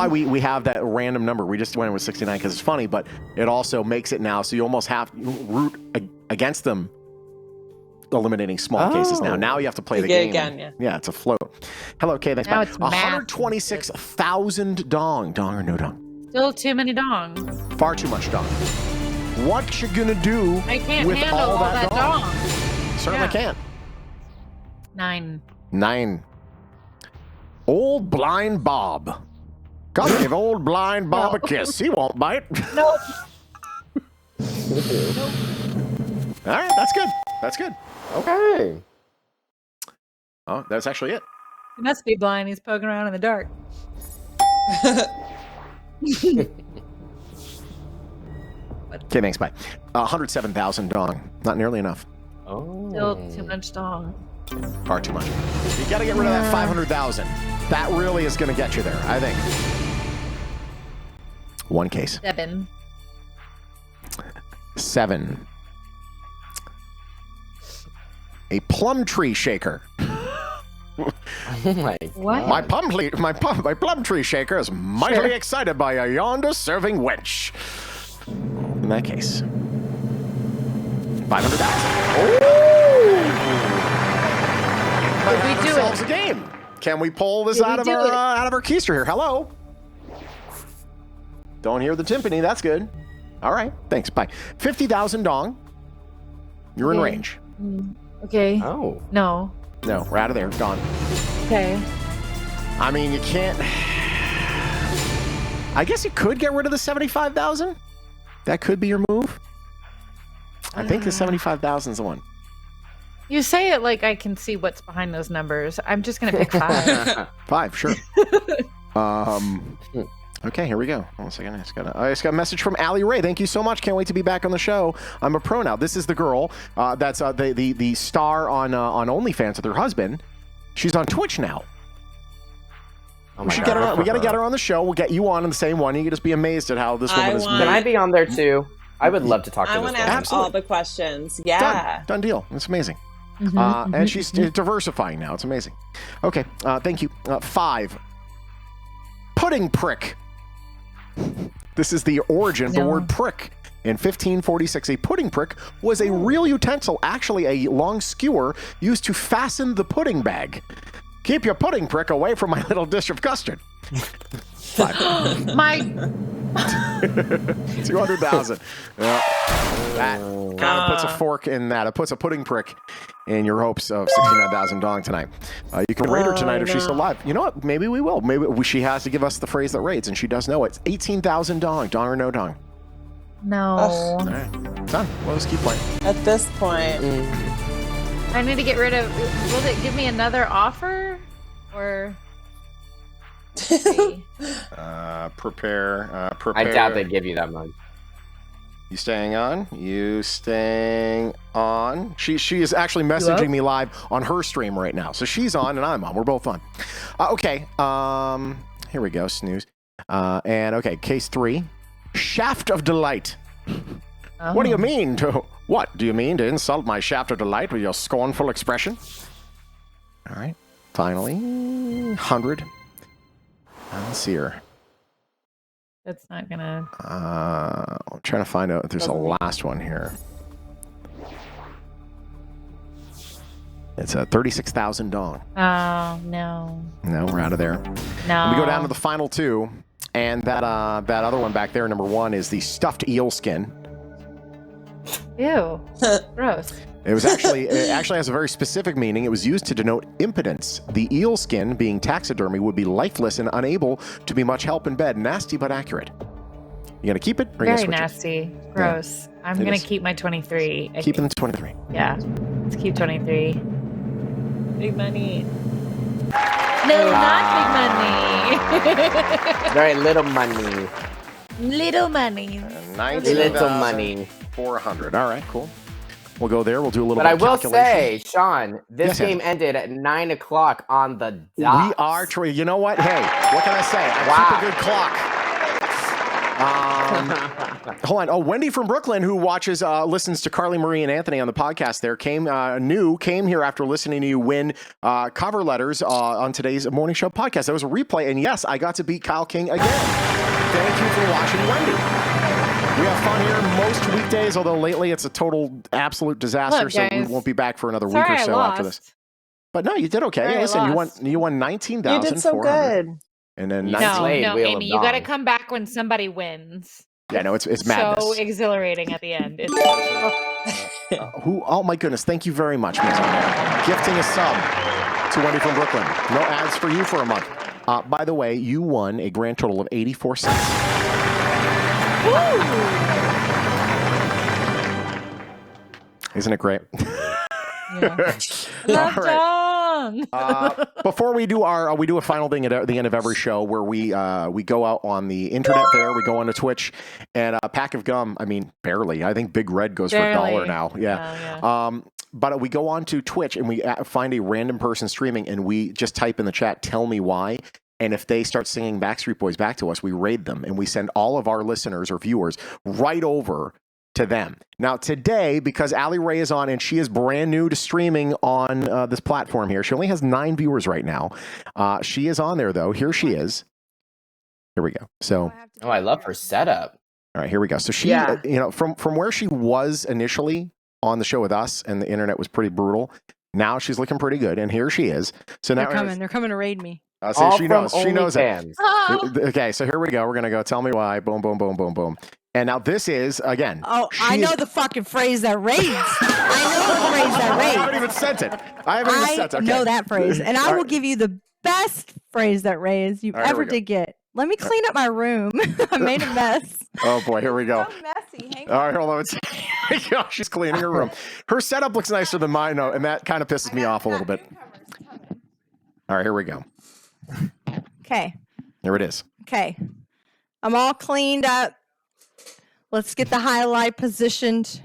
we have that random number. We just went with 69 because it's funny, but it also makes it now so you almost have to root against them, eliminating small cases now. Now you have to play the game. Again, yeah, it's a float. Hello, Kay. Thanks. Now Bye. it's math. 126,000 dong. Dong or no dong? Still too many dongs. Far too much dong. What you gonna do I can't with handle all that dong? dong. Certainly can't. 9. 9. Old blind Bob. Come give old blind Bob a kiss. He won't bite. Nope. All right, that's good. That's good. Okay. Oh, that's actually it. He must be blind. He's poking around in the dark. Okay, thanks. Bye. 107,000 dong. Not nearly enough. Oh. Still too much dong. Far too much. You got to get rid of that 500,000. That really is going to get you there, I think. One case. 7. 7. A plum tree shaker. Oh my What? My plum tree shaker is mightily excited by a yonder serving wench. In that case, 500,000. Might have we do ourselves a game. Can we pull this out of our keister here? Hello. Don't hear the timpani. That's good. All right. Thanks. Bye. 50,000 dong. You're in range. Okay. Oh. No. No, we're out of there. Gone. Okay. I mean, you can't. I guess you could get rid of the 75,000. That could be your move. I think the 75,000 is the one. You say it like I can see what's behind those numbers. I'm just gonna pick 5. 5, sure. Okay, here we go. One second. I just got a message from Allie Ray. Thank you so much. Can't wait to be back on the show. I'm a pro now. This is the girl that's the star on OnlyFans with her husband. She's on Twitch now. Oh we should get her on. We got to get her on the show. We'll get you on in the same one. You can just be amazed at how this woman is made. Can I be on there too? I would love to talk to I this want woman. to ask all the questions. Yeah. Done deal. It's amazing. And she's diversifying now. It's amazing. Okay, thank you. 5. Pudding prick. This is the origin of the word prick. In 1546, a pudding prick was a real utensil, actually a long skewer used to fasten the pudding bag. Keep your pudding prick away from my little dish of custard. 5. My 200,000. That kind of puts a fork in that. It puts a pudding prick in your hopes of 69,000 dong tonight. You can rate her tonight if she's still alive. You know what? Maybe we will. Maybe she has to give us the phrase that rates, and she does know it. 18,000 dong. Dong or no dong? No. All right. Done. Well, let's keep playing. At this point. I need to get rid of. Will it give me another offer? Or. Prepare. I doubt they give you that much. You staying on? You staying on? She is actually messaging me live on her stream right now. So she's on and I'm on. We're both on. Okay. Here we go. Snooze. And okay. Case 3. Shaft of delight. What do you mean to? What do you mean to insult my shaft of delight with your scornful expression? All right. Finally, 100. Let's see here. That's not gonna. I'm trying to find out if there's a last one here. It's a 36,000 dong. Oh no. No, we're out of there. No. We go down to the final 2, and that other one back there, number 1, is the stuffed eel skin. Ew. Gross. It actually has a very specific meaning. It was used to denote impotence. The eel skin, being taxidermy, would be lifeless and unable to be much help in bed. Nasty but accurate. You gonna keep it? Or Very nasty. Gross. Yeah, I'm gonna keep my 23. Keeping the 23. Yeah. Let's keep 23. Big money. No, not big money. Very little money. Little money. 19,400. All right, cool. We'll go there. We'll do a little But bit I of will calculation. say, Shawn, this game ended at 9 o'clock on the dot. We are true. You know what? Hey, what can I say? I keep a good clock. Hold on. Oh, Wendy from Brooklyn, who watches, listens to Carly Marie and Anthony on the podcast there, came here after listening to you win cover letters on today's morning show podcast. That was a replay. And yes, I got to beat Kyle King again. Thank you for watching, Wendy. We have fun here most weekdays, although lately it's a total absolute disaster. Look, so we guys. won't be back for another Sorry, week or I so after lost. this. But no, you did okay. Sorry, I Listen, lost. you won 19,000. You did so good. And then No, 19. no, Amy, you got to come back when somebody wins. Yeah, no, it's madness. So exhilarating at the end. It's Who? Oh my goodness! Thank you very much, Ms. Gifting a sub to Wendy from Brooklyn. No ads for you for a month. By the way, you won a grand total of 84 cents. Isn't it great? Yeah. All right. Dong. Before we do a final thing at the end of every show where we go out on the internet there, we go onto Twitch, and a pack of gum, I mean, barely. I think Big Red goes for $1 now. Yeah. But we go on to Twitch and we find a random person streaming and we just type in the chat, tell me why. And if they start singing Backstreet Boys back to us, we raid them and we send all of our listeners or viewers right over to them. Now today, because Allie Ray is on and she is brand new to streaming on this platform here, she only has 9 viewers right now. She is on there though. Here she is. Here we go. So, oh, I love her setup. All right, here we go. So she, from where she was initially on the show with us, and the internet was pretty brutal. Now she's looking pretty good, and here she is. So now They're coming to raid me. So she knows. She knows it. Okay, so here we go. We're gonna go. Tell me why. Boom, boom, boom, boom, boom. And now this is again. Oh, I know the fucking phrase that raids. I know the phrase that raids. I haven't even sent it. I know that phrase, and I will give you the best phrase that raids you ever did get. Let me clean up my room. I made a mess. Oh boy, here we go. So messy. Hang All right, hold on. Here we go. She's cleaning her room. Her setup looks nicer than mine, though, and that kind of pisses me off a little bit. All right, here we go. Okay. Here it is. Okay. I'm all cleaned up. Let's get the highlight positioned.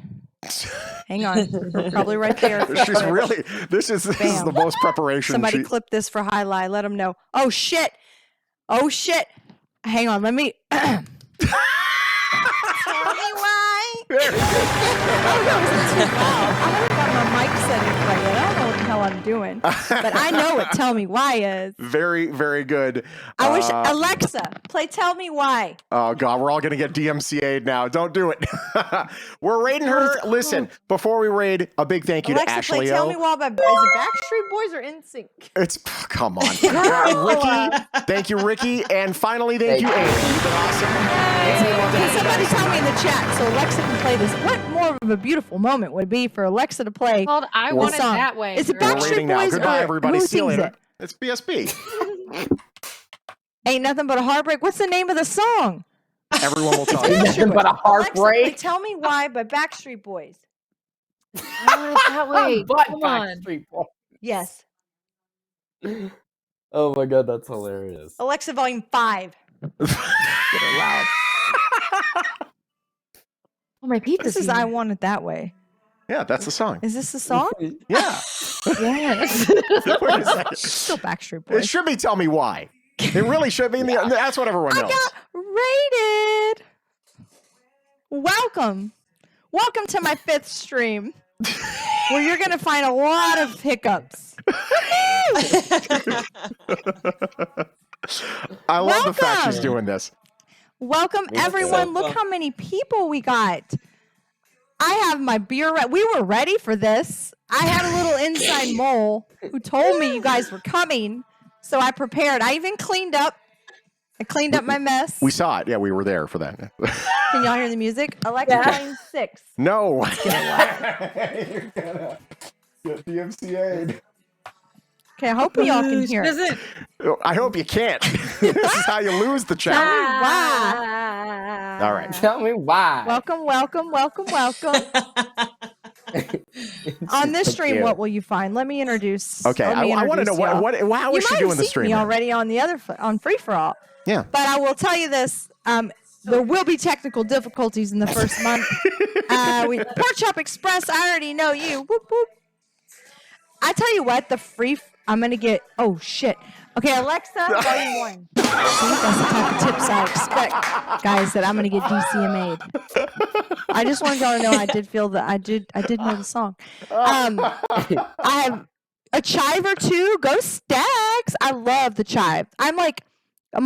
Hang on. We're probably right there. She's really, this is the most preparation. Somebody clip this for highlight. Let them know. Oh, shit. Oh, shit. Hang on. Let me. Tell me why. Very good. I haven't got my mic setting right yet. I don't know what the hell I'm doing. But I know what Tell Me Why is. Very, very good. I wish Alexa, play Tell Me Why. Oh, God, we're all going to get DMCA'd now. Don't do it. We're raiding her. Listen, before we raid, a big thank you Alexa, to Ashley. play Tell Me Why by, is it Backstreet Boys or NSYNC? It's, come on. Ricky, thank you, Ricky. And finally, thank you, Amy. You've been awesome. Can somebody tell me in the chat so Alexa can play this? What more of a beautiful moment would it be for Alexa to play Called I Want It That Way. Is it We're Backstreet raiding now. Boys Goodbye, or everybody. who See you sings later. it? It's BSB. Ain't Nothing But a Heartbreak. What's the name of the song? Everyone will tell you. Nothing but a Alexa, play heartbreak. Tell Me Why by Backstreet Boys. I want it that way. But Come on. Backstreet Boys. Yes. Oh my god, that's hilarious. Alexa, volume 5. Get it loud. Oh, my pizza's This is I Want It That Way. Yeah, that's the song. Is this the song? Yeah. Yes. Wait a second. Still Backstreet It Boys. should be Tell Me Why. It really should be. That's what everyone knows. I got rated. Welcome. Welcome to my 5th stream where you're going to find a lot of hiccups. I love the fact she's doing this. Welcome, everyone. Look how many people we got. I have my beer. We were ready for this. I had a little inside mole who told me you guys were coming. So I prepared. I even cleaned up. I cleaned up my mess. We saw it. Yeah, we were there for that. Can y'all hear the music? Alexa, volume 6. No. You're gonna get DMCA'd. Okay, I hope y'all can hear it. Doesn't. I hope you can't. This is how you lose the challenge. Wow. All right. Tell me why. Welcome, welcome, welcome, welcome. On this stream, cute. what will you find? Let me introduce. Okay, I want to know how is she doing the stream? You already on the other on Free4All. Yeah. But I will tell you this: there will be technical difficulties in the first month. Pork Chop Express. I already know you. Whoop, whoop. I tell you what, I'm gonna get. Oh shit. Okay, Alexa, volume 1. See, that's the type of tips I expect, guys. That I'm gonna get DCMA'd. I just wanted y'all to know I did feel that I did know the song. I have a chive or two. Go Stags! I love the chive. I'm a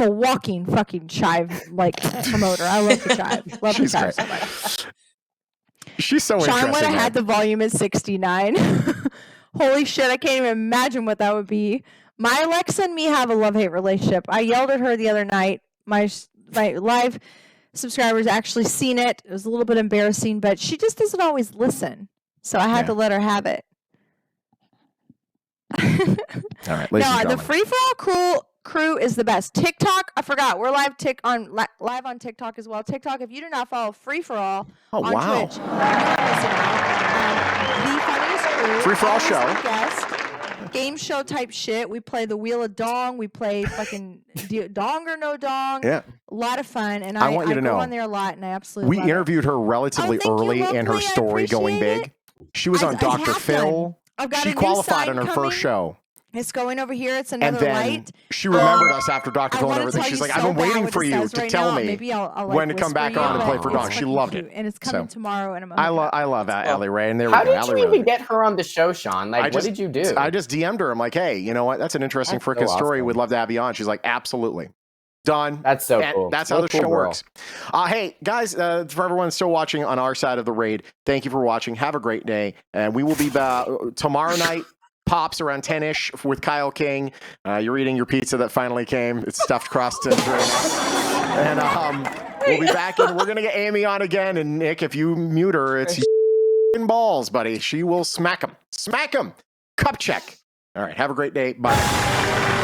walking fucking chive promoter. I love the chive. Love the chive so much. She's so Shawn interesting. went man. had the volume at 69. Holy shit, I can't even imagine what that would be. My Alexa and me have a love-hate relationship. I yelled at her the other night. My live subscribers actually seen it. It was a little bit embarrassing, but she just doesn't always listen. So I had to let her have it. All right, ladies and the gentlemen. Free4All crew is the best. TikTok, I forgot. We're live on TikTok as well. TikTok, if you do not follow Free4All on Twitch, you're missing out. The funniest crew. Free4All show. Guest, game show type shit. We play the Wheel of Dong. We play fucking Dong or No Dong. Yeah. A lot of fun. And I want you to go know, on there a lot, and I absolutely We love interviewed her relatively early in her story going big. She was on Dr. Phil. I've got She a new qualified sign on her coming. first show. It's going over here. It's And another then light. she remembered us after Dr. Phil and wanna everything. tell She's you like, I've so been bad waiting what for it you says to right tell now. me Maybe I'll when to come whisper back you, on and but play for it's Dong. She fucking loved cute, it. and it's coming tomorrow. And I love Allie Ray. And there we How go. did Allie you Ray even loved get her on the show, Sean? Like, what did you do? I just DM'd her. I'm like, hey, you know what? That's an interesting That's so freaking story. awesome. We'd love to have you on. She's like, absolutely. Done. That's so And cool. That's What how a the cool show girl. works. Hey, guys, for everyone still watching on our side of the raid, thank you for watching. Have a great day. And we will be back tomorrow night. Pops around 10-ish with Kyle King. You're eating your pizza that finally came. It's stuffed crust. And we'll be back, and we're going to get Amy on again. And Nick, if you mute her, it's balls, buddy. She will smack him. Smack him. Cup check. All right. Have a great day. Bye.